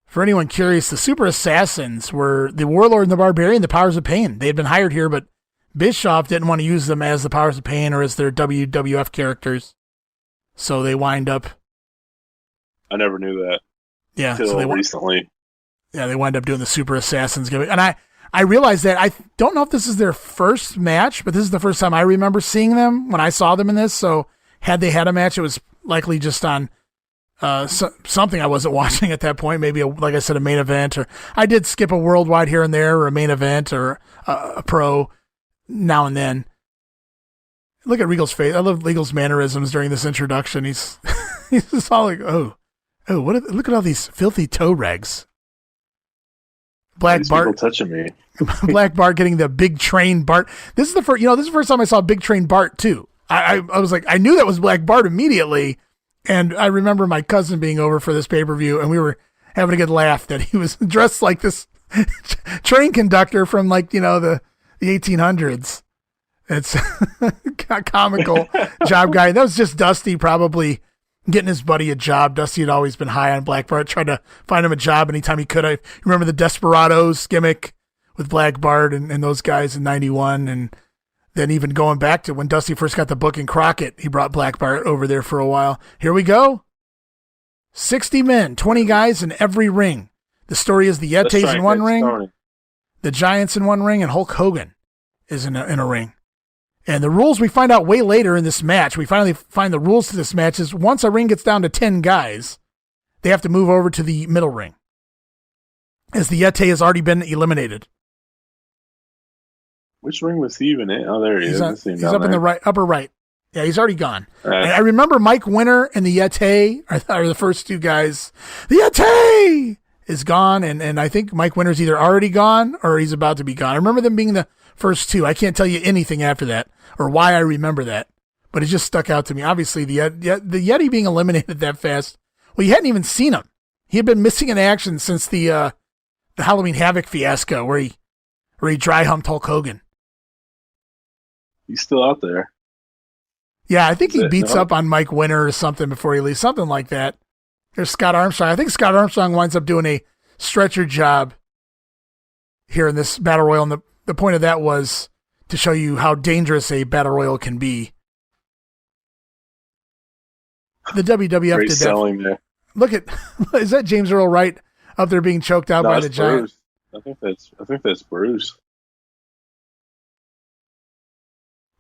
For anyone curious, the Super Assassins were the Warlord and the Barbarian, the Powers of Pain. They had been hired here, but Bischoff didn't want to use them as the Powers of Pain or as their WWF characters. So they wind up... I never knew that. Yeah, until recently. Yeah, they wind up doing the Super Assassins gimmick. And I realized that I don't know if this is their first match, but this is the first time I remember seeing them when I saw them in this. So had they had a match, it was likely just on something I wasn't watching at that point. Maybe, like I said, a main event. Or I did skip a worldwide here and there, or a main event, or a pro now and then. Look at Regal's face. I love Regal's mannerisms during this introduction. He's just all like, oh, look at all these filthy toe rags. Black Bart touching me. Black Bart getting the big train Bart. This is the first time I saw Big Train Bart too. I was like, I knew that was Black Bart immediately, and I remember my cousin being over for this pay-per-view, and we were having a good laugh that he was dressed like this train conductor from the 1800s. It's comical job guy. That was just Dusty probably getting his buddy a job. Dusty had always been high on Black Bart, tried to find him a job anytime he could. I remember the Desperados gimmick with Black Bart and those guys in 91. And then even going back to when Dusty first got the book in Crockett, he brought Black Bart over there for a while. Here we go. 60 men, 20 guys in every ring. The story is the Yetis in one ring, the Giants in one ring, and Hulk Hogan is in a ring. And the rules we find out way later in this match, we finally find the rules to this match is once a ring gets down to 10 guys, they have to move over to the middle ring, as the Yeti has already been eliminated. Which ring was he even in? Oh, there he is. He's up in the upper right. Yeah, he's already gone. Right. And I remember Mike Winter and the Yeti are the first two guys. The Yeti is gone, and I think Mike Winter's either already gone or he's about to be gone. I remember them being the first two. I can't tell you anything after that or why I remember that, but it just stuck out to me. Obviously, the Yeti being eliminated that fast. Well, you hadn't even seen him. He had been missing in action since the Halloween Havoc fiasco where he dry humped Hulk Hogan. He's still out there. Yeah, I think he beats up on Mike Winter or something before he leaves, something like that. There's Scott Armstrong. I think Scott Armstrong winds up doing a stretcher job here in this Battle Royal, and the point of that was to show you how dangerous a Battle Royal can be. The WWF Great did selling that. there. Look at, is that James Earl Wright up there being choked out by the Giant? I think that's Bruce.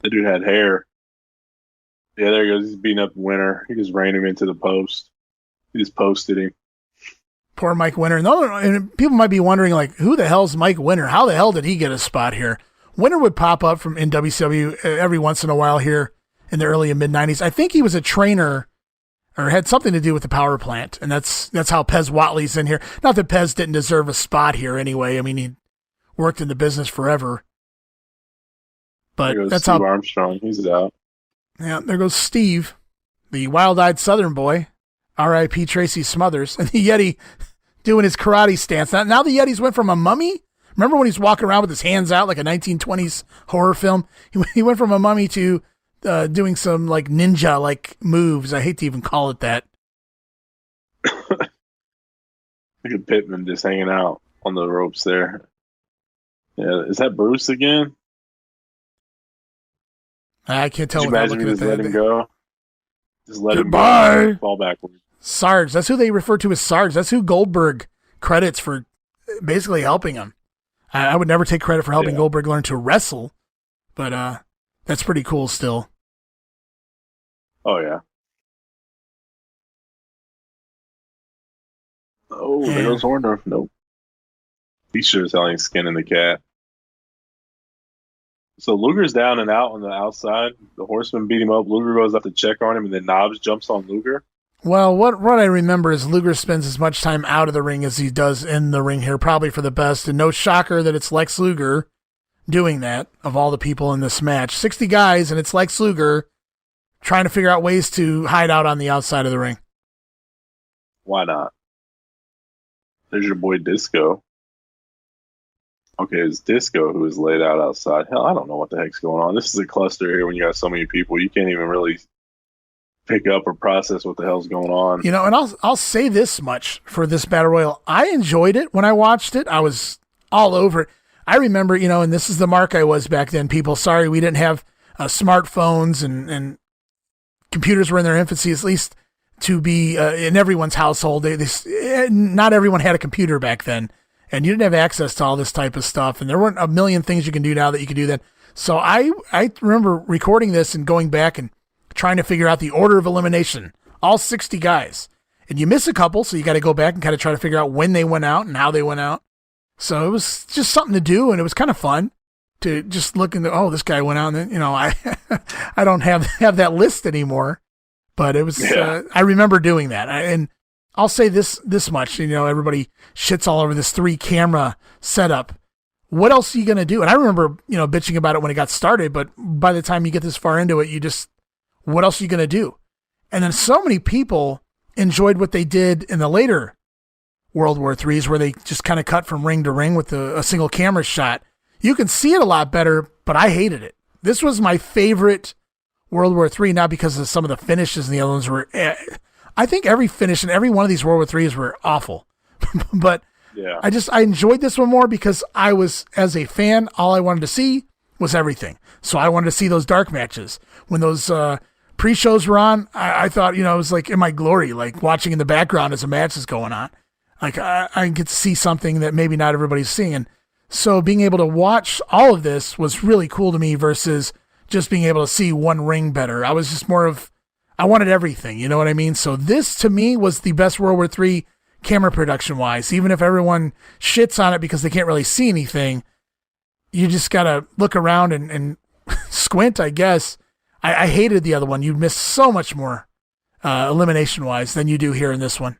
The dude had hair. Yeah, there he goes. He's beating up Winter. He just ran him into the post. He just posted him. Poor Mike Winter. And people might be wondering, like, who the hell's Mike Winter? How the hell did he get a spot here? Winter would pop up in WCW every once in a while here in the early and mid-90s. I think he was a trainer or had something to do with the power plant, and that's how Pez Whatley's in here. Not that Pez didn't deserve a spot here anyway. I mean, he worked in the business forever. But that's Steve how Armstrong. He's out. Yeah, there goes Steve, the wild-eyed Southern boy. R.I.P. Tracy Smothers. And the Yeti doing his karate stance. Now the Yetis went from a mummy. Remember when he's walking around with his hands out like a 1920s horror film? He went from a mummy to doing some like ninja-like moves. I hate to even call it that. Look at Pittman just hanging out on the ropes there. Yeah, is that Bruce again? I can't tell. Could you imagine just let him go? Just let Goodbye. him go. Fall backwards. Sarge. That's who they refer to as Sarge. That's who Goldberg credits for basically helping him. I would never take credit for helping Goldberg learn to wrestle, but that's pretty cool still. Oh, yeah. Oh, there goes Orndorff. Nope. He sure as hell ain't skinning the cat. So Luger's down and out on the outside. The Horsemen beat him up. Luger goes up to check on him, and then Knobbs jumps on Luger. Well, what I remember is Luger spends as much time out of the ring as he does in the ring here, probably for the best. And no shocker that it's Lex Luger doing that, of all the people in this match. 60 guys, and it's Lex Luger trying to figure out ways to hide out on the outside of the ring. Why not? There's your boy Disco. Okay, it's Disco who is laid out outside. Hell, I don't know what the heck's going on. This is a cluster here when you got so many people. You can't even really pick up or process what the hell's going on. You know, and I'll say this much for this Battle Royal. I enjoyed it when I watched it. I was all over it. I remember, you know, and this is the mark I was back then, people. Sorry, we didn't have smartphones and computers were in their infancy, at least to be in everyone's household. Not everyone had a computer back then. And you didn't have access to all this type of stuff. And there weren't a million things you can do now that you can do then. So I remember recording this and going back and trying to figure out the order of elimination. All 60 guys. And you miss a couple, so you got to go back and kind of try to figure out when they went out and how they went out. So it was just something to do, and it was kind of fun to just look into, oh, this guy went out. And then, you know, I don't have that list anymore. But it was, I remember doing that. And I'll say this much, you know, everybody shits all over this 3-camera setup. What else are you going to do? And I remember, you know, bitching about it when it got started, but by the time you get this far into it, what else are you going to do? And then so many people enjoyed what they did in the later World War IIIs, where they just kind of cut from ring to ring with a single camera shot. You can see it a lot better, but I hated it. This was my favorite World War III, not because of some of the finishes and the other ones were... I think every finish in every one of these World War IIIs were awful. But yeah, I enjoyed this one more because I was, as a fan, all I wanted to see was everything. So I wanted to see those dark matches. When those pre-shows were on, I thought, you know, it was like in my glory, like watching in the background as a match is going on. Like I get to see something that maybe not everybody's seeing. And so being able to watch all of this was really cool to me versus just being able to see one ring better. I was just more of, I wanted everything, you know what I mean? So this, to me, was the best World War III camera production-wise. Even if everyone shits on it because they can't really see anything, you just got to look around and squint, I guess. I hated the other one. You missed so much more elimination-wise than you do here in this one.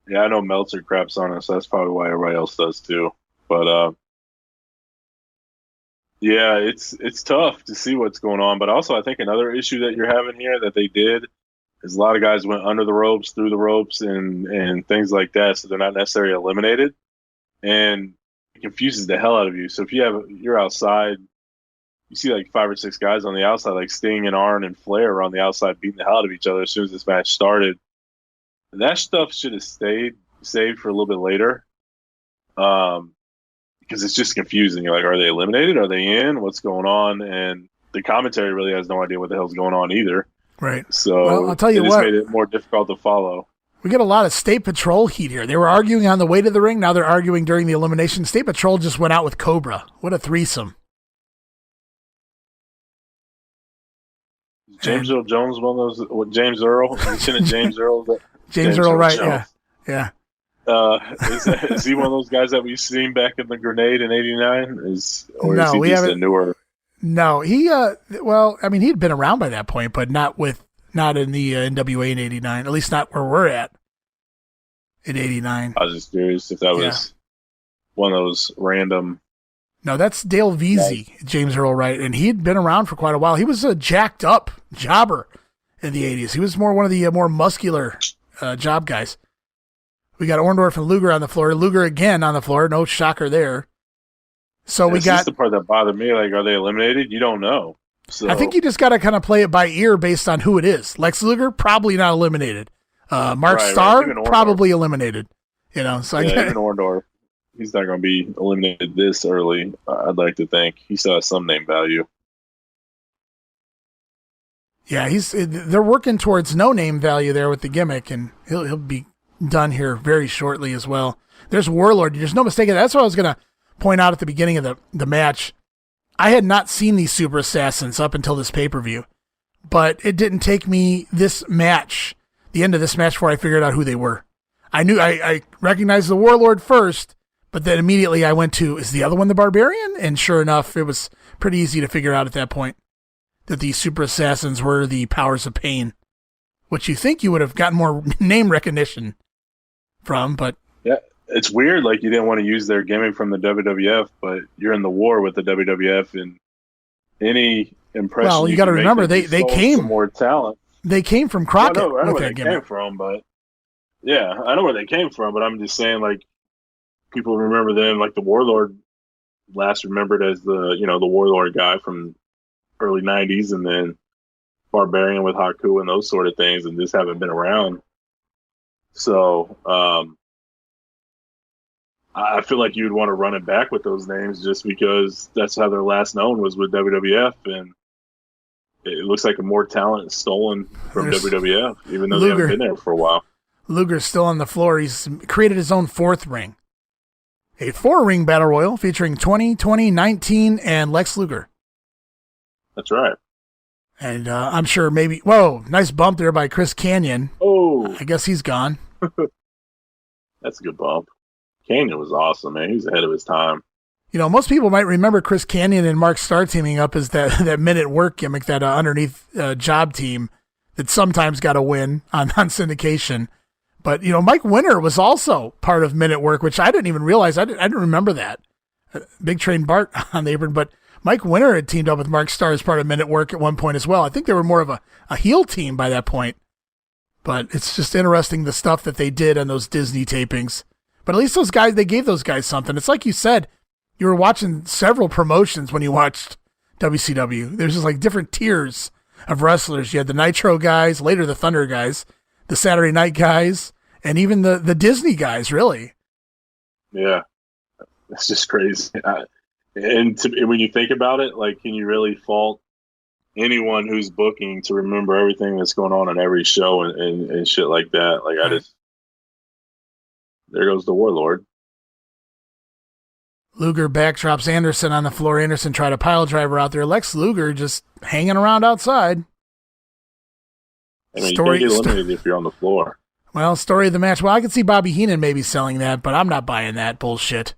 Yeah, I know Meltzer craps on us. That's probably why everybody else does, too. But, yeah, it's tough to see what's going on. But also, I think another issue that you're having here that they did is a lot of guys went under the ropes, through the ropes, and things like that, so they're not necessarily eliminated. And it confuses the hell out of you. So if you're outside, you see like 5 or 6 guys on the outside, like Sting and Arn and Flair are on the outside beating the hell out of each other as soon as this match started. And that stuff should have saved for a little bit later. Because it's just confusing. You're like, are they eliminated? Are they in? What's going on? And the commentary really has no idea what the hell's going on either. Right. So well, I'll tell you it what, made it more difficult to follow. We get a lot of State Patrol heat here. They were arguing on the way to the ring. Now they're arguing during the elimination. State Patrol just went out with Cobra. What a threesome. James Earl Jones, one of those, James Earl? James Earl? James Earl, right, Jones. Yeah. Is he one of those guys that we've seen back in the Grenade in '89? Is he just a newer? No, he well, I mean, he'd been around by that point, but not in the NWA in '89. At least not where we're at in '89. I was just curious if that was one of those random. No, that's Dale Veazey, James Earl Wright, and he'd been around for quite a while. He was a jacked up jobber in the '80s. He was one of the more muscular job guys. We got Orndorff and Luger on the floor. Luger again on the floor. No shocker there. So we got. That's the part that bothered me. Like, are they eliminated? You don't know. So I think you just got to kind of play it by ear based on who it is. Lex Luger, probably not eliminated. Mark Starr, probably eliminated. You know, so even Orndorff, he's not going to be eliminated this early. I'd like to think he still has some name value. Yeah, they're working towards no name value there with the gimmick, and he'll be done here very shortly as well. There's Warlord. There's no mistake. That's what I was going to point out at the beginning of the match. I had not seen these Super Assassins up until this pay-per-view, but it didn't take me this match, the end of this match, before I figured out who they were. I recognized the Warlord first, but then immediately I went to, is the other one the Barbarian? And sure enough, it was pretty easy to figure out at that point that the Super Assassins were the Powers of Pain, which you think you would have gotten more name recognition from, but... Yeah, it's weird, like you didn't want to use their gimmick from the WWF, but you're in the war with the WWF, and any impression... Well, you got to remember, they came... more talent. They came from Crockett. I know with where that they gimmick. came from, but... Yeah, I know where they came from, but I'm just saying, like, people remember them, like the Warlord last remembered as the Warlord guy from early 90s, and then Barbarian with Haku and those sort of things, and just haven't been around. So I feel like you'd want to run it back with those names just because that's how their last known was with WWF, and it looks like more talent is stolen from WWF, even though they haven't been there for a while. Luger's still on the floor. He's created his own fourth ring. A 4-ring battle royal featuring 20, 20, 19, and Lex Luger. That's right. And I'm sure maybe... Whoa, nice bump there by Chris Kanyon. Oh. I guess he's gone. That's a good bump. Kanyon was awesome, man. He was ahead of his time. You know, most people might remember Chris Kanyon and Mark Starr teaming up as that minute work gimmick, that underneath job team that sometimes got a win on syndication. But, you know, Mike Winter was also part of Minute Work, which I didn't even realize. I didn't remember that. Big Train Bart on the apron. But Mike Winter had teamed up with Mark Starr as part of Minute Work at one point as well. I think they were more of a heel team by that point. But it's just interesting the stuff that they did on those Disney tapings. But at least those guys, they gave those guys something. It's like you said, you were watching several promotions when you watched WCW. There's just like different tiers of wrestlers. You had the Nitro guys, later the Thunder guys, the Saturday Night guys, and even the Disney guys, really. Yeah, it's just crazy. And when you think about it, like, can you really fault anyone who's booking to remember everything that's going on every show and shit like that? Like, I just, there goes the Warlord. Luger backdrops Anderson on the floor. Anderson tried a pile driver out there. Lex Luger just hanging around outside. I mean, you can't get eliminated if you're on the floor. Well, story of the match. Well, I could see Bobby Heenan maybe selling that, but I'm not buying that bullshit.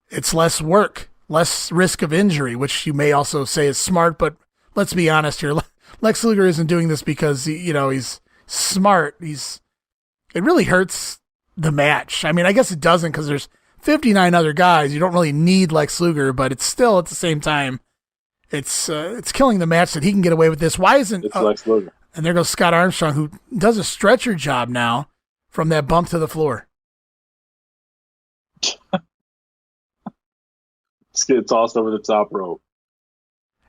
It's less work, less risk of injury, which you may also say is smart, but let's be honest here. Lex Luger isn't doing this because, he's smart. It really hurts the match. I mean, I guess it doesn't because there's 59 other guys. You don't really need Lex Luger, but it's still at the same time, it's killing the match that he can get away with this. Why isn't it's Lex Luger? And there goes Scott Armstrong, who does a stretcher job now from that bump to the floor. Let's get tossed over the top rope.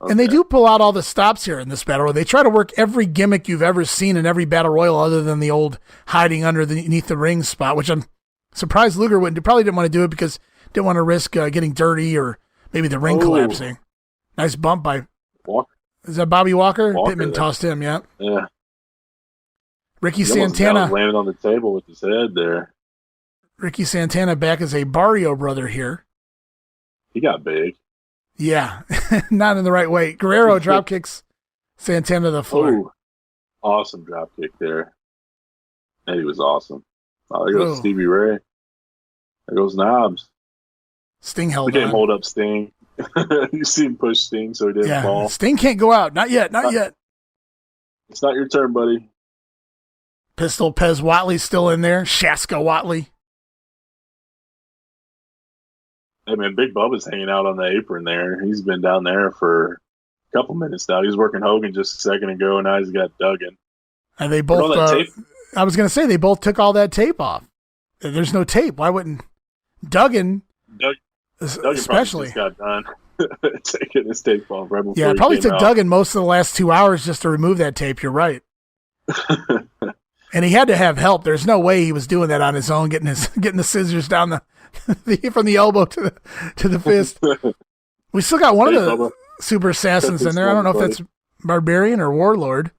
Okay. And they do pull out all the stops here in this battle royal. They try to work every gimmick you've ever seen in every battle royal other than the old hiding underneath the ring spot, which I'm surprised Luger probably didn't want to do it because didn't want to risk getting dirty or maybe the ring collapsing. Nice bump by Walker. Is that Bobby Walker? Pittman there. tossed him, yeah. Yeah. Ricky He Santana landed on the table with his head there. Ricky Santana back as a Barrio brother here. He got big. Yeah, not in the right way. Guerrero drop kicks Santana to the floor. Oh, awesome drop kick there. Eddie was awesome. Oh, there goes Stevie Ray. There goes Knobs. Sting held We didn't on. hold up Sting. You see him push Sting so he didn't fall. Sting can't go out. Not yet. Not yet. It's not your turn, buddy. Pistol Pez Watley's still in there. Shaska Watley. Hey, man, Big Bubba's hanging out on the apron there. He's been down there for a couple minutes now. He was working Hogan just a second ago, and now he's got Duggan. And they both, I was going to say, they both took all that tape off. There's no tape. Why wouldn't Duggan especially just got done taking his tape off right before it probably took Duggan most of the last 2 hours just to remove that tape. You're right. And he had to have help. There's no way he was doing that on his own, getting the scissors down from the elbow to the fist. We still got one of the Super Assassins in there. I don't know if that's Barbarian or Warlord.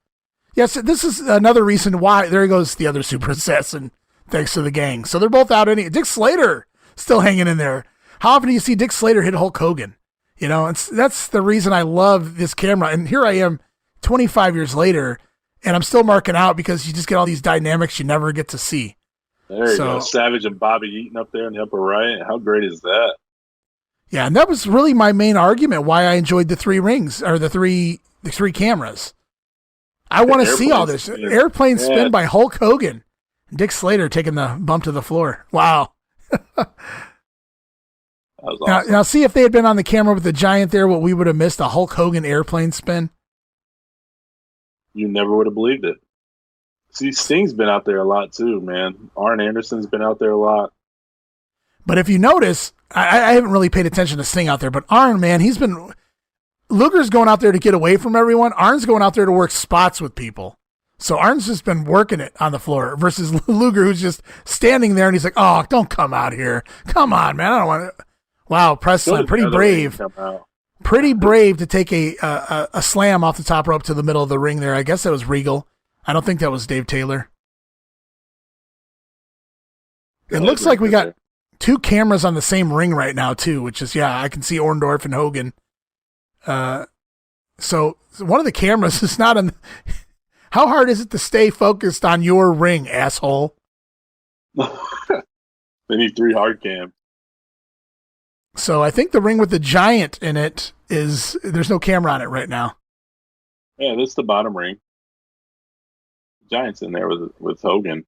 Yes, this is another reason why. There goes the other Super Assassin, thanks to the gang. So they're both out. Dick Slater still hanging in there. How often do you see Dick Slater hit Hulk Hogan? That's the reason I love this camera. And here I am 25 years later, and I'm still marking out because you just get all these dynamics you never get to see. There you go. Savage and Bobby Eaton up there in the upper right. How great is that? Yeah, and that was really my main argument why I enjoyed the three rings or the three cameras. I want to see all this. Airplane spin by Hulk Hogan. Dick Slater taking the bump to the floor. Wow. That was awesome. Now, see if they had been on the camera with the Giant there, what we would have missed, a Hulk Hogan airplane spin. You never would have believed it. See, Sting's been out there a lot too, man. Arn Anderson's been out there a lot. But if you notice, I haven't really paid attention to Sting out there, but Arn, man, Luger's going out there to get away from everyone. Arn's going out there to work spots with people. So Arn's just been working it on the floor versus Luger, who's just standing there and he's like, oh, don't come out here. Come on, man. I don't want to. Wow, Preston, pretty brave. Pretty brave to take a slam off the top rope to the middle of the ring there. I guess that was Regal. I don't think that was Dave Taylor. It looks like we got two cameras on the same ring right now, too, which is, I can see Orndorff and Hogan. So one of the cameras is not on. How hard is it to stay focused on your ring, asshole? They need 3 hard cams. So I think the ring with the Giant in it there's no camera on it right now. Yeah, that's the bottom ring. Giant's in there with Hogan.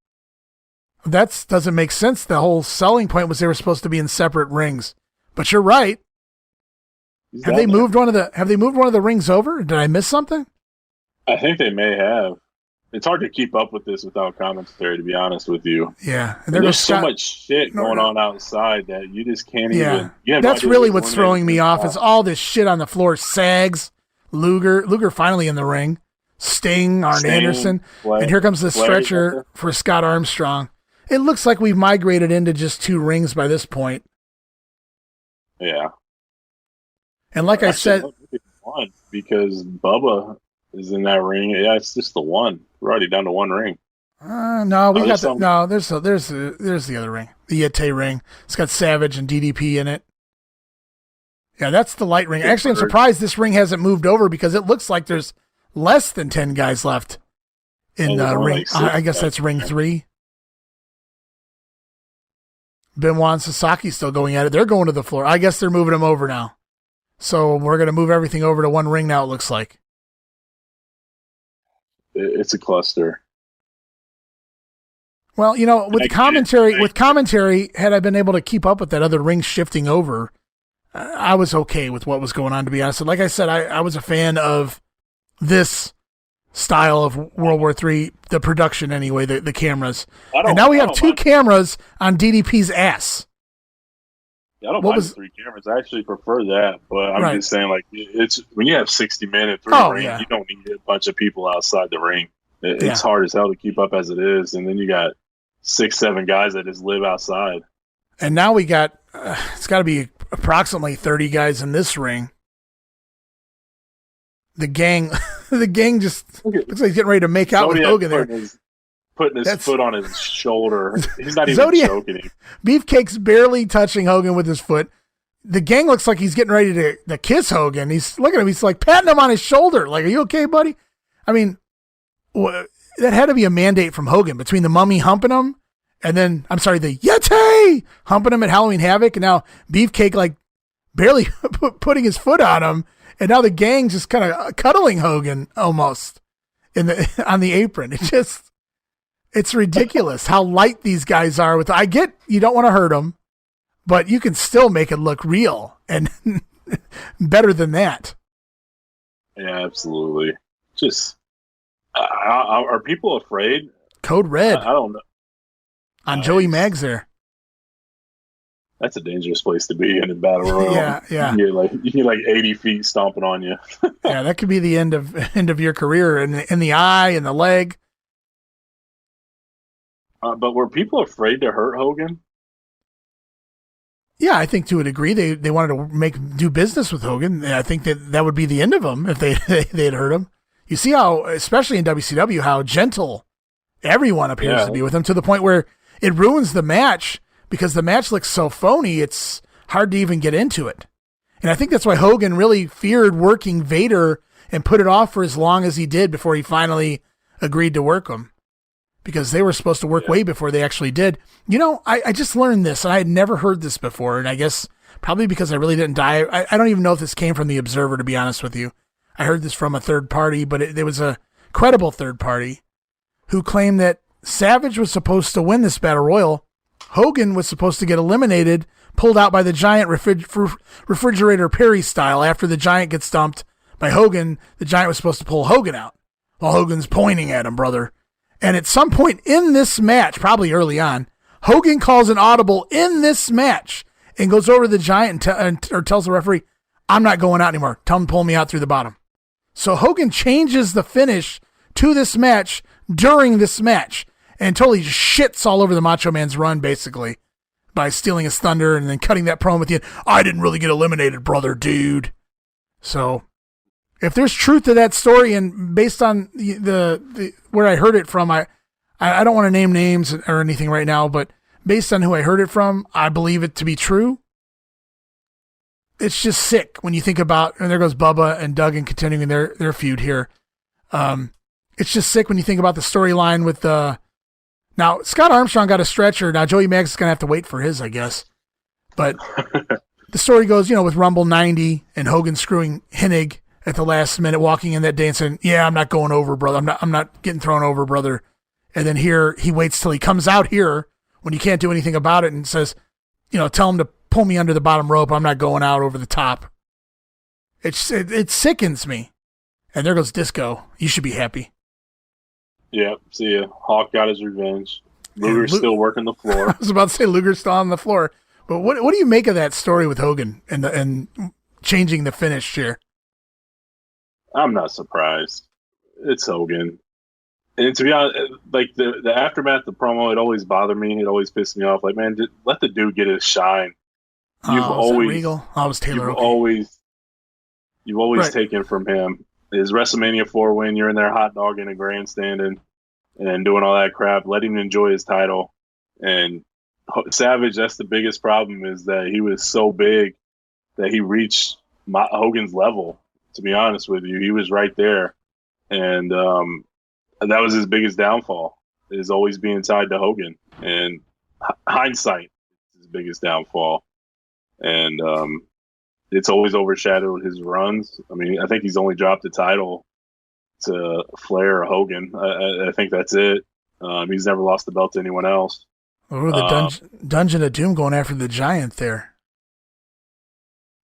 That doesn't make sense. The whole selling point was they were supposed to be in separate rings. But you're right. Have they moved one of the rings over? Did I miss something? I think they may have. It's hard to keep up with this without commentary, to be honest with you. Yeah. And there's so much shit going on outside that you just can't even. That's really what's throwing me off is all this shit on the floor. Sags, Luger finally in the ring, Sting, Arn Anderson, and here comes the stretcher for Scott Armstrong. It looks like we've migrated into just 2 rings by this point. Yeah. And like I said, one because Bubba is in that ring. Yeah, it's just the one. We're already down to 1 ring. No, we got the, no. There's the other ring, the Yeti ring. It's got Savage and DDP in it. Yeah, that's the light ring. Actually, I'm surprised this ring hasn't moved over because it looks like there's less than 10 guys left in ring. I guess that's ring 3. Benoit and Sasaki still going at it. They're going to the floor. I guess they're moving them over now. So we're going to move everything over to 1 ring now, it looks like. It's a cluster. Well, with commentary, had I been able to keep up with that other ring shifting over, I was okay with what was going on, to be honest. And like I said, I was a fan of this style of World War III, the production anyway, the cameras. And now we have 2 cameras on DDP's ass. Yeah, I don't mind the 3 cameras. I actually prefer that, but I'm just saying, like, it's when you have 60 men in 3 rings, you don't need a bunch of people outside the ring. It's hard as hell to keep up as it is, and then you got 6-7 guys that just live outside. And now we got it's got to be approximately 30 guys in this ring. The gang just looks like he's getting ready to make out with Hogan there. Putting his foot on his shoulder. He's not even choking him. Beefcake's barely touching Hogan with his foot. The gang looks like he's getting ready to kiss Hogan. He's looking at him. He's like patting him on his shoulder. Like, are you okay, buddy? I mean, that had to be a mandate from Hogan between the Mummy humping him and then, the Yeti humping him at Halloween Havoc. And now Beefcake like barely putting his foot on him. And now the gang just kind of cuddling Hogan almost on the apron. It's ridiculous how light these guys are. I get you don't want to hurt them, but you can still make it look real and better than that. Yeah, absolutely. Just are people afraid? Code Red. I don't know. On Joey Maggs there. That's a dangerous place to be in a battle royal. Yeah. You get like 80 feet stomping on you. Yeah, that could be the end of your career in the eye and the leg. But were people afraid to hurt Hogan? Yeah, I think to a degree they wanted to do business with Hogan. I think that would be the end of him if they had hurt him. You see how, especially in WCW, how gentle everyone appears to be with him to the point where it ruins the match because the match looks so phony. It's hard to even get into it. And I think that's why Hogan really feared working Vader and put it off for as long as he did before he finally agreed to work him. because they were supposed to work way before they actually did. You know, I just learned this, and I had never heard this before, and I guess probably because I really didn't die. I don't even know if this came from the Observer, to be honest with you. I heard this from a third party, but it was a credible third party who claimed that Savage was supposed to win this Battle Royal. Hogan was supposed to get eliminated, pulled out by the Giant refrigerator Perry style. After the Giant gets dumped by Hogan, the Giant was supposed to pull Hogan out while Hogan's pointing at him, brother. And at some point in this match, probably early on, Hogan calls an audible in this match and goes over to the Giant or tells the referee, I'm not going out anymore. Tell him to pull me out through the bottom. So Hogan changes the finish to this match during this match and totally just shits all over the Macho Man's run, basically, by stealing his thunder and then cutting that promo at the end. I didn't really get eliminated, brother, dude. So if there's truth to that story, and based on the where I heard it from, I don't want to name names or anything right now, but based on who I heard it from, I believe it to be true. It's just sick when you think about, and there goes Bubba and Duggan continuing their feud here. It's just sick when you think about the storyline with now Scott Armstrong got a stretcher. Now Joey Max is going to have to wait for his, I guess. But the story goes, with Rumble 90 and Hogan screwing Hennig at the last minute, walking in that day and saying, yeah, I'm not going over, brother. I'm not getting thrown over, brother. And then here he waits till he comes out here when you can't do anything about it and says, tell him to pull me under the bottom rope. I'm not going out over the top. It sickens me. And there goes Disco. You should be happy. Yep. See ya. Hawk got his revenge. Luger's still working the floor. I was about to say Luger's still on the floor. But what do you make of that story with Hogan and changing the finish here? I'm not surprised. It's Hogan. And to be honest, like the aftermath, the promo, it always bothered me. It always pissed me off. Like, man, let the dude get his shine. You've always Regal. Oh, it was Taylor. You've always taken from him his WrestleMania 4 win. You're in there hot dog in a grandstand and doing all that crap. Let him enjoy his title. And Savage, that's the biggest problem, is that he was so big that he reached Hogan's level. To be honest with you, he was right there, and that was his biggest downfall. Is always being tied to Hogan, and hindsight is his biggest downfall. And it's always overshadowed his runs. I mean, I think he's only dropped the title to Flair or Hogan. I think that's it. He's never lost the belt to anyone else. Oh, the Dungeon of Doom going after the Giant there.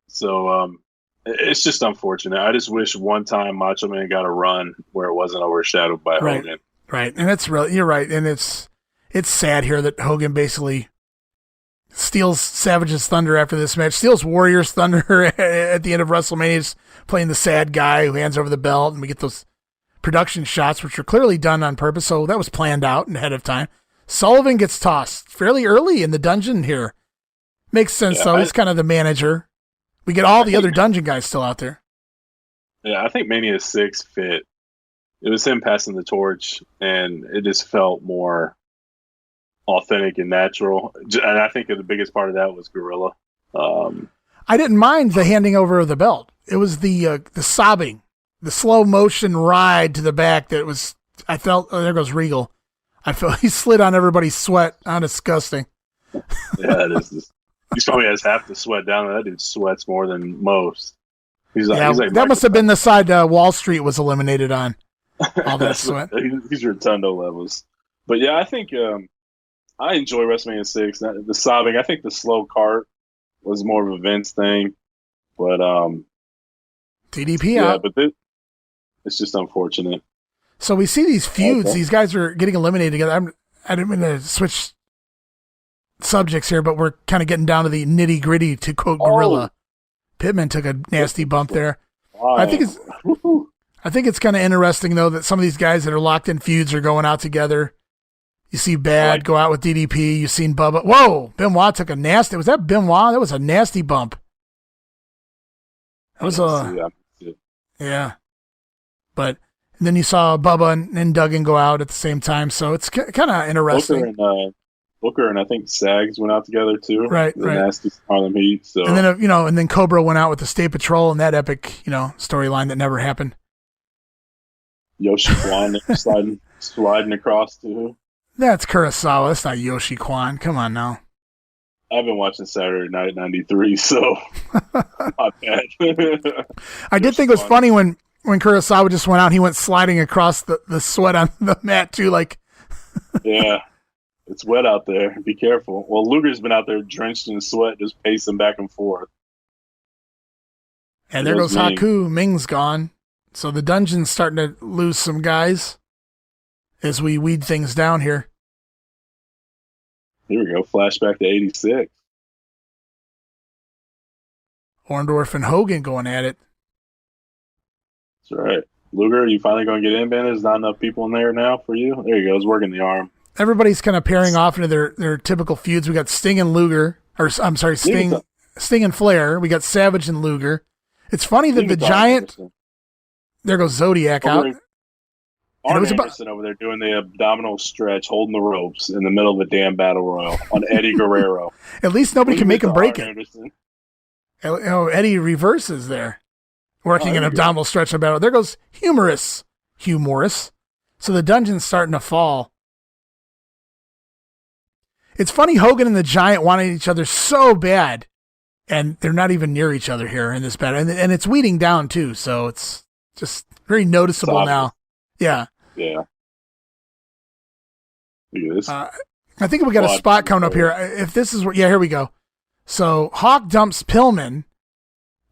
So it's just unfortunate. I just wish one time Macho Man got a run where it wasn't overshadowed by Hogan. Right, and that's really, you're right, and it's sad here that Hogan basically steals Savage's thunder after this match, steals Warrior's thunder at the end of WrestleMania, just playing the sad guy who hands over the belt, and we get those production shots, which were clearly done on purpose, so that was planned out ahead of time. Sullivan gets tossed fairly early in the dungeon here. Makes sense, though. He's kind of the manager. We get all the other dungeon guys still out there. Yeah, I think Mania 6 fit. It was him passing the torch, and it just felt more authentic and natural. And I think the biggest part of that was Gorilla. I didn't mind the handing over of the belt. It was the sobbing, the slow motion ride to the back that was, I felt, there goes Regal. I felt he slid on everybody's sweat. Oh, disgusting. Yeah, it is. He probably has half the sweat down there. That dude sweats more than most. He's like that must have been the side Wall Street was eliminated on. All that sweat. He's Rotundo levels. But yeah, I think I enjoy WrestleMania 6. The sobbing, I think the slow cart was more of a Vince thing. But TDP out. But it's just unfortunate. So we see these feuds. Okay. These guys are getting eliminated together. I didn't mean to switch subjects here, but we're kind of getting down to the nitty gritty, to quote Gorilla. Pittman took a nasty bump there. Wow. I think it's kind of interesting though that some of these guys that are locked in feuds are going out together. You see Bad go out with DDP. You've seen Bubba. Whoa, Benoit took a nasty. Was that Benoit? That was a nasty bump. That was yeah. But then you saw Bubba and Duggan go out at the same time, so it's kind of interesting. Booker and I think Sags went out together too. Right. Nasty Harlem Heat. So. And then and then Cobra went out with the State Patrol and that epic storyline that never happened. Yoshi sliding across too. That's Kurosawa. That's not Yoshi Kwan. Come on now. I've been watching Saturday Night '93, so not bad. I did think it was funny when Kurosawa just went out. He went sliding across the sweat on the mat too. Like, yeah, it's wet out there. Be careful. Well, Luger's been out there drenched in sweat, just pacing back and forth. And there goes Haku. Ming's gone. So the dungeon's starting to lose some guys as we weed things down here. Here we go. Flashback to '86. Orndorff and Hogan going at it. That's right. Luger, are you finally going to get in, Ben? There's not enough people in there now for you? There you go. He's working the arm. Everybody's kind of pairing off into their typical feuds. We got Sting and Luger. Or, I'm sorry, Sting and Flair. We got Savage and Luger. It's funny that the Giant... There goes Zodiac out. Arn Anderson over there doing the abdominal stretch, holding the ropes in the middle of the damn battle royal on Eddie Guerrero. At least nobody can make him break it. Oh, Eddie reverses there, working an abdominal stretch in the battle. There goes Hugh Morris. So the dungeon's starting to fall. It's funny, Hogan and the Giant wanted each other so bad, and they're not even near each other here in this battle. And it's weeding down too, so it's just very noticeable now. Yeah. Yeah. Look at this. I think we got a spot coming up here. If this is where, yeah, here we go. So Hawk dumps Pillman,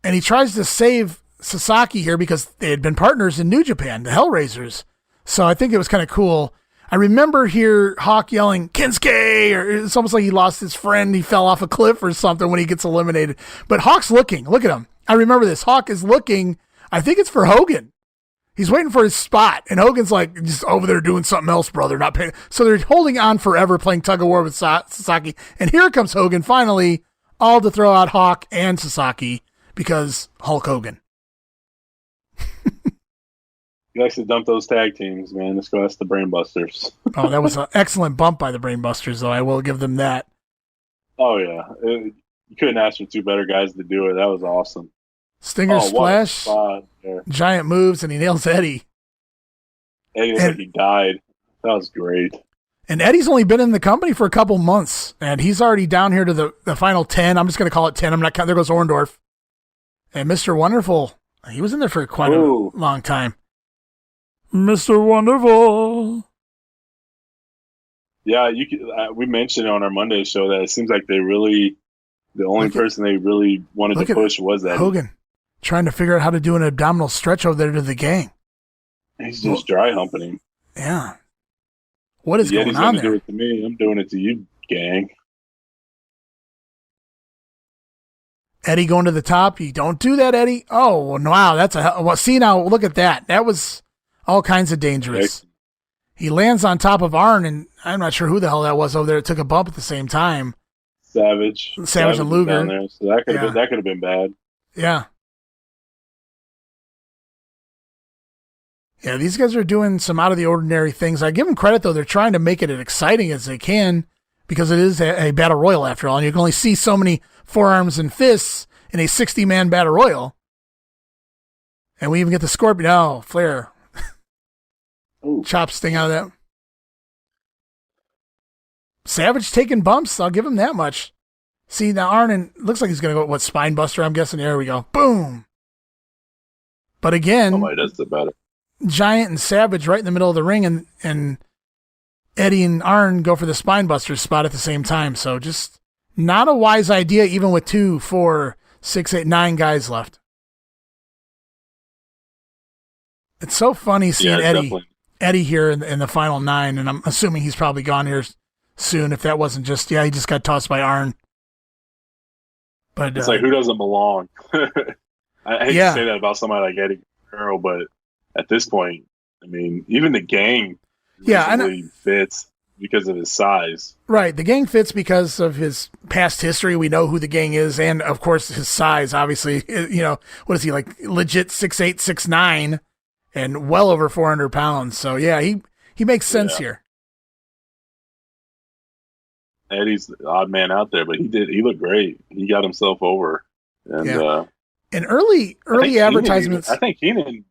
and he tries to save Sasaki here because they had been partners in New Japan, the Hellraisers. So I think it was kind of cool. I remember here Hawk yelling, Kensuke, or it's almost like he lost his friend. He fell off a cliff or something when he gets eliminated. But Hawk's looking. Look at him. I remember this. Hawk is looking. I think it's for Hogan. He's waiting for his spot, and Hogan's like just over there doing something else, brother. Not paying. So they're holding on forever, playing tug of war with Sasaki. And here comes Hogan, finally, all to throw out Hawk and Sasaki because Hulk Hogan. He likes to dump those tag teams, man. Let's go ask the Brainbusters. Oh, that was an excellent bump by the Brainbusters, though. I will give them that. Oh, yeah. You couldn't ask for two better guys to do it. That was awesome. Stinger splash, Giant moves, and he nails Eddie. Eddie looks like he died. That was great. And Eddie's only been in the company for a couple months, and he's already down here to the final 10. I'm just going to call it 10. I'm not counting. There goes Orndorff. And Mr. Wonderful, he was in there for quite a long time. Mr. Wonderful. Yeah, we mentioned on our Monday show that it seems like the only person they really wanted to push was that Hogan. Trying to figure out how to do an abdominal stretch over there to the gang. He's just dry humping him. Yeah. What is going on there? Do it to me. I'm doing it to you, gang. Eddie going to the top. You don't do that, Eddie. Oh, wow. That's see now, look at that. That was all kinds of dangerous. Okay. He lands on top of Arn, and I'm not sure who the hell that was over there. It took a bump at the same time. Savage and Luger. Down there, so that could have been bad. Yeah. Yeah, these guys are doing some out of the ordinary things. I give them credit, though. They're trying to make it as exciting as they can because it is a battle royal after all. And you can only see so many forearms and fists in a 60-man battle royal. And we even get the Scorpion. Oh, Flair. Chop Sting out of that. Savage taking bumps. I'll give him that much. See, now Arn looks like he's going to go, spine buster, I'm guessing. There we go. Boom. But again, nobody does it better. Giant and Savage right in the middle of the ring, and Eddie and Arn go for the spine buster spot at the same time. So just not a wise idea, even with 2, 4, 6, 8, 9 guys left. It's so funny seeing Eddie here in the final 9, and I'm assuming he's probably gone here soon. If that wasn't just, he just got tossed by Arn. But it's like, who doesn't belong? I hate to say that about somebody like Eddie Guerrero, but at this point, I mean, even the gang really fits because of his size. Right. The gang fits because of his past history. We know who the gang is. And, of course, his size, obviously. What is he, like legit 6'8", 6'9", and well over 400 pounds. So, yeah, he makes sense here. Eddie's the odd man out there, but he looked great. He got himself over. And early advertisements. I think Heenan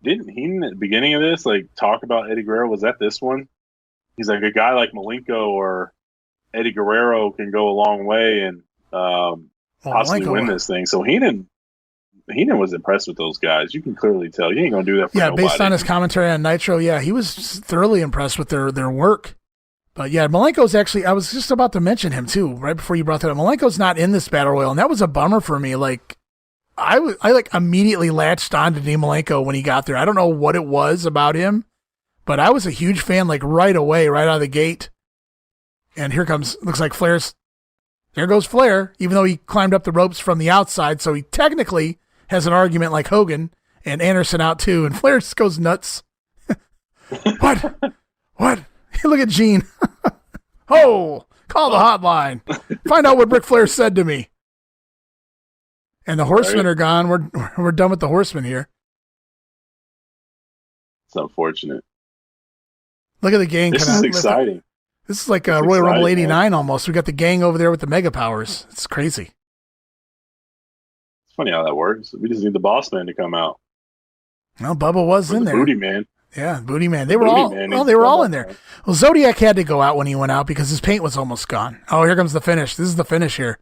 didn't at the beginning of this talk about Eddie Guerrero? Was that this one? he's like a guy like Malenko or Eddie Guerrero can go a long way and possibly win this thing. So Heenan was impressed with those guys. You can clearly tell he ain't gonna do that for nobody. Based on his commentary on Nitro, he was thoroughly impressed with their work. But Malenko's actually, I was just about to mention him too, right before you brought that up. Malenko's not in this battle royal, and that was a bummer for me. Like, I immediately latched on to Dean Malenko when he got there. I don't know what it was about him, but I was a huge fan, like right away, right out of the gate. And here comes, looks like there goes Flair, even though he climbed up the ropes from the outside. So he technically has an argument like Hogan and Anderson out too. And Flair just goes nuts. What? Look at Gene. Oh, call the hotline. Find out what Ric Flair said to me. And the Horsemen are gone. We're done with the Horsemen here. It's unfortunate. Look at the gang. This is exciting. This is like a Royal Rumble 89 almost. We got the gang over there with the Mega Powers. It's crazy. It's funny how that works. We just need the Boss Man to come out. Well, Bubba was in there. Booty Man. Yeah, Booty Man. They were all in there. Well, Zodiac had to go out when he went out because his paint was almost gone. Oh, here comes the finish. This is the finish here.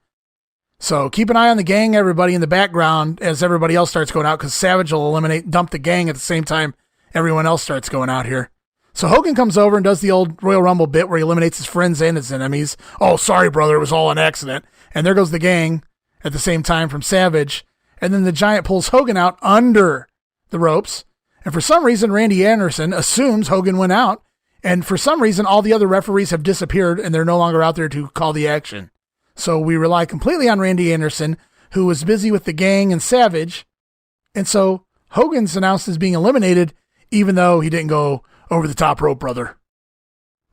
So keep an eye on the gang, everybody, in the background as everybody else starts going out because Savage will dump the gang at the same time everyone else starts going out here. So Hogan comes over and does the old Royal Rumble bit where he eliminates his friends and his enemies. Oh, sorry, brother. It was all an accident. And there goes the gang at the same time from Savage. And then the Giant pulls Hogan out under the ropes. And for some reason, Randy Anderson assumes Hogan went out. And for some reason, all the other referees have disappeared and they're no longer out there to call the action. So we rely completely on Randy Anderson, who was busy with the gang and Savage. And so Hogan's announced as being eliminated, even though he didn't go over the top rope, brother.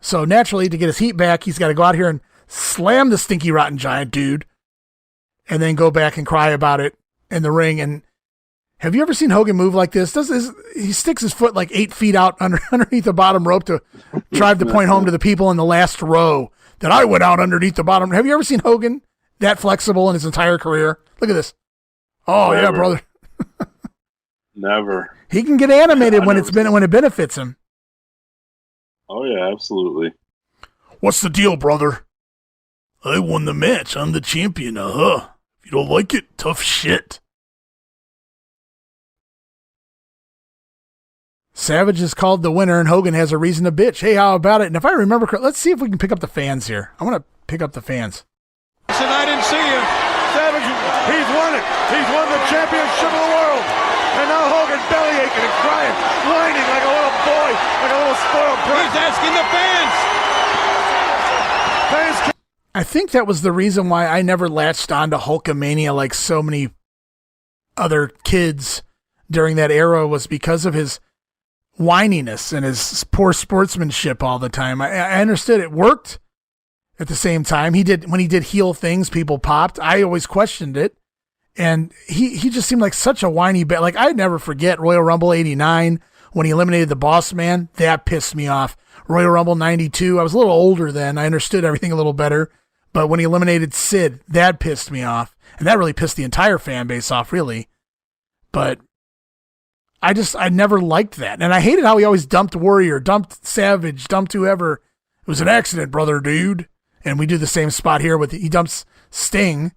So naturally, to get his heat back, he's got to go out here and slam the stinky rotten giant dude and then go back and cry about it in the ring. And have you ever seen Hogan move like this? He sticks his foot like 8 feet out underneath the bottom rope to drive the point home to the people in the last row that I went out underneath the bottom. Have you ever seen Hogan that flexible in his entire career? Look at this. Oh, never. Yeah, brother. Never. He can get animated when it benefits him. Oh, yeah, absolutely. What's the deal, brother? I won the match. I'm the champion. If you don't like it, tough shit. Savage is called the winner, and Hogan has a reason to bitch. Hey, how about it? And if I remember correctly, let's see if we can pick up the fans here. I want to pick up the fans. I didn't see you. Savage, he's won it. He's won the championship of the world. And now Hogan belly aching and crying, whining like a little boy, like a little spoiled brat. He's asking the fans. I think that was the reason why I never latched on to Hulkamania like so many other kids during that era, was because of his whininess and his poor sportsmanship all the time. I understood it worked at the same time. When he did heel things, people popped. I always questioned it. And he just seemed like such a whiny bat. Like, I'd never forget Royal Rumble 89 when he eliminated the Boss Man. That pissed me off. Royal Rumble 92, I was a little older then. I understood everything a little better. But when he eliminated Sid, that pissed me off. And that really pissed the entire fan base off, really. But I never liked that. And I hated how he always dumped Warrior, dumped Savage, dumped whoever. It was an accident, brother, dude. And we do the same spot here with, he dumps Sting.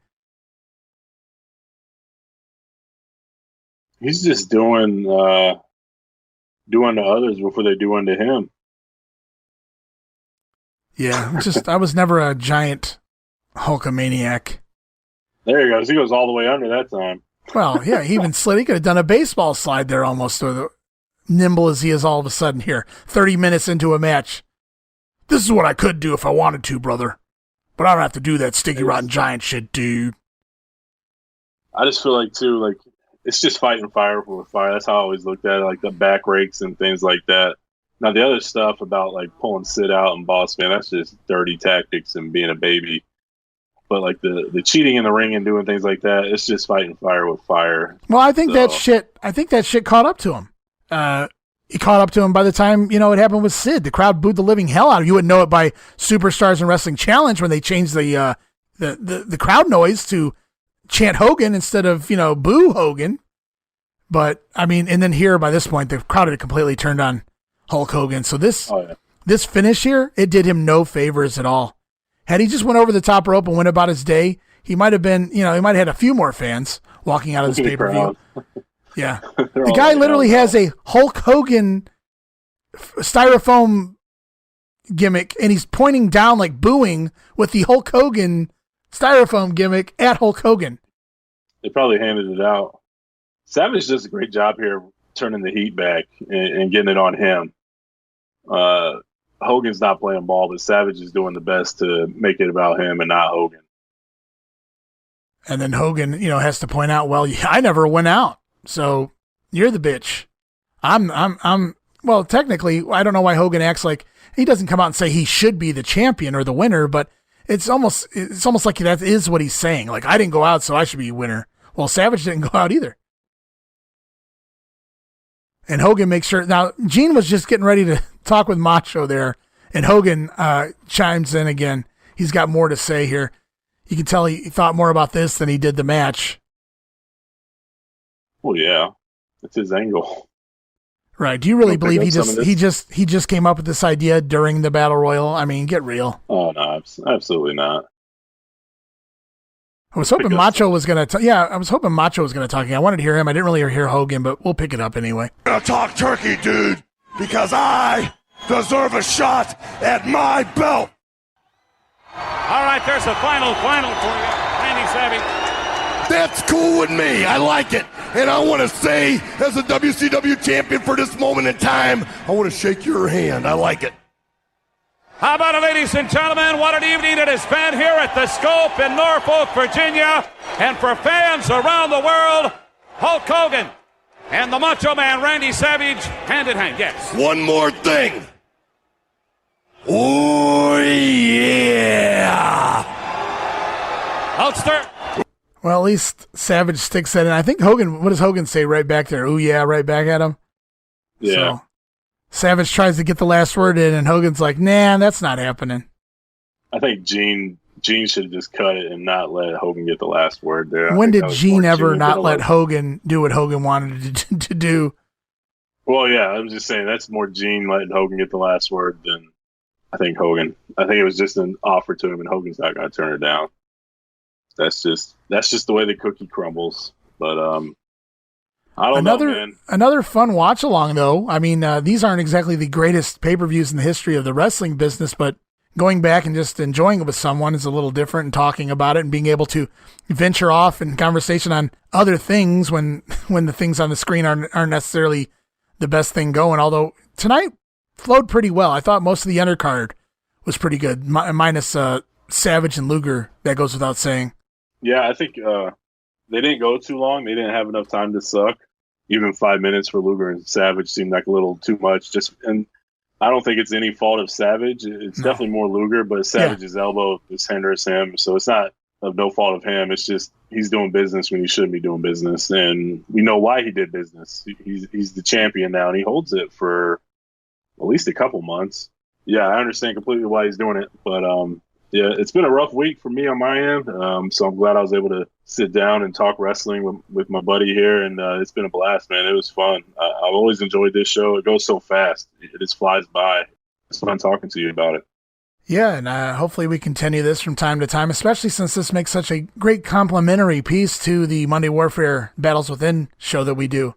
He's just doing to others before they do unto him. Yeah, I was never a giant Hulkamaniac. There he goes. He goes all the way under that time. Well, yeah, he even slid. He could have done a baseball slide there almost, or nimble as he is all of a sudden here. 30 minutes into a match. This is what I could do if I wanted to, brother. But I don't have to do that sticky rotten giant shit, dude. I just feel like, too, like, it's just fighting fire with fire. That's how I always looked at it, like the back rakes and things like that. Now, the other stuff about, like, pulling Sid out and Boss Man, that's just dirty tactics and being a baby. But, like, the cheating in the ring and doing things like that, it's just fighting fire with fire. Well, I think that shit caught up to him. It caught up to him by the time, it happened with Sid. The crowd booed the living hell out of him. You wouldn't know it by Superstars and Wrestling Challenge when they changed the crowd noise to chant Hogan instead of, boo Hogan. But, I mean, and then here by this point, the crowd had completely turned on Hulk Hogan. So this this finish here, it did him no favors at all. Had he just went over the top rope and went about his day, he might have been, he might have had a few more fans walking out of this pay-per-view. Yeah. The guy literally has a Hulk Hogan styrofoam gimmick, and he's pointing down like booing with the Hulk Hogan styrofoam gimmick at Hulk Hogan. They probably handed it out. Savage does a great job here turning the heat back and getting it on him. Hogan's not playing ball, but Savage is doing the best to make it about him and not Hogan. And then Hogan, has to point out, well, I never went out, so you're the bitch. Well, technically, I don't know why Hogan acts like he doesn't come out and say he should be the champion or the winner, but it's almost like that is what he's saying. Like, I didn't go out, so I should be a winner. Well, Savage didn't go out either. And Hogan makes sure. Now, Gene was just getting ready to talk with Macho there, and Hogan chimes in again. He's got more to say here. You can tell he thought more about this than he did the match. Well, yeah, it's his angle. Right. Do you really believe he just came up with this idea during the Battle Royal? I mean, get real. Oh, no, absolutely not. I was hoping Macho was going to I was hoping Macho was going to talk. I wanted to hear him. I didn't really hear Hogan, but we'll pick it up anyway. I'm gonna talk turkey, dude, because I deserve a shot at my belt. All right, there's a final for you, Randy Savage. That's cool with me. I like it. And I want to say, as a WCW champion for this moment in time, I want to shake your hand. I like it. How about it, ladies and gentlemen? What an evening it has been here at the Scope in Norfolk, Virginia. And for fans around the world, Hulk Hogan and the Macho Man, Randy Savage, hand in hand. Yes. One more thing. Oh, yeah. Hulkster. Well, at least Savage sticks that in. I think Hogan, what does Hogan say right back there? Ooh, yeah, right back at him. Yeah. So, Savage tries to get the last word in, and Hogan's like, nah, that's not happening. I think Gene should have just cut it and not let Hogan get the last word there. When did Gene ever not let Hogan do what Hogan wanted to do? Well, yeah, I'm just saying that's more Gene letting Hogan get the last word than I think Hogan. I think it was just an offer to him, and Hogan's not going to turn it down. That's just the way the cookie crumbles. But I don't know, man. Another fun watch along, though. I mean, these aren't exactly the greatest pay-per-views in the history of the wrestling business, but going back and just enjoying it with someone is a little different, and talking about it and being able to venture off in conversation on other things when the things on the screen aren't necessarily the best thing going. Although tonight flowed pretty well. I thought most of the undercard was pretty good, minus Savage and Luger. That goes without saying. Yeah, I think they didn't go too long. They didn't have enough time to suck. Even 5 minutes for Luger and Savage seemed like a little too much. And I don't think it's any fault of Savage. It's definitely more Luger, but Savage's elbow just hinders him. So it's not of no fault of him. It's just he's doing business when he shouldn't be doing business. And we know why he did business. He's the champion now, and he holds it for at least a couple months. Yeah, I understand completely why he's doing it. But, yeah, it's been a rough week for me on my end. So I'm glad I was able to sit down and talk wrestling with my buddy here. And it's been a blast, man. It was fun. I've always enjoyed this show. It goes so fast. It just flies by. It's fun talking to you about it. Yeah, and hopefully we continue this from time to time, especially since this makes such a great complementary piece to the Monday Warfare Battles Within show that we do.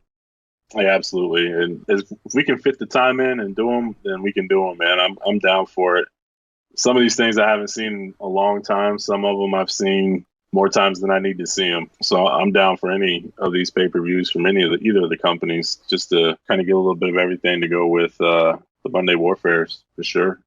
Yeah, absolutely. And if we can fit the time in and do them, then we can do them, man. I'm down for it. Some of these things I haven't seen in a long time. Some of them I've seen more times than I need to see them. So I'm down for any of these pay-per-views from either of the companies, just to kind of get a little bit of everything to go with the Monday Warfares for sure.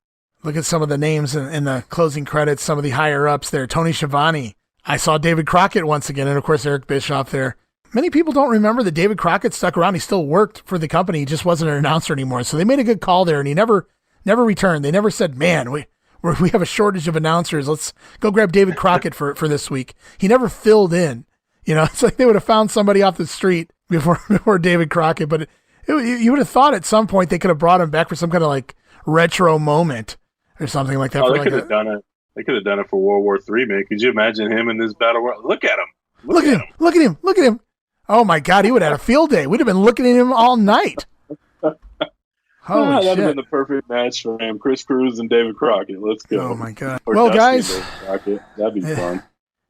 Look at some of the names in the closing credits, some of the higher-ups there. Tony Schiavone. I saw David Crockett once again, and, of course, Eric Bischoff there. Many people don't remember that David Crockett stuck around. He still worked for the company. He just wasn't an announcer anymore. So they made a good call there, and he never returned. They never said, man, we have a shortage of announcers. Let's go grab David Crockett for this week. He never filled in. It's like they would have found somebody off the street before David Crockett. But you would have thought at some point they could have brought him back for some kind of like retro moment or something like that. Oh, they could have done it. They could have done it for World War III, man. Could you imagine him in this battle world? Look at him. Look at him. Oh my God, he would have had a field day. We'd have been looking at him all night. Holy that'd shit. have been the perfect match for him. Chris Cruz and David Crockett. Let's go. Oh, my God. Or Well, Dusty guys. and David Crockett. That'd be fun.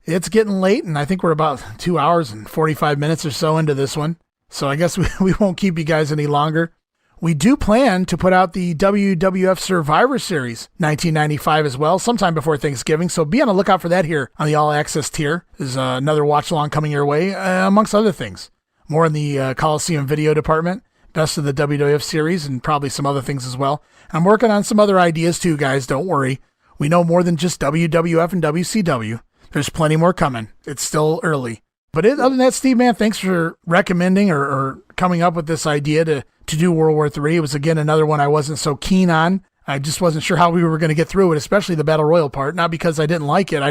It's getting late, and I think we're about 2 hours and 45 minutes or so into this one. So I guess we won't keep you guys any longer. We do plan to put out the WWF Survivor Series 1995 as well, sometime before Thanksgiving. So be on the lookout for that here on the All Access tier. There's another watch-along coming your way, amongst other things. More in the Coliseum video department, best of the WWF series, and probably some other things as well. I'm working on some other ideas too, guys. Don't worry. We know more than just WWF and WCW. There's plenty more coming. It's still early. But other than that, Steve, man, thanks for recommending or coming up with this idea to do World War III. It was, again, another one I wasn't so keen on. I just wasn't sure how we were going to get through it, especially the Battle Royal part. Not because I didn't like it.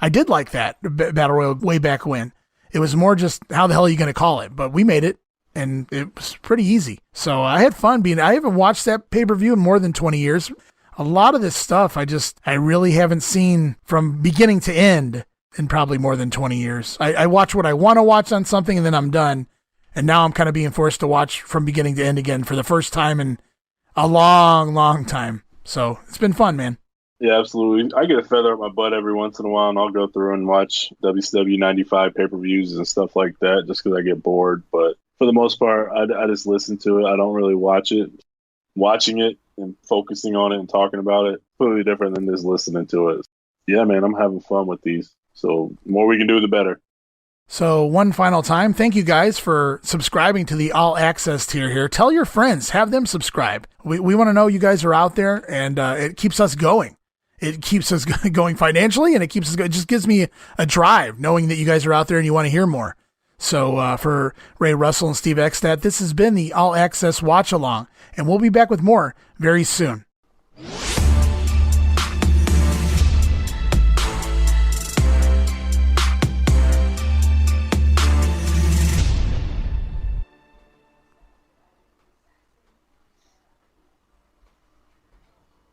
I did like that Battle Royal way back when. It was more just how the hell are you going to call it? But we made it, and it was pretty easy. So I had fun I haven't watched that pay-per-view in more than 20 years. A lot of this stuff I really haven't seen from beginning to end in probably more than 20 years. I watch what I want to watch on something, and then I'm done. And now I'm kind of being forced to watch from beginning to end again for the first time in a long, long time. So it's been fun, man. Yeah, absolutely. I get a feather up my butt every once in a while, and I'll go through and watch WCW 95 pay-per-views and stuff like that just because I get bored. But for the most part, I just listen to it. I don't really watch it. Watching it and focusing on it and talking about it, completely different than just listening to it. Yeah, man, I'm having fun with these. So the more we can do, the better. So one final time, thank you guys for subscribing to the All Access tier here. Tell your friends, have them subscribe. We want to know you guys are out there, and it keeps us going. It keeps us going financially, and it keeps us going. It just gives me a drive knowing that you guys are out there and you want to hear more. So for Ray Russell and Steve Eckstadt, this has been the All Access Watch Along, and we'll be back with more very soon.